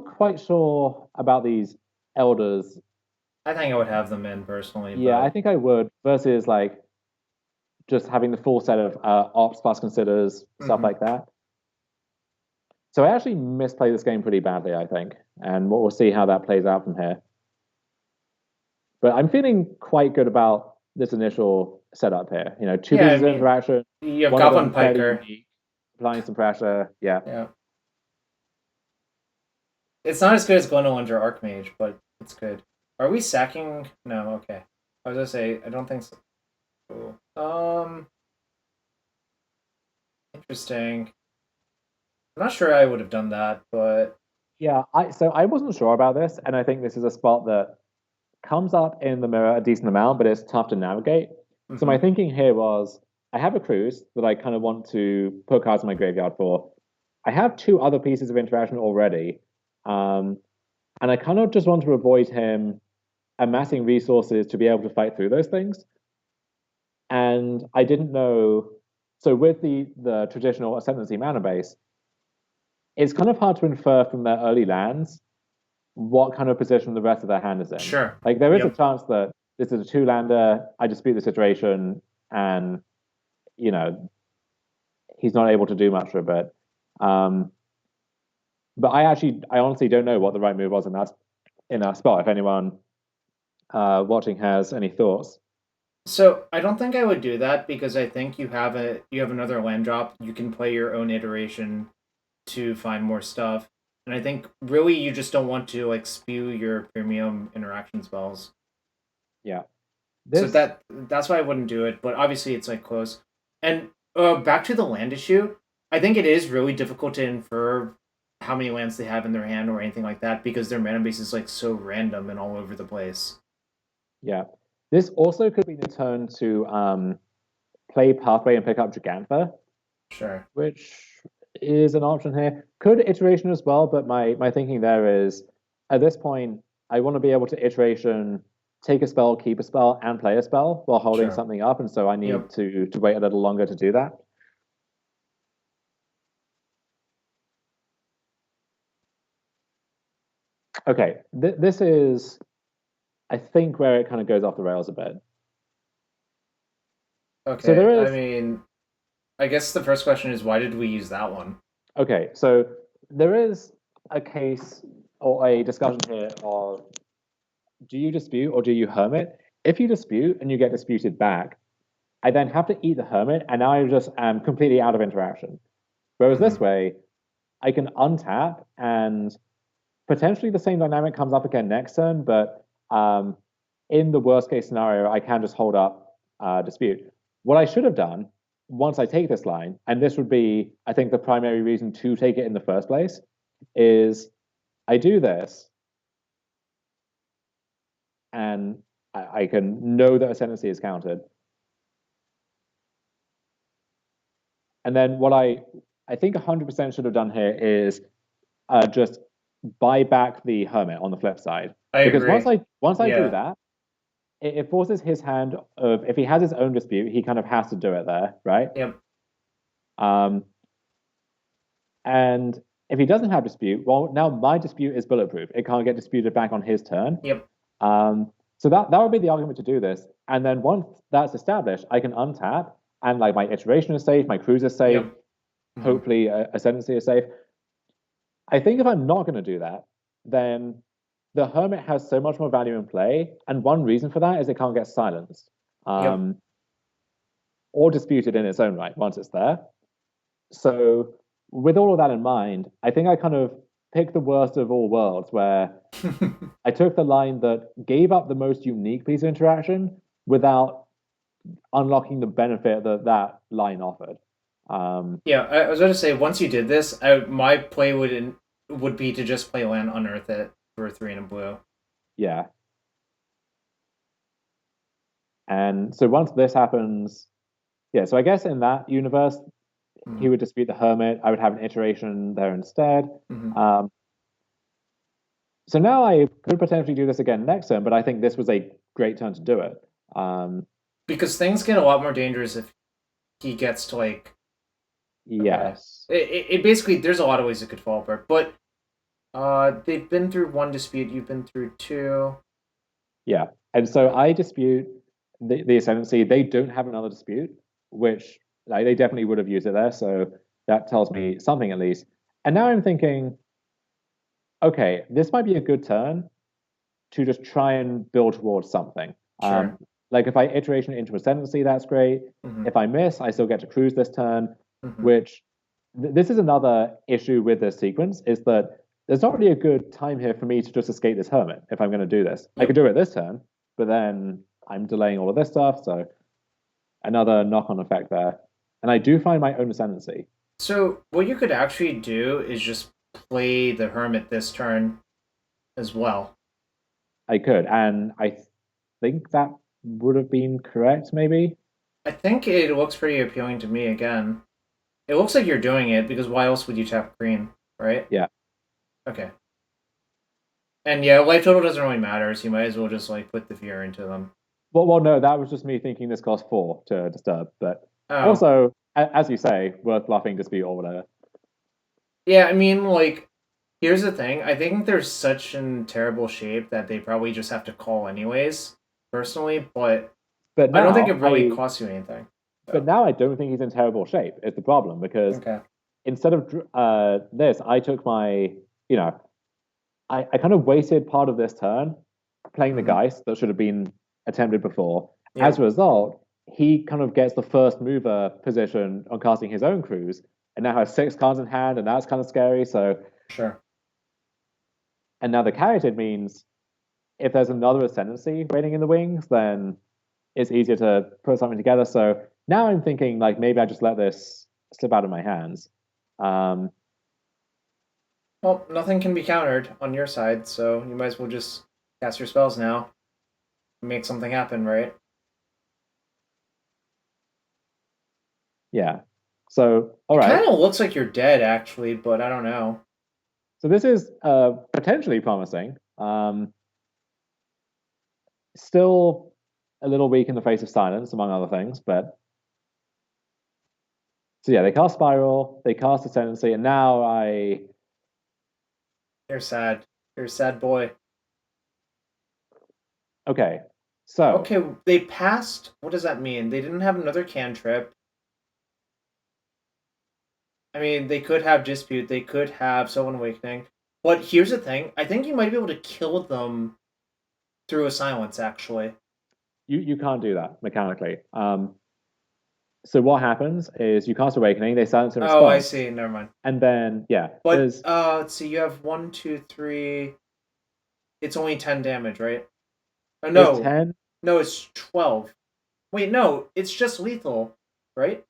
quite sure about these elders. I think I would have them in personally. Yeah, but... I think I would versus like just having the full set of ops plus considers, stuff like that. So I actually misplayed this game pretty badly, I think, and we'll see how that plays out from here. But I'm feeling quite good about this initial setup here. Two pieces of interaction. You have Goblin Piker. Applying some pressure. Yeah. It's not as good as Glendale under Archmage, but it's good. Are we sacking? No, okay. I was gonna say, I don't think so. Cool. Interesting. I'm not sure I would have done that, but... Yeah, I wasn't sure about this, and I think this is a spot that comes up in the mirror a decent amount, but it's tough to navigate. So my thinking here was, I have a cruise that I kind of want to put cards in my graveyard for. I have 2 other pieces of interaction already, and I kind of just want to avoid him amassing resources to be able to fight through those things. And I didn't know, so with the traditional Ascendancy mana base, it's kind of hard to infer from their early lands what kind of position the rest of their hand is in. Sure. Like there is a chance that this is a 2-lander, I dispute the situation, and he's not able to do much for a bit. But I honestly don't know what the right move was in that spot. If anyone watching has any thoughts. So I don't think I would do that because I think you have another land drop. You can play your own iteration to find more stuff. And I think really you just don't want to like spew your premium interaction spells. Yeah. So that's why I wouldn't do it, but obviously it's like close. And back to the land issue, I think it is really difficult to infer how many lands they have in their hand or anything like that because their mana base is like so random and all over the place. Yeah. This also could be the turn to play Pathway and pick up Gigantha. Sure. Which is an option here. Could iteration as well, but my thinking there is, at this point, I want to be able to iteration, take a spell, keep a spell, and play a spell while holding something up, and so I need to wait a little longer to do that. Okay, this is, I think, where it kind of goes off the rails a bit. Okay, so I mean, I guess the first question is, why did we use that one? Okay, so there is a case or a discussion here of, do you dispute or do you hermit? If you dispute and you get disputed back, I then have to eat the hermit, and now I just am completely out of interaction. Whereas this way, I can untap, and potentially the same dynamic comes up again next turn, but in the worst case scenario, I can just hold up dispute. What I should have done once I take this line, and this would be, I think, the primary reason to take it in the first place, is I do this, and I can know that Ascendancy is counted. And then what I think 100% should have done here is just buy back the Hermit on the flip side. Because agree. once I do that, it forces his hand of, if he has his own dispute, he kind of has to do it there, right? Yep. And if he doesn't have dispute, well, now my dispute is bulletproof. It can't get disputed back on his turn. Yep. So that would be the argument to do this. And then once that's established, I can untap, and like my iteration is safe, my cruise is safe, hopefully Ascendancy is safe. I think if I'm not going to do that, then the Hermit has so much more value in play, and one reason for that is it can't get silenced or disputed in its own right once it's there. So with all of that in mind, I think I kind of picked the worst of all worlds, where I took the line that gave up the most unique piece of interaction without unlocking the benefit that that line offered. Yeah, I was going to say, once you did this, my play would be to just play land unearth it for 3 and a blue. Yeah. And so once this happens, yeah, so I guess in that universe, he would dispute the Hermit. I would have an iteration there instead. So now I could potentially do this again next turn, but I think this was a great turn to do it. Because things get a lot more dangerous if he gets to, like... Yes. It basically, there's a lot of ways it could fall apart, but they've been through 1 dispute, you've been through 2. Yeah, and so I dispute the Ascendancy. They don't have another dispute, which like, they definitely would have used it there, so that tells me something at least. And now I'm thinking, okay, this might be a good turn to just try and build towards something. Sure. Like if I iteration into Ascendancy, that's great. If I miss, I still get to cruise this turn, which this is another issue with this sequence, is that there's not really a good time here for me to just escape this Hermit if I'm going to do this. I could do it this turn, but then I'm delaying all of this stuff, so another knock-on effect there. And I do find my own Ascendancy. So what you could actually do is just play the Hermit this turn as well. I could, and I think that would have been correct, maybe? I think it looks pretty appealing to me again. It looks like you're doing it, because why else would you tap green, right? Yeah. Okay. And yeah, life total doesn't really matter, so you might as well just like put the fear into them. Well, no, that was just me thinking this costs 4 to disturb, but also, as you say, worth bluffing, dispute, or whatever. Yeah, I mean, like, here's the thing. I think they're such in terrible shape that they probably just have to call anyways, personally, but now, I don't think it really costs you anything. But now I don't think he's in terrible shape. It's the problem, because instead of this, I took my, I kind of wasted part of this turn playing the Geist that should have been attempted before. As a result, he kind of gets the first mover position on casting his own cruise, and now has 6 cards in hand, and that's kind of scary. So sure. And now the Caryatid means if there's another Ascendancy waiting in the wings, then it's easier to put something together. So now I'm thinking like maybe I just let this slip out of my hands. Well, nothing can be countered on your side, so you might as well just cast your spells now. Make something happen, right? Yeah. So, all right. It kind of looks like you're dead, actually, but I don't know. So this is potentially promising. Still a little weak in the face of silence, among other things, but... So yeah, they cast Spiral, they cast Ascendancy, and now You're sad. You're a sad boy. Okay, so... Okay, they passed... What does that mean? They didn't have another cantrip. I mean, they could have Dispute, they could have Sylvan Awakening. But here's the thing, I think you might be able to kill them through a silence, actually. You can't do that mechanically. So what happens is you cast Awakening, they silence in response. Oh, I see. Never mind. And then but let's see. You have 1, 2, 3. It's only 10 damage, right? Oh, no, it's 10. No, it's 12. Wait, no, it's just lethal, right?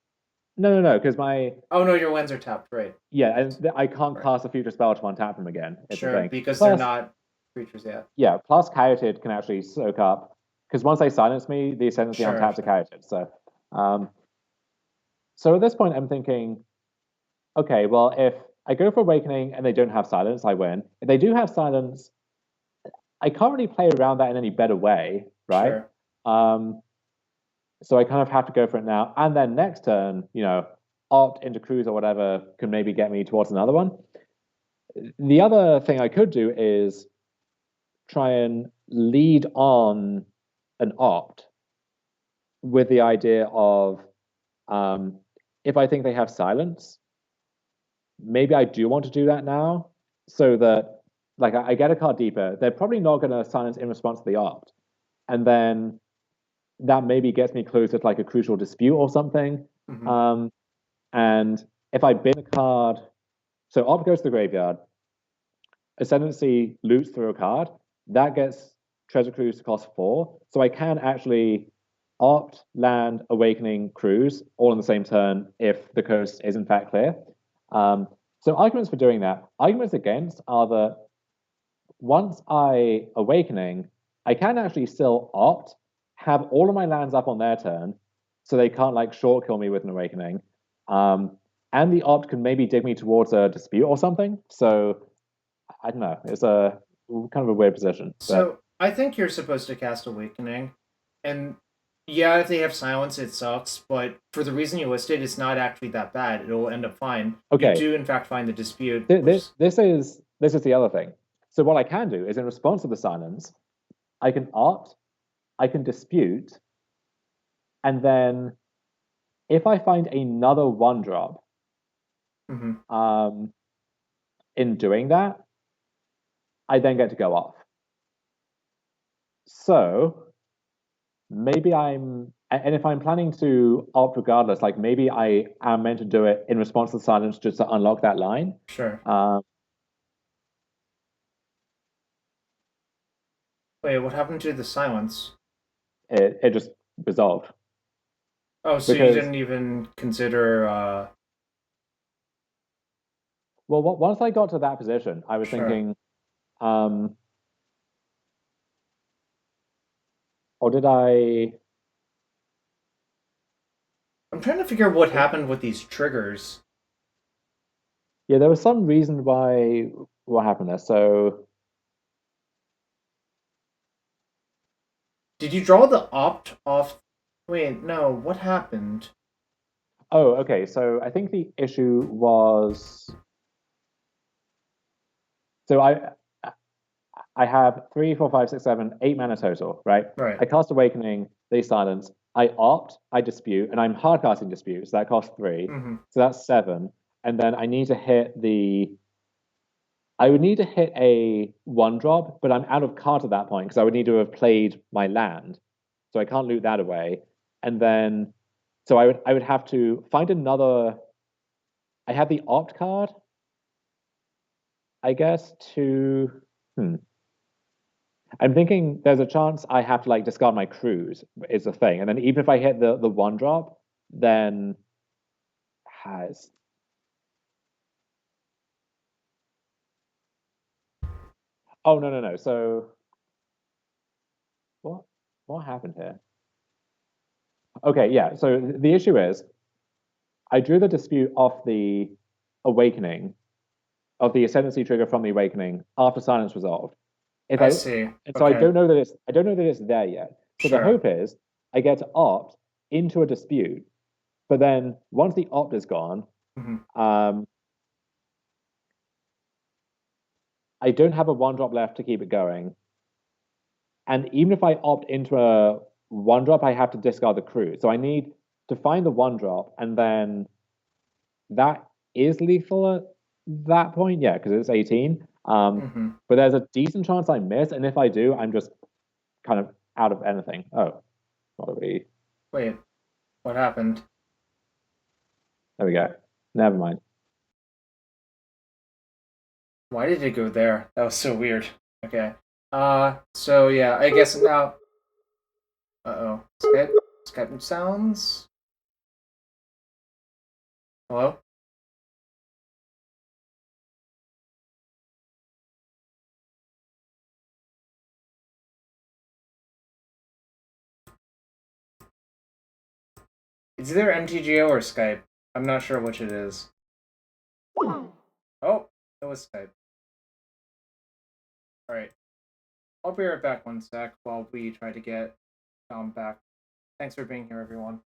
No, because my Oh no, your lands are tapped, right? and I can't cast a future spell to untap them again. It's Sure, the thing. because they're not creatures yet. Yeah, plus Coyoted can actually soak up because once they silence me, the Ascendancy untaps a Coyoted. So at this point, I'm thinking, okay, well, if I go for Awakening and they don't have silence, I win. If they do have silence, I can't really play around that in any better way, right? Sure. So I kind of have to go for it now. And then next turn, opt into Cruise or whatever can maybe get me towards another one. The other thing I could do is try and lead on an opt with the idea of if I think they have silence, maybe I do want to do that now so that like I get a card deeper. They're probably not going to silence in response to the opt. And then that maybe gets me closer to like a crucial dispute or something. Mm-hmm. And if I bin a card, so opt goes to the graveyard, Ascendancy loots through a card, that gets Treasure Cruise to cost 4. So I can actually opt, land, Awakening, Cruise, all in the same turn if the coast is in fact clear. So arguments for doing that. Arguments against are that once I Awakening, I can actually still opt, have all of my lands up on their turn, so they can't like short kill me with an Awakening. And the opt can maybe dig me towards a dispute or something. So I don't know. It's a kind of a weird position. So I think you're supposed to cast Awakening, and yeah, if they have silence, it sucks. But for the reason you listed, it's not actually that bad. It'll end up fine. Okay. You do in fact find the dispute. This is the other thing. So what I can do is in response to the silence, I can opt, I can dispute, and then if I find another 1-drop, in doing that, I then get to go off. So maybe and if I'm planning to opt regardless, like maybe I am meant to do it in response to the silence just to unlock that line. Sure. Wait, what happened to the silence? It just resolved. Oh, so you didn't even consider well, once I got to that position, I was thinking, or did I? I'm trying to figure out what happened with these triggers. Yeah, there was some reason why what happened there. So, did you draw the opt off? Wait, no. What happened? Oh, okay. So I think the issue was. So I have 3, 4, 5, 6, 7, 8 mana total, right? Right. I cast Awakening, they silence. I opt, I dispute, and I'm hard casting dispute, so that costs 3. Mm-hmm. So that's 7. And then I need to hit I would need to hit a 1-drop, but I'm out of cards at that point because I would need to have played my land. So I can't loot that away. And then so I would have to find another. I have the opt card, I guess, to I'm thinking there's a chance I have to like discard my cruise is the thing. And then even if I hit the 1-drop, then has oh no. So what happened here? Okay, yeah. So the issue is I drew the dispute off the Awakening, of the Ascendancy trigger from the Awakening after silence resolved. I see. And so I don't know that it's there yet. So the hope is I get to opt into a dispute, but then once the opt is gone, I don't have a 1-drop left to keep it going. And even if I opt into a 1-drop, I have to discard the crew. So I need to find the 1-drop, and then that is lethal at that point, yeah, because it's 18. But there's a decent chance I miss, and if I do, I'm just kind of out of anything. Oh, what are we? Wait, what happened? There we go. Never mind. Why did it go there? That was so weird. Okay. So yeah, I guess now. Uh-oh. Skype sounds. Hello? It's either MTGO or Skype. I'm not sure which it is. Oh, it was Skype. Alright. I'll be right back one sec while we try to get Dom back. Thanks for being here, everyone.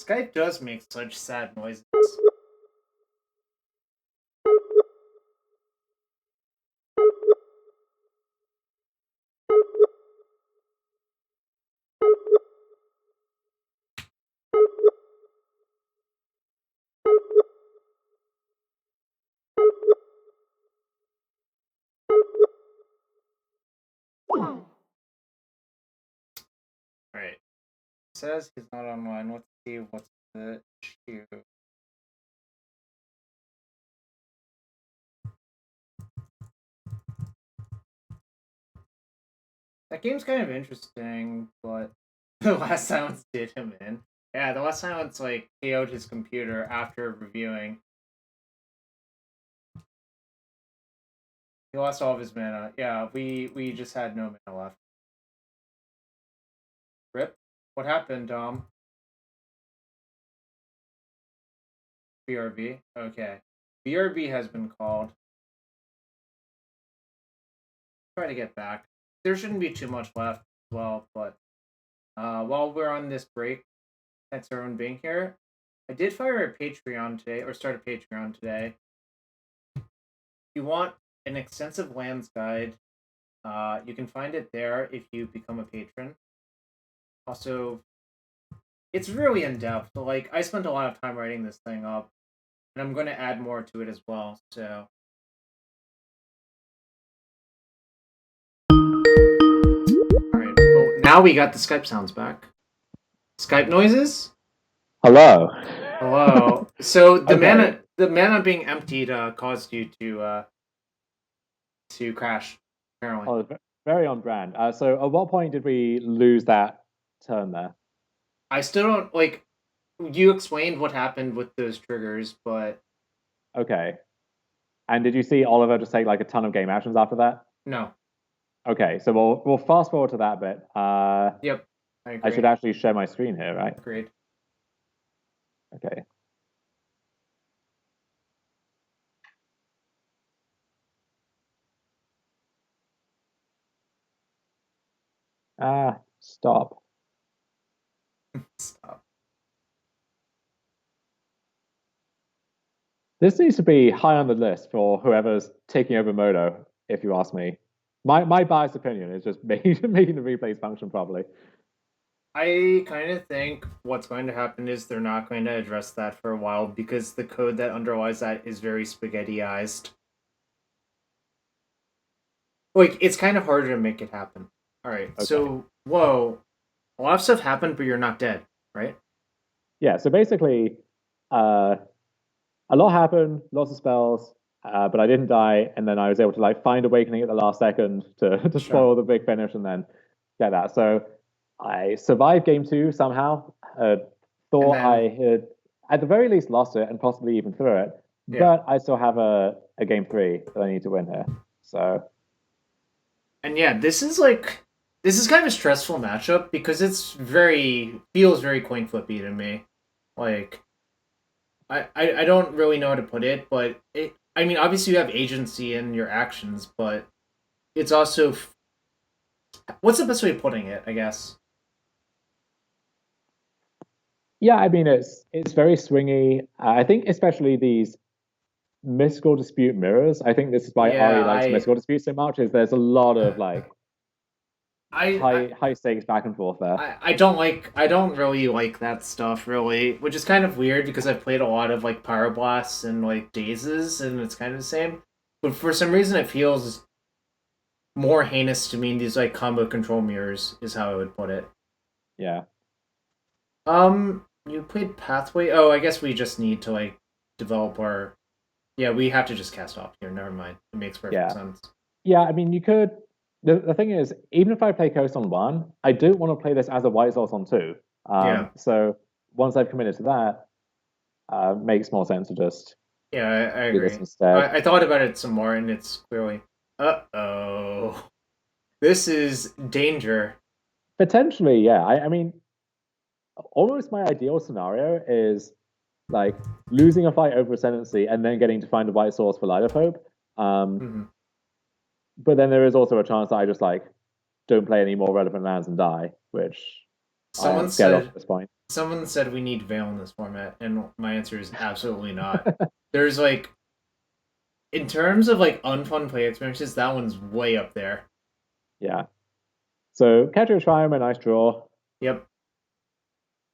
Skype does make such sad noises. Alright. Says he's not online. Let's see what's the issue. That game's kind of interesting, but the last silence did him in. Yeah, the last silence like KO'd his computer after reviewing. He lost all of his mana. Yeah, we just had no mana left. Rip. What happened, Dom? BRB? Okay. BRB has been called. Try to get back. There shouldn't be too much left as well, but while we're on this break, thanks everyone being here. I did fire a Patreon today, or start a Patreon today. If you want an extensive lands guide, you can find it there if you become a patron. Also, it's really in depth. Like, I spent a lot of time writing this thing up, and I'm going to add more to it as well. So, all right. Well, now we got the Skype sounds back. Skype noises. Hello. Hello. So the Okay. mana being emptied caused you to crash. Apparently. Oh, very on brand. So at what point did we lose that turn there? I still don't like. You explained what happened with those triggers, but Okay. And did you see Oliver just take like a ton of game actions after that? no. Okay, so we'll fast forward to that bit. Yep, I agree. I should actually share my screen here, right? Agreed. Okay. Stop. Stop. This needs to be high on the list for whoever's taking over Moto, if you ask me. My biased opinion is just making the replays function properly. I kind of think what's going to happen is they're not going to address that for a while because the code that underlies that is very spaghettiized. Like, it's kind of harder to make it happen. Alright, Okay. so, whoa. A lot of stuff happened, but you're not dead, right? Yeah, so basically, a lot happened, lots of spells, but I didn't die, and then I was able to like find Awakening at the last second to Sure. spoil the big finish and then get that. So I survived game 2 somehow. Thought then- I had at the very least lost it and possibly even threw it, Yeah. but I still have a game 3 that I need to win here. So And yeah, this is kind of a stressful matchup because feels very coin flippy to me. Like, I don't really know how to put it, but I mean, obviously you have agency in your actions, but it's also what's the best way of putting it, I guess? yeah, I mean it's very swingy. I think especially these mystical dispute mirrors. I think this is why Ari likes mystical dispute so much. Is there's a lot of like high stakes back and forth there. I don't really like that stuff really, which is kind of weird because I've played a lot of like Pyroblasts and like Dazes, and it's kind of the same. But for some reason, it feels more heinous to me. These like combo control mirrors is how I would put it. Yeah. You played Pathway. Oh, I guess we just need to like develop our. Yeah, we have to just cast off here. Never mind. It makes perfect sense. Yeah, I mean, you could. The thing is, even if I play Coast on 1, I don't want to play this as a White Source on 2. So once I've committed to that, makes more sense to just I agree. do this instead. I thought about it some more, and it's clearly this is danger. Potentially, yeah. I mean, almost my ideal scenario is like losing a fight over Ascendancy and then getting to find a White Source for Light of Hope. But then there is also a chance that I just like don't play any more relevant lands and die, which I'm scared of at this point. Someone said we need Veil in this format, and my answer is absolutely not. There's like, in terms of like unfun play experiences, that one's way up there. Yeah. So Catcher Triumph, a nice draw. Yep.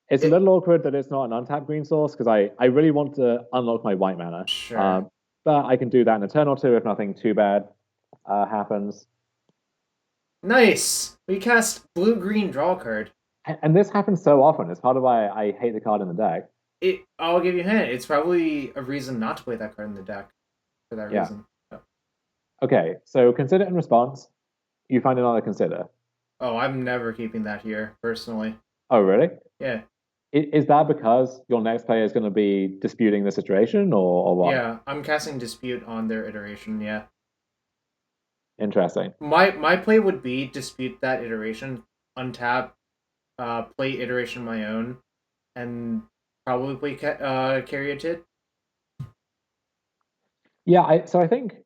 It's a little awkward that it's not an untapped green source because I really want to unlock my white mana. Sure. But I can do that in a turn or two if nothing too bad happens. Nice! We cast blue-green draw card. And this happens so often. It's part of why I hate the card in the deck. I'll give you a hint. It's probably a reason not to play that card in the deck for that reason. Oh. Okay, so consider in response. You find another consider. Oh, I'm never keeping that here, personally. Oh, really? Yeah. Is that because your next player is going to be disputing the situation, or what? Yeah, I'm casting dispute on their iteration, yeah. Interesting. My play would be dispute that iteration, untap, play iteration my own, and probably play Caryatid. Yeah, so I think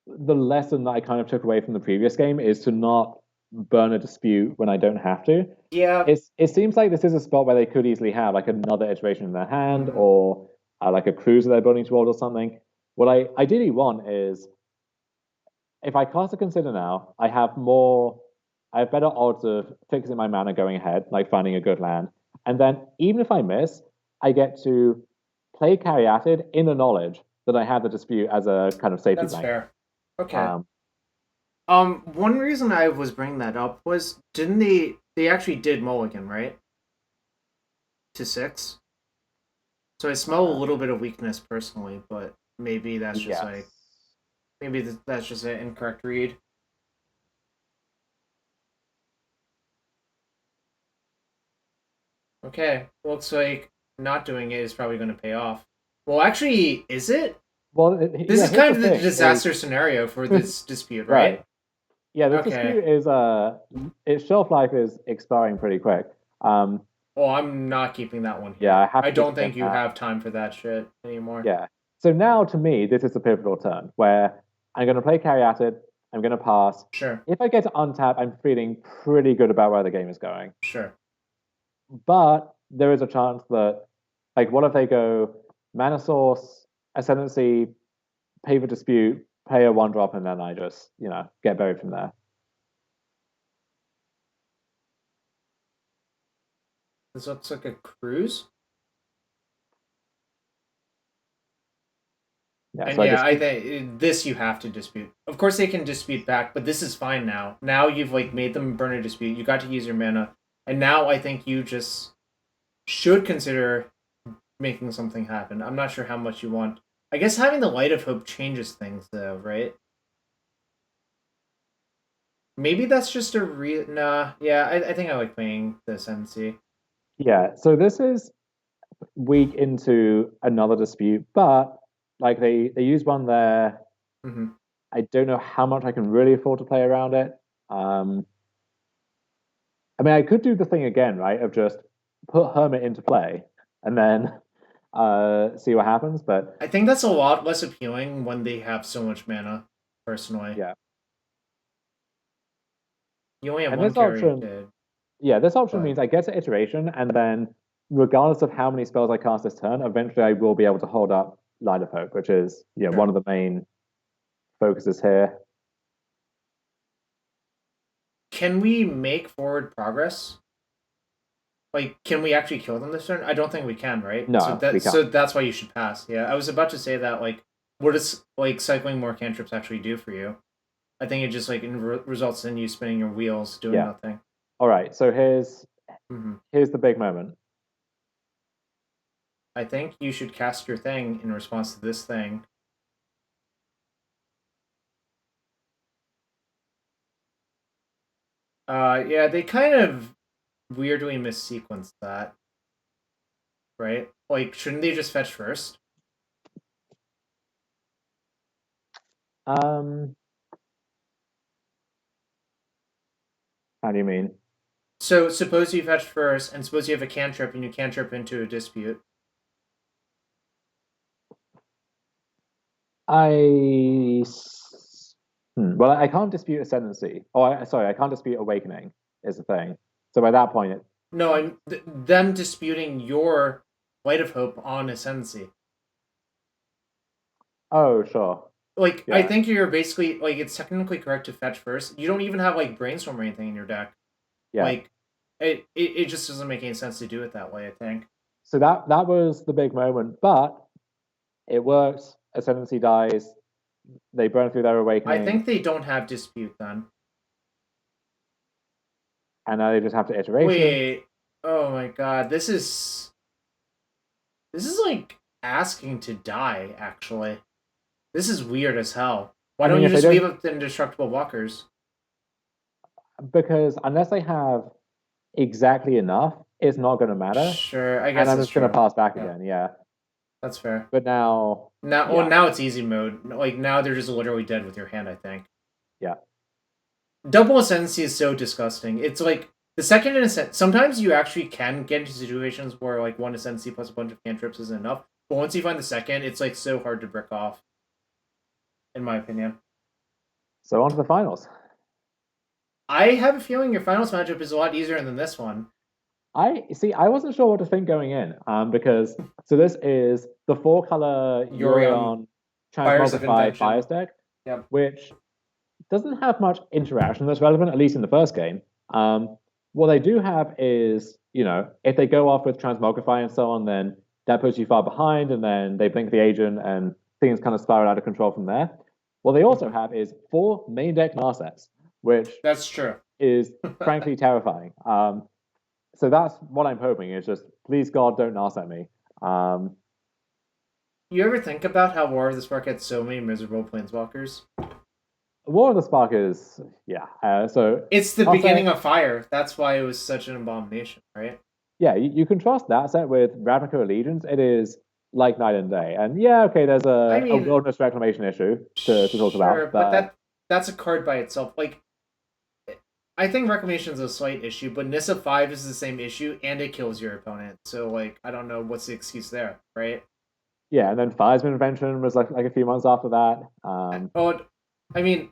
the lesson that I kind of took away from the previous game is to not burn a dispute when I don't have to. Yeah. It seems like this is a spot where they could easily have like another iteration in their hand or like a cruiser they're building towards or something. What I ideally want is if I cast a consider now, I have better odds of fixing my mana going ahead, like finding a good land. And then even if I miss, I get to play Caryatid in the knowledge that I have the dispute as a kind of safety blanket. That's fair. Okay. One reason I was bringing that up was they actually did Mulligan, right? To 6. So I smell a little bit of weakness personally, but maybe that's just that's just an incorrect read. Okay, looks like not doing it is probably going to pay off. Well, actually, is it? Well, this is kind of the disaster scenario for this dispute, right? Yeah, the dispute is its shelf life is expiring pretty quick. Well, I'm not keeping that one here. Yeah, I don't think you have time for that shit anymore. Yeah. So now, to me, this is a pivotal turn where I'm going to play Caryatid. I'm going to pass. Sure. If I get to untap, I'm feeling pretty good about where the game is going. Sure. But there is a chance that, like, what if they go mana source, ascendancy, pay for dispute, pay a 1-drop, and then I just, get buried from there. This looks like a cruise. Yeah, And so yeah, I think this you have to dispute. Of course, they can dispute back, but this is fine now. Now you've like made them burn a dispute. You got to use your mana, and now I think you just should consider making something happen. I'm not sure how much you want. I guess having the Light of Hope changes things, though, right? Maybe that's just a real. Nah, yeah, I think I like playing the Ascendancy. Yeah, so this is weak into another dispute, but like they use one there. Mm-hmm. I don't know how much I can really afford to play around it. I mean, I could do the thing again, right? Of just put Hermit into play and then see what happens. But I think that's a lot less appealing when they have so much mana, personally. yeah. You only have And one this carry. option, yeah, this option But means I get to iteration, and then regardless of how many spells I cast this turn, eventually I will be able to hold up Light of Hope, which is sure. one of the main focuses here. Can we make forward progress? Like, can we actually kill them this turn? I don't think we can, right? No, we can't. So that's why you should pass. Yeah, I was about to say that. Like, what does like cycling more cantrips actually do for you? I think it just like results in you spinning your wheels, doing nothing. All right, so here's the big moment. I think you should cast your thing in response to this thing. Yeah, they kind of weirdly missequenced that, right? Like, shouldn't they just fetch first? How do you mean? So suppose you fetch first, and suppose you have a cantrip, and you cantrip into a dispute. Well, I can't dispute Ascendancy. Sorry, I can't dispute Awakening is the thing. So by that point, No, I'm them disputing your Light of Hope on Ascendancy. oh, sure. Like, yeah. I think you're basically, like, it's technically correct to fetch first. You don't even have, like, Brainstorm or anything in your deck. Yeah. Like, it just doesn't make any sense to do it that way, I think. So that was the big moment, but it works. Ascendancy dies. They burn through their Awakening. I think they don't have dispute then. And now they just have to iteration. Wait. Oh my god. This is like asking to die, actually. This is weird as hell. Why don't you just leave up the indestructible walkers? Because unless they have exactly enough, it's not going to matter. Sure, I guess. And I'm just going to pass back again. Yeah, that's fair. But now, well, now it's easy mode. Like now, they're just literally dead with your hand. I think. Yeah. Double Ascendancy is so disgusting. It's like the second Ascendancy. Sometimes you actually can get into situations where like one Ascendancy plus a bunch of cantrips isn't enough. But once you find the second, it's like so hard to brick off. In my opinion. So on to the finals. I have a feeling your finals matchup is a lot easier than this one. I wasn't sure what to think going in, because so this is the 4-color Yorion Transmogrified Fires deck, which doesn't have much interaction that's relevant, at least in the first game. What they do have is, if they go off with Transmogrify and so on, then that puts you far behind, and then they blink the agent, and things kind of spiral out of control from there. What they also have is 4 main deck Narsets, which that's true is frankly terrifying. So that's what I'm hoping is just, please God, don't Narset me. You ever think about how War of the Spark had so many miserable planeswalkers? War of the Spark is, so it's the beginning of Fire. That's why it was such an abomination, right? Yeah, you contrast that set with Ravnica Allegiance. It is like night and day. And yeah, okay, there's a wilderness reclamation issue to talk about. But that's a card by itself. Like, I think Reclamation is a slight issue, but Nissa 5 is the same issue, and it kills your opponent. So, like, I don't know what's the excuse there, right? Yeah, and then Firesman Invention was like a few months after that. I mean,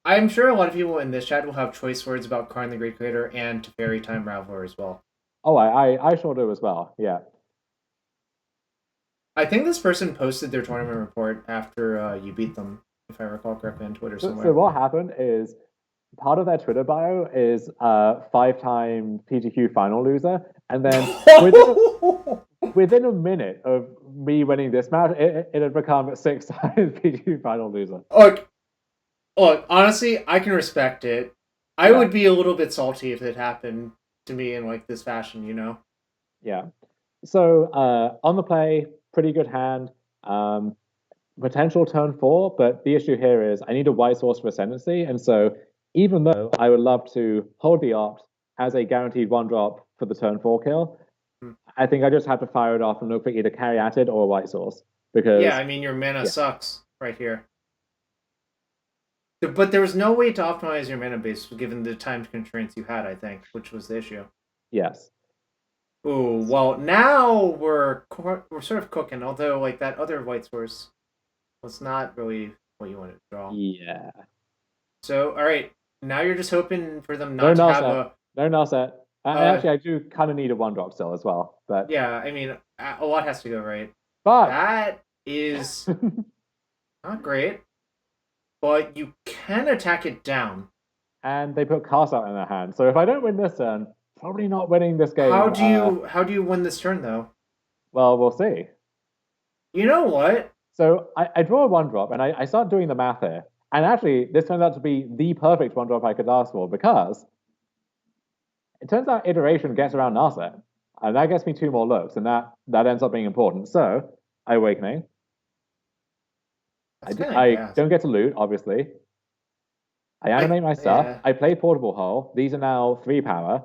I'm sure a lot of people in this chat will have choice words about Karn the Great Creator and Teferi Time Raveler as well. Oh, I sure do as well, yeah. I think this person posted their tournament report after you beat them, if I recall correctly, on Twitter somewhere. So what happened is part of their Twitter bio is 5-time PTQ final loser, and then within a minute of me winning this match, it had become 6-time PTQ final loser. Look, honestly, I can respect it. I would be a little bit salty if it happened to me in like this fashion, you know? Yeah. So on the play, pretty good hand. Potential turn 4, but the issue here is I need a white source for Ascendancy, and so even though I would love to hold the opt as a guaranteed 1-drop for the turn 4 kill, I think I just have to fire it off and look for either Caryatid or a white source. Because yeah, I mean your mana sucks right here. But there was no way to optimize your mana base given the time constraints you had, I think, which was the issue. Yes. Ooh, well, now we're sort of cooking, although like that other white source was not really what you wanted to draw. Yeah. So, all right, now you're just hoping for them not to have a... No null set. Actually, I do kind of need a 1-drop still as well. But yeah, I mean, a lot has to go right. But that is not great, but you can attack it down. And they put Cast Out in their hand. So if I don't win this turn, probably not winning this game. How do you win this turn, though? Well, we'll see. You know what? So I draw a 1-drop, and I start doing the math here. And actually, this turns out to be the perfect 1-drop I could ask for, because it turns out Iteration gets around Narset, and that gets me 2 more looks, and that ends up being important. So, I Awakening. I don't get to loot, obviously. I animate my stuff. Yeah. I play Portable Hull. These are now 3 power.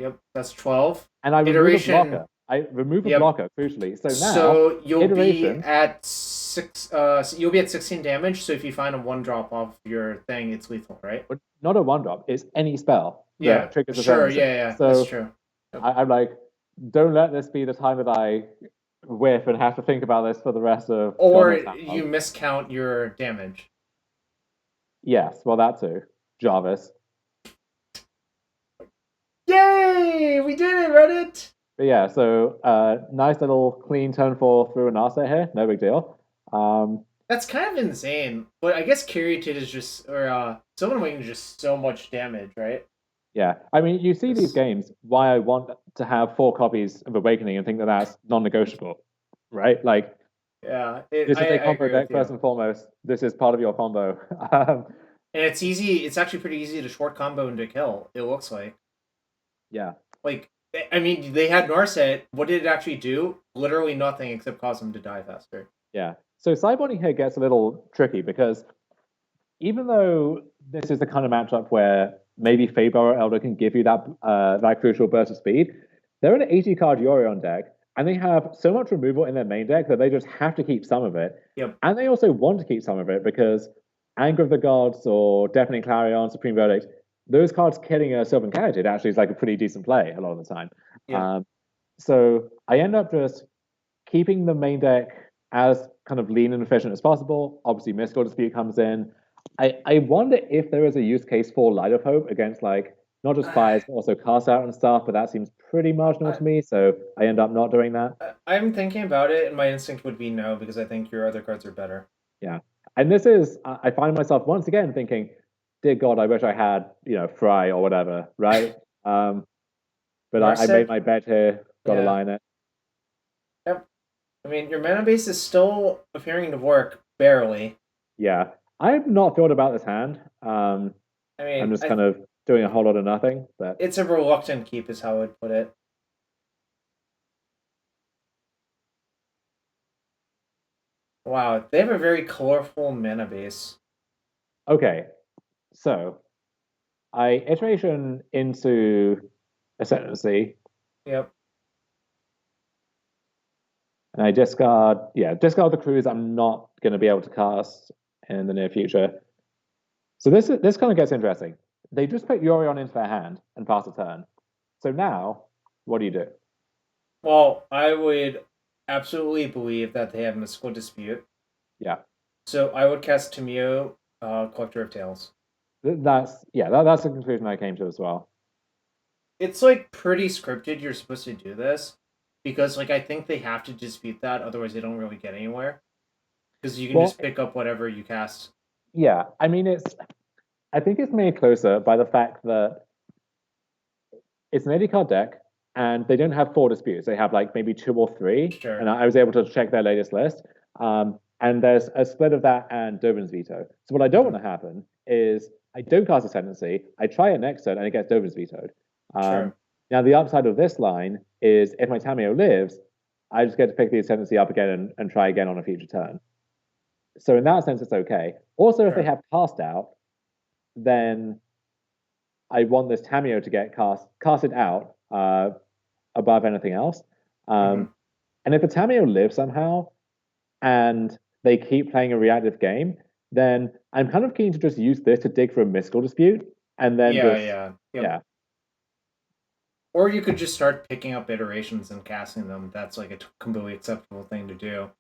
Yep, that's 12. And I remove a blocker. I remove a blocker, crucially. So now, so you'll be at 6. You'll be at 16 damage. So if you find a 1-drop off your thing, it's lethal, right? But not a 1-drop. It's any spell. Yeah, triggers sure. Yeah, so that's true. Yep. I'm like, don't let this be the time that I whiff and have to think about this for the rest of. Or you miscount your damage. Yes, well, that too. Jarvis. Yay! We did it, Reddit! But yeah, so nice little clean turn 4 through an asset here. No big deal. That's kind of insane. But I guess Caryatid is just, or Sylvan Awakening is just so much damage, right? Yeah. I mean, you see these games, why I want to have 4 copies of Awakening and think that that's non-negotiable, right? Like, yeah, this is a combo deck first and foremost. This is part of your combo. And it's easy. It's actually pretty easy to short combo into kill. It looks like. Yeah. Like, I mean, they had Narset. What did it actually do? Literally nothing except cause them to die faster. Yeah. So sideboarding here gets a little tricky because even though this is the kind of matchup where maybe Feyborrow Elder can give you that crucial burst of speed, they're an 80-card Yorion deck. And they have so much removal in their main deck that they just have to keep some of it. Yep. And they also want to keep some of it because Anger of the Gods or Deafening Clarion, Supreme Verdict, those cards killing a Sylvan Caryatid actually is like a pretty decent play a lot of the time. Yep. So I end up just keeping the main deck as kind of lean and efficient as possible. Obviously, Mystical Dispute comes in. I wonder if there is a use case for Light of Hope against like not just fires, but also Cast Out and stuff, but that seems pretty marginal to me, so I end up not doing that. I'm thinking about it, and my instinct would be no, because I think your other cards are better. Yeah. And this is, I find myself once again thinking, dear God, I wish I had, Fry or whatever, right? But I made my bet here, got to line it. Yep. I mean, your mana base is still appearing to work, barely. Yeah. I've not thought about this hand. I'm just kind of doing a whole lot of nothing. But it's a reluctant keep is how I would put it. Wow, they have a very colorful mana base. Okay, so I iteration into Ascendancy. Yep. And I discard the Cruise I'm not going to be able to cast in the near future. So this kind of gets interesting. They just put Yorion into their hand and pass a turn. So now, what do you do? Well, I would absolutely believe that they have Mystical Dispute. Yeah. So I would cast Tamio, Collector of Tales. That's the conclusion I came to as well. It's like pretty scripted. You're supposed to do this because like I think they have to dispute that, otherwise they don't really get anywhere. Because you can just pick up whatever you cast. Yeah, I mean I think it's made closer by the fact that it's an 80 card deck, and they don't have 4 disputes. They have like maybe 2 or 3. Sure. And I was able to check their latest list. And there's a split of that and Dovin's veto. So what I don't want to happen is I don't cast Ascendancy, I try it next turn, and it gets Dovin's vetoed. Sure. Now, the upside of this line is if my Tameo lives, I just get to pick the Ascendancy up again and try again on a future turn. So in that sense, it's okay. Also, if they have cast out, then I want this Tameo to get casted out above anything else. And if the Tameo lives somehow and they keep playing a reactive game, then I'm kind of keen to just use this to dig for a mystical dispute. And then yeah. Or you could just start picking up iterations and casting them. That's like a completely acceptable thing to do.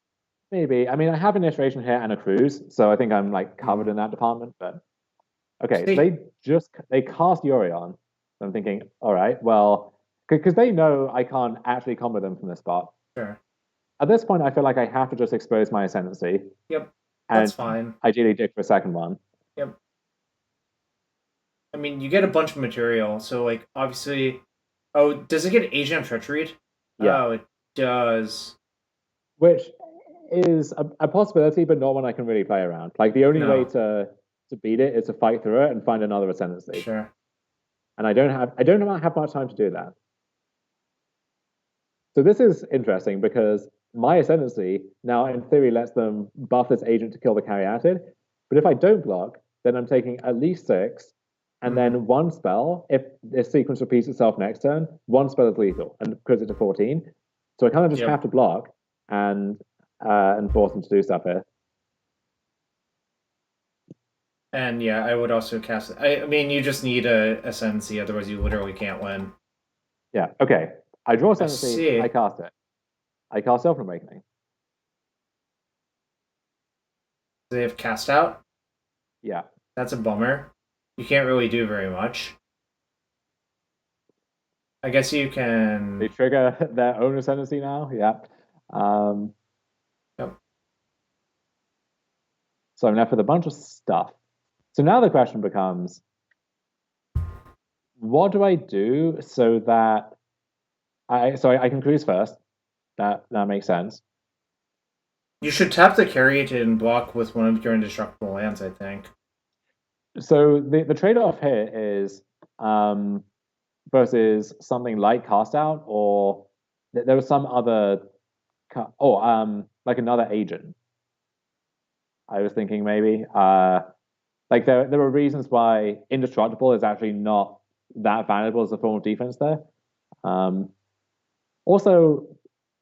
Maybe. I mean, I have an iteration here and a cruise, so I think I'm like covered in that department. But okay, they cast Yorion. I'm thinking, all right, well, because they know I can't actually combo them from this spot. Sure. At this point, I feel like I have to just expose my Ascendancy. Yep, that's fine. Ideally, dig for a second one. Yep. I mean, you get a bunch of material, so like obviously. Oh, does it get Asian Treachery? Yeah. Oh, it does. Which is a possibility, but not one I can really play around. Like the only way to beat it is to fight through it and find another Ascendancy. Sure. And I don't have much time to do that. So this is interesting because my Ascendancy now in theory lets them buff this agent to kill the Caryatid. But if I don't block, then I'm taking at least 6. And then one spell, if this sequence repeats itself next turn, one spell is lethal and puts it to 14. So I kind of just have to block and force them to do stuff here. And yeah, I would also cast it. I mean, you just need a Ascendancy, otherwise you literally can't win. Yeah, okay. I draw Ascendancy, I cast it. I cast Sylvan Awakening. They have cast out? Yeah. That's a bummer. You can't really do very much. I guess you can... They trigger their own Ascendancy now, yeah. Yep. So I'm left with a bunch of stuff. So now the question becomes, what do I do so that I can cruise first? That makes sense. You should tap the Caryatid and block with one of your indestructible lands, I think. So the trade-off here is versus something like cast out, or there was some other like another agent. I was thinking maybe like there were reasons why indestructible is actually not that valuable as a form of defense there. Also,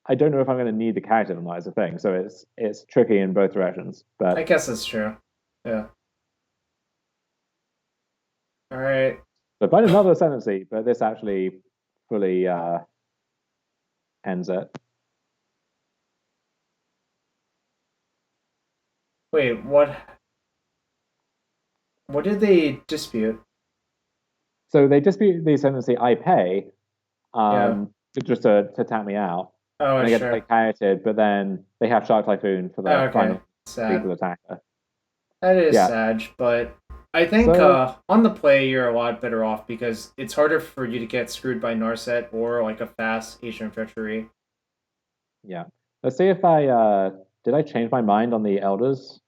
I don't know if I'm going to need the Caryatid or not as a thing, so it's tricky in both directions. But I guess that's true. Yeah. All right. So find another Ascendancy, but this actually fully ends it. Wait, what? What did they dispute? So they dispute the Ascendancy I pay, just to tap me out. Oh, and I get to play Caryatid, but then they have Shark Typhoon for the final lethal attacker. That is sad, but I think on the play you're a lot better off because it's harder for you to get screwed by Narset or like a fast Asian Treachery. Yeah. Let's see if did I change my mind on the Elders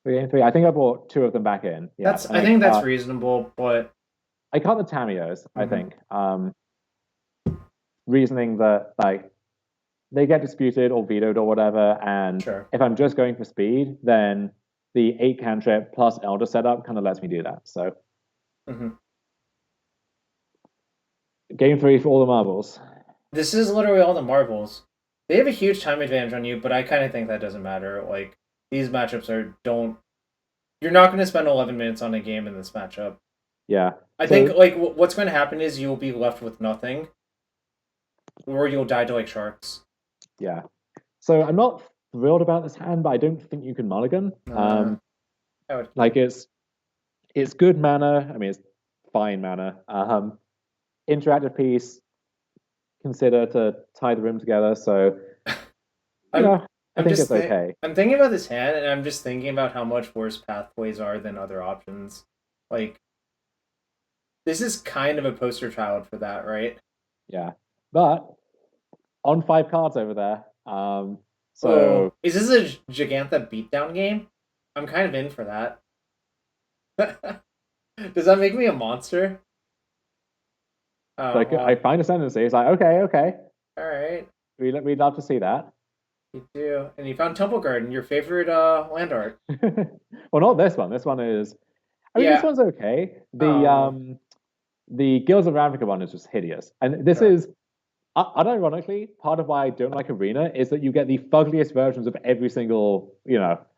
for game 3? I think I brought 2 of them back in. Yeah. I think that's reasonable, but I cut the Tameos, I think. Reasoning that like they get disputed or vetoed or whatever, and if I'm just going for speed, then the 8 cantrip plus Elder setup kind of lets me do that. So game 3 for all the marbles. This is literally all the marbles. They have a huge time advantage on you, but I kind of think that doesn't matter. Like these matchups you're not going to spend 11 minutes on a game in this matchup. Yeah. I think like what's going to happen is you'll be left with nothing, or you'll die to like sharks. Yeah. So I'm not thrilled about this hand, but I don't think you can mulligan. Like it's good mana. I mean, it's fine mana. Interactive piece. Consider to tie the room together. So I think it's okay. I'm thinking about this hand, and I'm just thinking about how much worse pathways are than other options. Like, this is kind of a poster child for that, right? Yeah, but on 5 cards over there. So is this a Gigantha beatdown game? I'm kind of in for that. Does that make me a monster? Like I find Ascendancy. It's like okay. All right. We'd love to see that. You do, and you found Temple Garden, your favorite land art. Well, not this one. This one is. I mean, this one's okay. The Guilds of Ravnica one is just hideous, and this is. Unironically, part of why I don't like Arena is that you get the fuggliest versions of every single,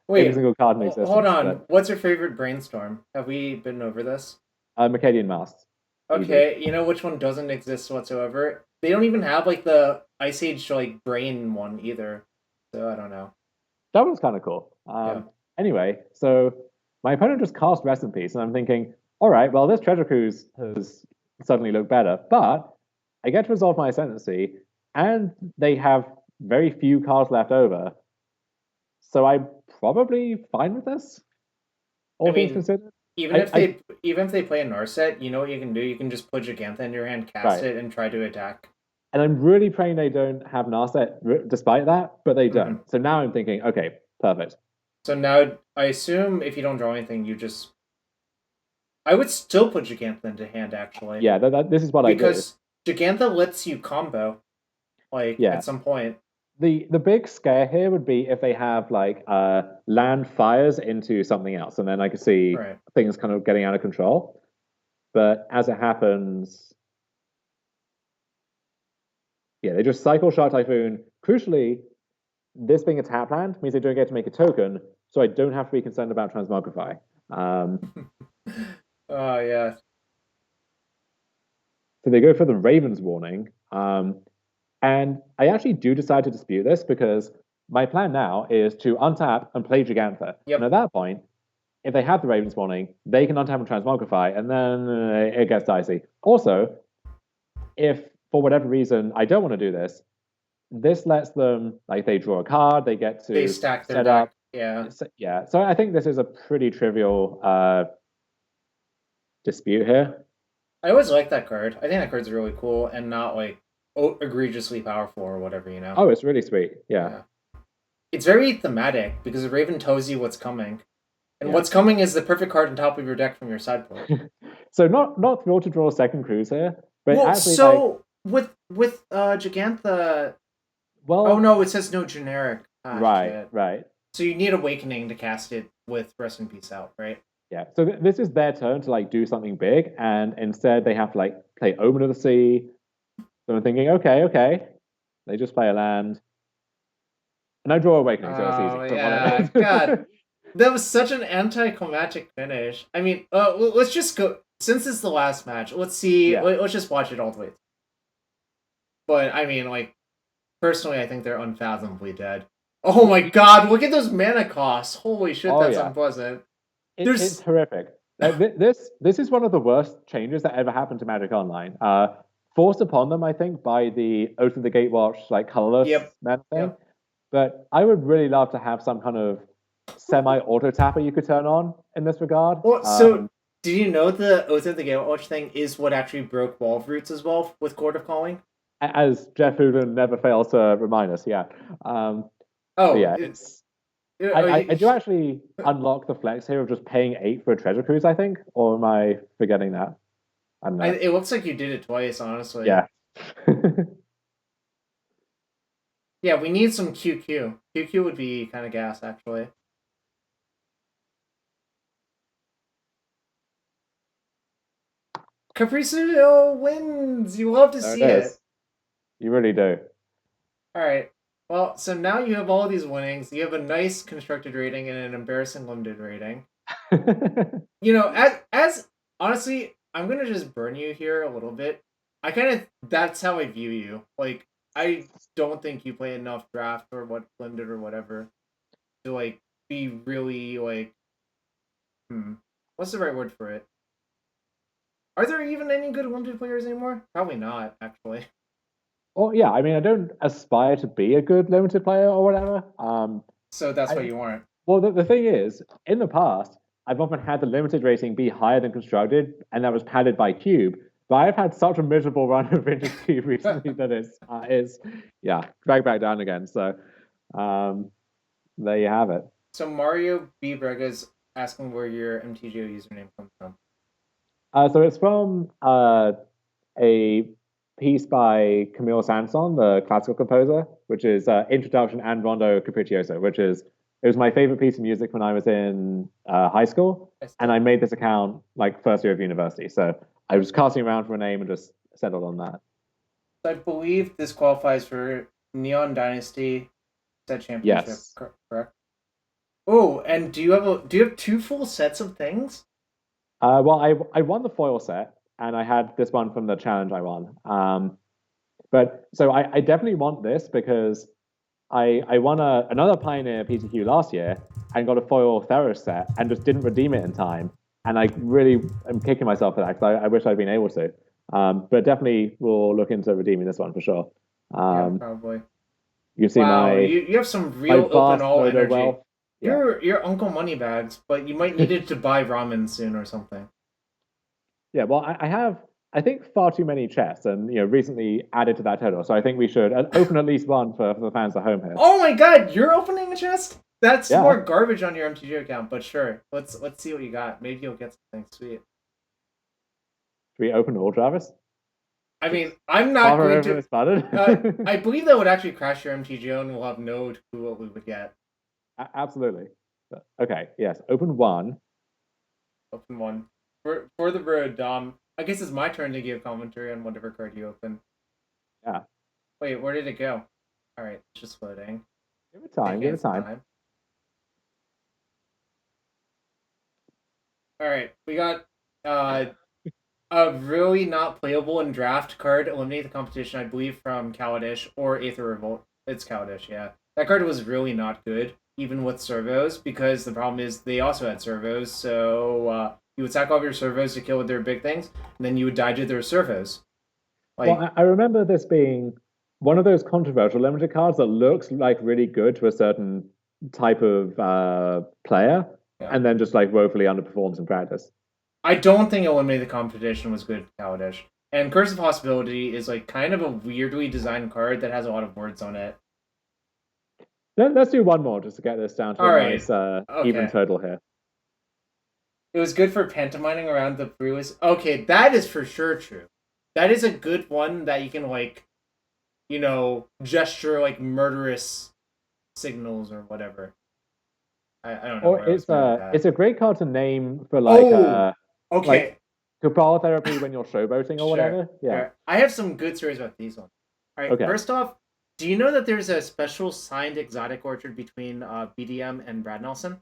every single card in existence. Hold on. What's your favorite Brainstorm? Have we been over this? Mercadian Masks. Okay, you know which one doesn't exist whatsoever? They don't even have like the Ice Age like brain one either. So I don't know. That one's kind of cool. Anyway, so my opponent just cast Rest in Peace, and I'm thinking, all right, well, this Treasure Cruise has suddenly looked better, but I get to resolve my Ascendancy, and they have very few cards left over. So I'm probably fine with this. All things considered. Even if they play a Narset, you know what you can do? You can just put Gigantha in your hand, cast it, and try to attack. And I'm really praying they don't have Narset despite that, but they don't. So now I'm thinking, okay, perfect. So now I assume if you don't draw anything, you just... I would still put Gigantha into hand, actually. Yeah, this is what I do. Because Gigantha lets you combo, at some point. The big scare here would be if they have land fires into something else, and then I could see things kind of getting out of control. But as it happens, they just cycle Shark Typhoon. Crucially, this being a tap land means they don't get to make a token, so I don't have to be concerned about Transmogrify. Oh yeah. So they go for the Raven's Warning. And I actually do decide to dispute this because my plan now is to untap and play Gigantha. Yep. And at that point, if they have the Raven's Warning, they can untap and Transmogrify, and then it gets dicey. Also, if for whatever reason I don't want to do this, this lets them, they draw a card, they get to stack their set deck. up. Yeah. So I think this is a pretty trivial dispute here. I always like that card. I think that card's really cool and not egregiously powerful or whatever, you know? Oh, it's really sweet. Yeah. It's very thematic because the Raven tells you what's coming. And what's coming is the perfect card on top of your deck from your sideboard. So not thrilled to draw a second cruise here. But with Gigantha... Well, oh no, it says no generic. Right. So you need Awakening to cast it with Rest in Peace out, right? Yeah, so this is their turn to do something big, and instead they have to play Omen of the Sea. So I'm thinking, okay, they just play a land, and I draw Awakening, so it's easy. Yeah, God, that was such an anticlimactic finish. I mean, let's just go since it's the last match. Let's see. Yeah. Let's just watch it all the way. But I mean, personally, I think they're unfathomably dead. Oh my God! Look at those mana costs. Holy shit, that's unpleasant. It's horrific. This is one of the worst changes that ever happened to Magic Online. Forced upon them, I think, by the Oath of the Gatewatch, colorless mana thing. Yep. But I would really love to have some kind of semi-auto tapper you could turn on in this regard. Well, so did you know the Oath of the Gatewatch thing is what actually broke Wall Roots as well with Court of Calling? As Jeff Hoodlin never fails to remind us, yeah. I do actually unlock the flex here of just paying 8 for a Treasure Cruise, I think, or am I forgetting that? I don't know. It looks like you did it twice, honestly. Yeah. Yeah, we need some QQ. QQ would be kind of gas, actually. Capriccio wins! You love to see it. You really do. Alright. Well, so now you have all these winnings. You have a nice constructed rating and an embarrassing limited rating. As honestly, I'm gonna just burn you here a little bit. That's how I view you. I don't think you play enough draft or limited or whatever to be really what's the right word for it? Are there even any good limited players anymore? Probably not, actually. Well, yeah, I mean, I don't aspire to be a good limited player or whatever. So that's what you want. Well, the thing is, in the past, I've often had the limited rating be higher than constructed, and that was padded by cube. But I've had such a miserable run of vintage cube recently that it's dragged back down again. So there you have it. So Mario B. Brega's asking where your MTGO username comes from. So it's from a piece by Camille Saint-Saëns, the classical composer, which is Introduction and Rondo Capriccioso, it was my favorite piece of music when I was in high school, and I made this account like first year of university. So I was casting around for a name and just settled on that. I believe this qualifies for Neon Dynasty set championship. Yes. Correct. Oh, and do you have 2 full sets of things? Well, I won the foil set, and I had this one from the challenge I won. But so I definitely want this because I won another Pioneer PTQ last year and got a foil Theros set and just didn't redeem it in time. And I really am kicking myself for that because I wish I'd been able to. But definitely we'll look into redeeming this one for sure. Yeah, probably. You see you have some real open all energy. Wealth. You're Uncle Moneybags, but you might need it to buy ramen soon or something. Yeah, well, I have, I think, far too many chests, and recently added to that total. So I think we should open at least one for the fans at home here. Oh my God, you're opening a chest? That's more garbage on your MTG account, but sure. Let's see what you got. Maybe you'll get something sweet. Should we open all, Jarvis? I mean, I'm not going to. I believe that would actually crash your MTGO, and we'll have no clue what we would get. Absolutely. Okay. Yes. Open one. Open one for the road, Dom. I guess it's my turn to give commentary on whatever card you open. Yeah. Wait, where did it go? All right, it's just loading. Give it time. Give it time. All right, we got a really not playable in draft card, Eliminate the Competition, I believe, from Kaladesh or Aether Revolt. It's Kaladesh, yeah. That card was really not good, even with servos, because the problem is they also had servos, so you would sack all of your servos to kill with their big things, and then you would die to their servos. Well, I remember this being one of those controversial limited cards that looks like really good to a certain type of player, and then just like woefully underperforms in practice. I don't think Eliminate the Competition was good at Kaladesh. And Curse of Possibility is like kind of a weirdly designed card that has a lot of words on it. Let's do one more just to get this down to a nice even total here. It was good for pantomiming around the Brewers. Okay, that is for sure true. That is a good one that you can like, gesture like murderous signals or whatever. I don't know. Or it's a great card to name for like like Cabal Therapy when you're showboating or whatever. Yeah. Sure. I have some good stories about these ones. All right. First off, do you know that there's a special signed exotic orchard between BDM and Brad Nelson?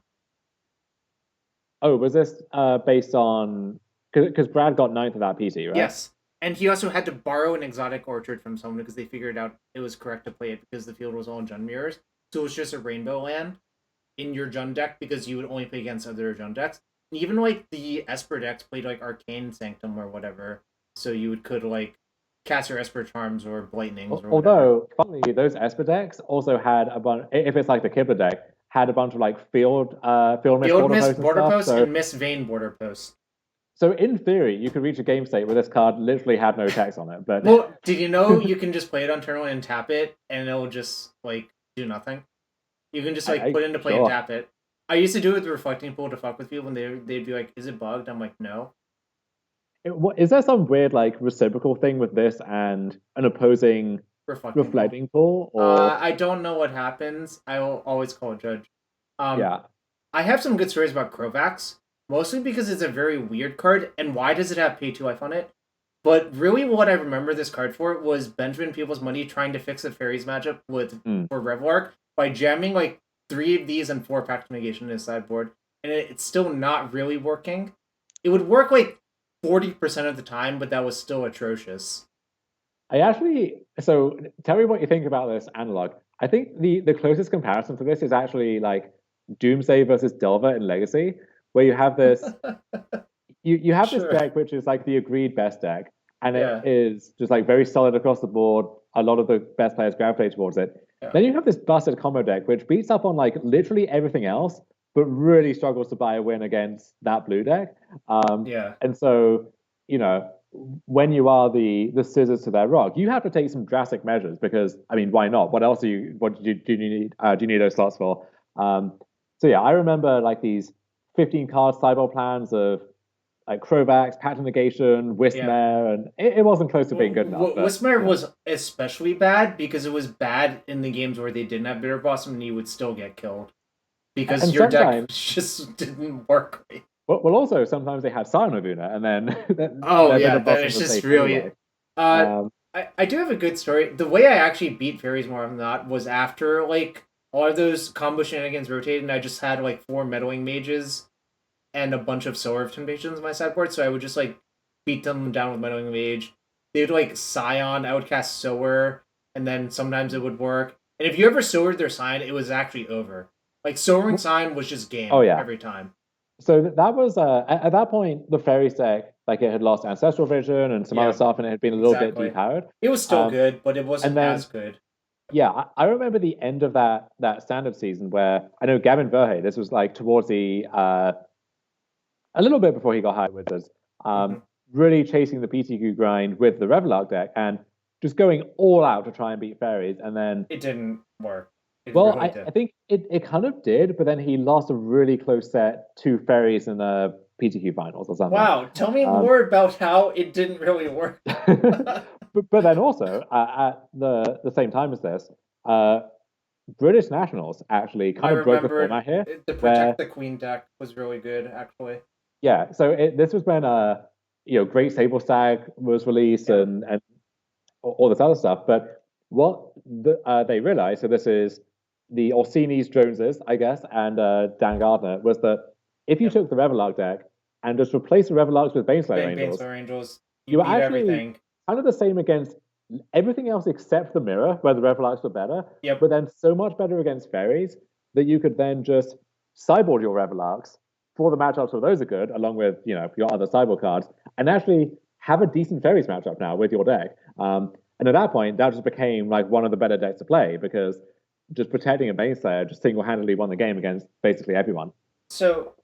Oh, was this based on because Brad got 9th of that PT, right? Yes. And he also had to borrow an exotic orchard from someone because they figured out it was correct to play it because the field was all Jund mirrors. So it was just a rainbow land in your Jund deck because you would only play against other Jund decks. And even like the Esper decks played like Arcane Sanctum or whatever. So you could like cast your Esper Charms or Blightnings or Although, funnily, those Esper decks also had a bunch, if it's like the Kibler deck, had a bunch of like field miss border posts and miss Vein border posts. So in theory, you could reach a game state where this card literally had no text on it. But well, did you know you can just play it on turn 1 and tap it, and it'll just like do nothing? You can just like put it into play and tap it. I used to do it with the Reflecting Pool to fuck with people, and they'd be like, "Is it bugged?" I'm like, "No." Is there some weird like reciprocal thing with this and an opposing reflecting pool? Or I don't know what happens. I will always call a judge. I have some good stories about Krovax. Mostly because it's a very weird card, and why does it have pay 2 life on it? But really what I remember this card for was Benjamin People's Money trying to fix the Fairies matchup for Revelark by jamming like 3 of these and 4 Pact Negation in his sideboard, and it's still not really working. It would work like 40% of the time, but that was still atrocious. So tell me what you think about this analog. I think the closest comparison to this is actually like Doomsday versus Delver in Legacy, where you have this you have this deck which is like the agreed best deck, and it is just like very solid across the board. A lot of the best players gravitate towards it. Then you have this busted combo deck which beats up on like literally everything else, but really struggles to buy a win against that blue deck. Yeah. And so, when you are the scissors to their rock, you have to take some drastic measures because, I mean, why not? What else what do you need? Do you need those slots for? So yeah, I remember like these 15 card sideboard plans of like Crovax, Pattern Negation, Wismare, and it wasn't close to being good enough. Wismare was especially bad because it was bad in the games where they didn't have Bitter Blossom and you would still get killed because your deck just didn't work right. Well, also sometimes they had Silent Laguna, and then it's just really. Anyway. I do have a good story. The way I actually beat fairies more often than not was after like all of those combo shenanigans rotated, and I just had like 4 meddling mages and a bunch of Solar Temptations in my sideboard, so I would just like beat them down with meddling mage. They would like Scion, I would cast Sower, and then sometimes it would work. And if you ever Sowered their sign, it was actually over. Like Sowering sign was just game every time. So that was at that point the fairies deck, like it had lost Ancestral Vision and some other stuff, and it had been a little bit depowered. It was still good, but it wasn't as good. Yeah, I remember the end of that stand-up season where I know Gavin Verhey, this was like towards the a little bit before he got hired with us, really chasing the PTQ grind with the Revelark deck and just going all out to try and beat fairies, and then it didn't work. I think it kind of did, but then he lost a really close set to fairies in the PTQ finals or something. Wow, tell me more about how it didn't really work. but then also, at the same time as this, British Nationals actually kind of broke the format here. The Protect the Queen deck was really good, actually. Yeah, so this was when Great Sable Stag was released and all this other stuff. But what they realized, so this is the Orsini's, Joneses, I guess, and Dan Gardner, was that if you took the Revelark deck and just replaced the Revelarks with Baneslayer Angels, you were actually everything. Kind of the same against everything else except the mirror, where the Revelarks were better. Yep. But then so much better against fairies that you could then just sideboard your Revelarks for the matchups where those are good, along with your other sideboard cards, and actually have a decent fairies matchup now with your deck. And at that point, that just became like one of the better decks to play because just protecting a Baneslayer just single-handedly won the game against basically everyone. So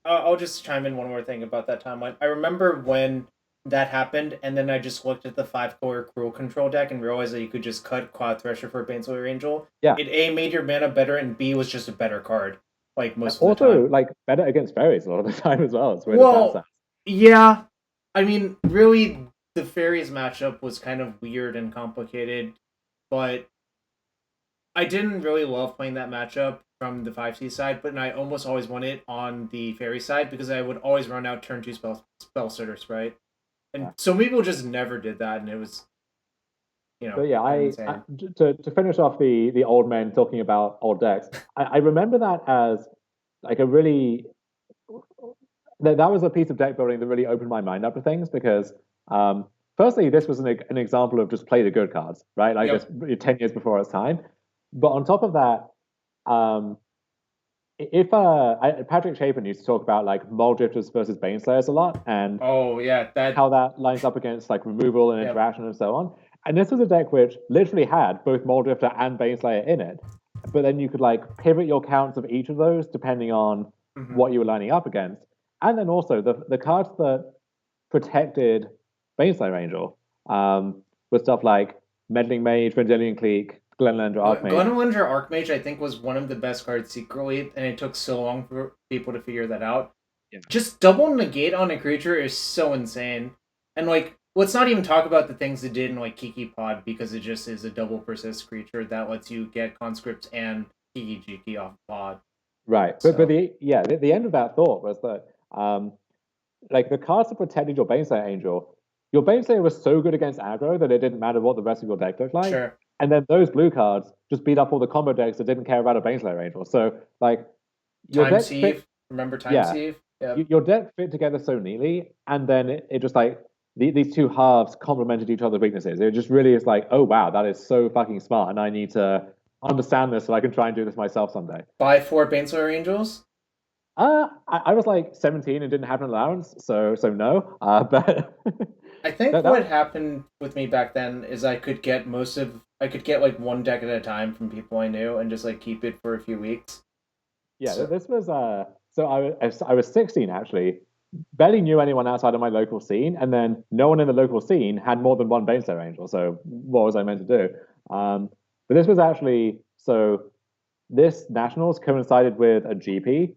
I'll just chime in one more thing about that timeline. I remember when that happened, and then I just looked at the 5-color Cruel Control deck and realized that you could just cut Quad Thresher for Baneslayer Angel. Yeah. It A, made your mana better, and B, was just a better card. Like most of the also, time. like better against fairies a lot of the time as well. Yeah. I mean, really, the fairies matchup was kind of weird and complicated, but I didn't really love playing that matchup from the 5C side, but I almost always won it on the fairy side because I would always run out turn 2 spell sitters, right? And some people just never did that, and it was, So yeah, to finish off the old men talking about old decks, I remember that as like a really that was a piece of deck building that really opened my mind up to things because firstly, this was an example of just play the good cards, right? Like just 10 years before its time. But on top of that, if Patrick Chapin used to talk about like Mulldrifters versus Baneslayers a lot, and how that lines up against like removal and interaction and so on. And this was a deck which literally had both Mulldrifter and Baneslayer in it, but then you could like pivot your counts of each of those depending on what you were lining up against, and then also the cards that protected Baneslayer Angel with stuff like Meddling Mage, Vendilion Clique, Glenlender Archmage. Glenlender Archmage, I think, was one of the best cards secretly, and it took so long for people to figure that out. Yeah. Just double negate on a creature is so insane. And, like, let's not even talk about the things it did in, like, Kiki Pod, because it just is a double persist creature that lets you get conscripts and Kiki Jiki off pod. Right. So. But the end of that thought was that, like, the cards that protected your Baneslayer Angel, your Baneslayer was so good against aggro that it didn't matter what the rest of your deck looked like. Sure. And then those blue cards just beat up all the combo decks that didn't care about a Baneslayer Angel. So, like, your Time Sieve. Remember Time Sieve? Yep. Your deck fit together so neatly, and then it just, like, these two halves complemented each other's weaknesses. It just really is like, oh, wow, that is so fucking smart, and I need to understand this so I can try and do this myself someday. Buy 4 Baneslayer Angels? I was, like, 17 and didn't have an allowance, so no. But... I think what happened with me back then is I could get like one deck at a time from people I knew and just like keep it for a few weeks. Yeah, this was so I was 16 actually, barely knew anyone outside of my local scene, and then no one in the local scene had more than one Baneslayer Angel. So what was I meant to do? But this was actually so this nationals coincided with a GP.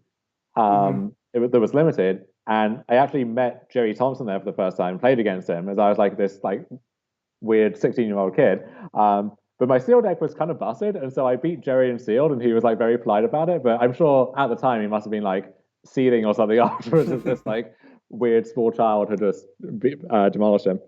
Hmm. That was limited, and I actually met Jerry Thompson there for the first time, played against him as I was like this like weird 16-year-old kid. But my sealed deck was kind of busted, and so I beat Jerry in sealed, and he was like very polite about it. But I'm sure at the time he must have been like seething or something afterwards as this like weird small child had just demolished him.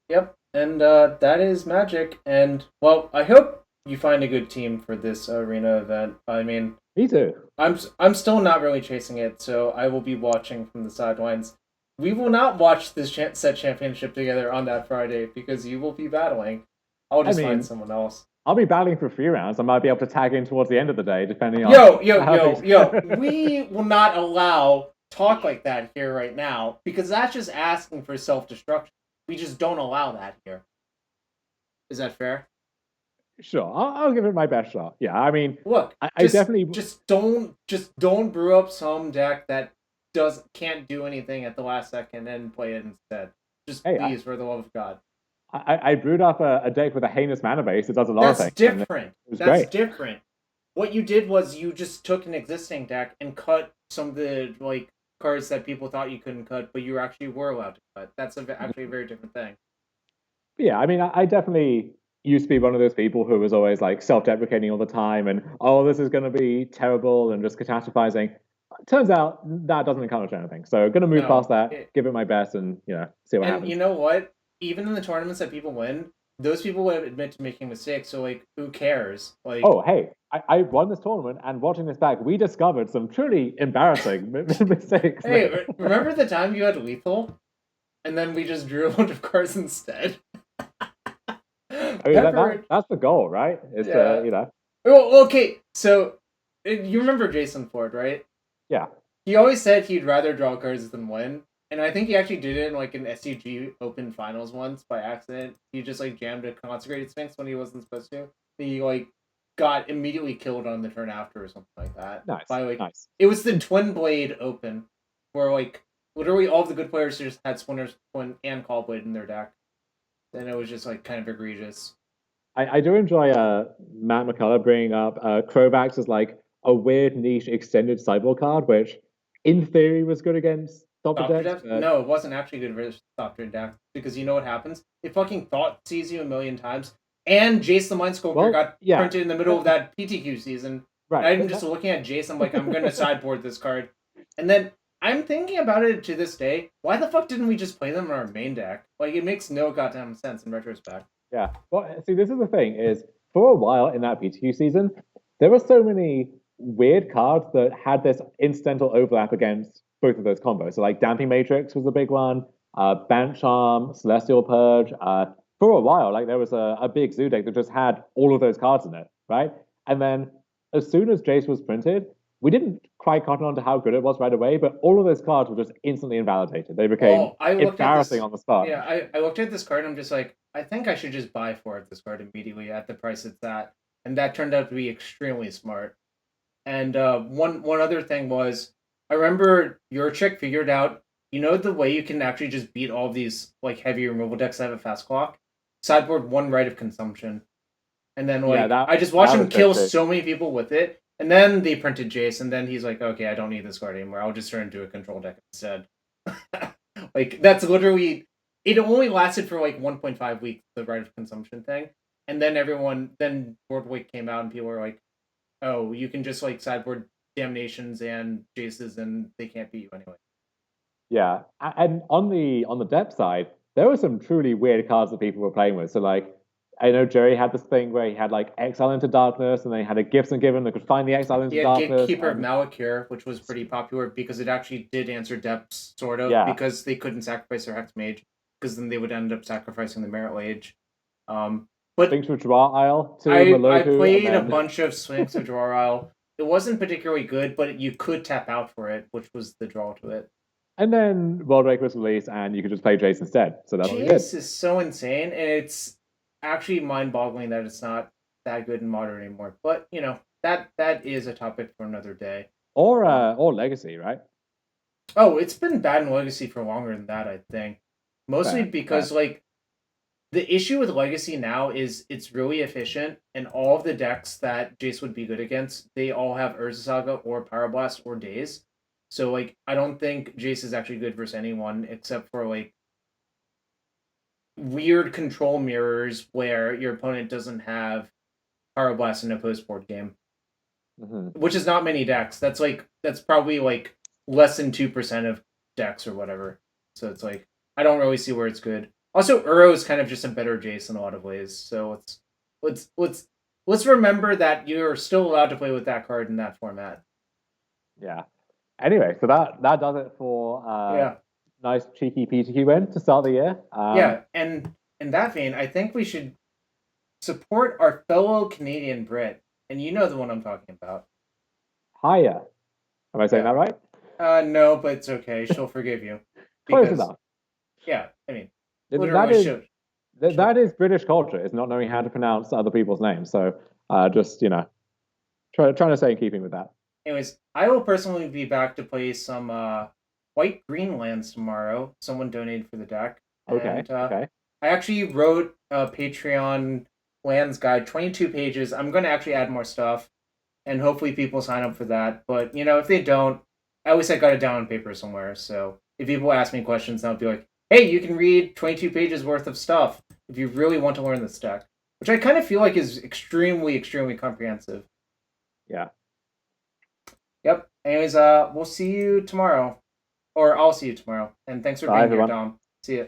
Yep, and that is Magic. And well, I hope you find a good team for this arena event. I mean, Me too. I'm still not really chasing it, so I will be watching from the sidelines. We will not watch this set championship together on that Friday because you will be battling. I'll I just find mean, someone else. I'll be battling for a few rounds. I might be able to tag in towards the end of the day, depending on how things. Yo! We will not allow talk like that here right now because that's just asking for self destruction. We just don't allow that here. Is that fair? Sure, I'll give it my best shot. Yeah, I mean, Look, I definitely just don't brew up some deck that can't do anything at the last second and play it instead. Just hey, please, for the love of God. I brewed up a deck with a heinous mana base. It does a lot of That's things. different. It was That's great. different. What you did was you just took an existing deck and cut some of the like cards that people thought you couldn't cut, but you actually were allowed to cut. That's actually a very different thing. Yeah, I mean, I definitely used to be one of those people who was always like self-deprecating all the time and oh, this is going to be terrible and just catastrophizing. Turns out that doesn't accomplish anything. So going to move past No. that, give it my best, and see what And you happens. know what? Even in the tournaments that people win, those people would admit to making mistakes. So like, who cares? Like, Oh, hey, I won this tournament, and watching this back, we discovered some truly embarrassing mistakes. hey, remember the time you had lethal, and then we just drew a bunch of cards instead? I mean, that's the goal, right? It's Yeah. Well, okay, so you remember Jason Ford, right? Yeah. He always said he'd rather draw cards than win, and I think he actually did it in like an SCG Open Finals once by accident. He just like jammed a Consecrated Sphinx when he wasn't supposed to. He like got immediately killed on the turn after or something like that. Nice. By like, nice. It was the Twin Blade Open, where like literally all of the good players just had Splinter's Twin and Callblade in their deck, and it was just like kind of egregious. I do enjoy Matt McCullough bringing up Crovax as like a weird niche extended sideboard card, which in theory was good against Doctor decks. No, it wasn't actually good versus Doctor deck because you know what happens? It fucking thought sees you a million times, and Jace the Mind Sculptor got printed in the middle of that PTQ season. Right. I'm just looking at Jace. I'm like, I'm going to sideboard this card, and then I'm thinking about it to this day. Why the fuck didn't we just play them in our main deck? Like, it makes no goddamn sense in retrospect. Yeah. Well, see, this is the thing: is for a while in that PTQ season, there were so many weird cards that had this incidental overlap against both of those combos. So, like Damping Matrix was a big one, Bant Charm, Celestial Purge. For a while, like there was a big zoo deck that just had all of those cards in it, right? And then as soon as Jace was printed, we didn't quite cotton on to how good it was right away, but all of those cards were just instantly invalidated. They became embarrassing on the spot. Yeah, I looked at this card and I'm just like, I think I should just buy this card immediately at the price it's at. And that turned out to be extremely smart. And one other thing was, I remember your chick figured out, the way you can actually just beat all of these like heavy removal decks that have a fast clock? Sideboard one Rite of Consumption. And then I just watched him kill so many people with it. And then they printed Jace, and then he's like, okay, I don't need this card anymore. I'll just turn into a control deck instead. Like, that's literally... It only lasted for, 1.5 weeks, the Rite of Consumption thing. And then then Board Week came out, and people were like, oh, you can just, sideboard Damnations and Jaces, and they can't beat you anyway. Yeah, and on the depth side, there were some truly weird cards that people were playing with. So, I know Jerry had this thing where he had Exile into Darkness, and then he had a Gifts and Given that could find the Exile into Darkness. Gatekeeper of Malakir, which was pretty popular because it actually did answer depths, sort of, because they couldn't sacrifice their Hex Mage, because then they would end up sacrificing the Merit Lage. But Sphinx of Draw Isle to I played a bunch of Sphinx of Draw Isle. It wasn't particularly good, but you could tap out for it, which was the draw to it. And then World Break was released, and you could just play Jace instead. So that's what we did. Jace is so insane, and it's actually mind-boggling that it's not that good in Modern anymore. But, that is a topic for another day. Or Legacy, right? Oh, it's been bad in Legacy for longer than that, I think. Mostly Fair, because like the issue with Legacy now is it's really efficient, and all of the decks that Jace would be good against, they all have Urza Saga or Pyroblast or Daze. So like I don't think Jace is actually good versus anyone except for like weird control mirrors where your opponent doesn't have Pyroblast in a post board game. Which is not many decks. That's probably like less than 2% of decks or whatever. So it's like I don't really see where it's good. Also, Uro is kind of just a better Jace in a lot of ways. So let's remember that you're still allowed to play with that card in that format. Yeah. Anyway, so that does it for nice cheeky PTQ win to start the year. Yeah, and in that vein, I think we should support our fellow Canadian Brit, and you know the one I'm talking about. Hiya. Am I saying that right? No, but it's okay. She'll forgive you. Close enough. Yeah, I mean, that is British culture, is not knowing how to pronounce other people's names. So just, trying to stay in keeping with that. Anyways, I will personally be back to play some white green lands tomorrow. Someone donated for the deck. Okay. Okay. I actually wrote a Patreon lands guide, 22 pages. I'm going to actually add more stuff, and hopefully people sign up for that. But, if they don't, at least I got it down on paper somewhere. So if people ask me questions, I'll be like, hey, you can read 22 pages worth of stuff if you really want to learn this deck, which I kind of feel like is extremely, extremely comprehensive. Yeah. Yep. Anyways, we'll see you tomorrow. Or I'll see you tomorrow. And thanks for being here, Dom. See you.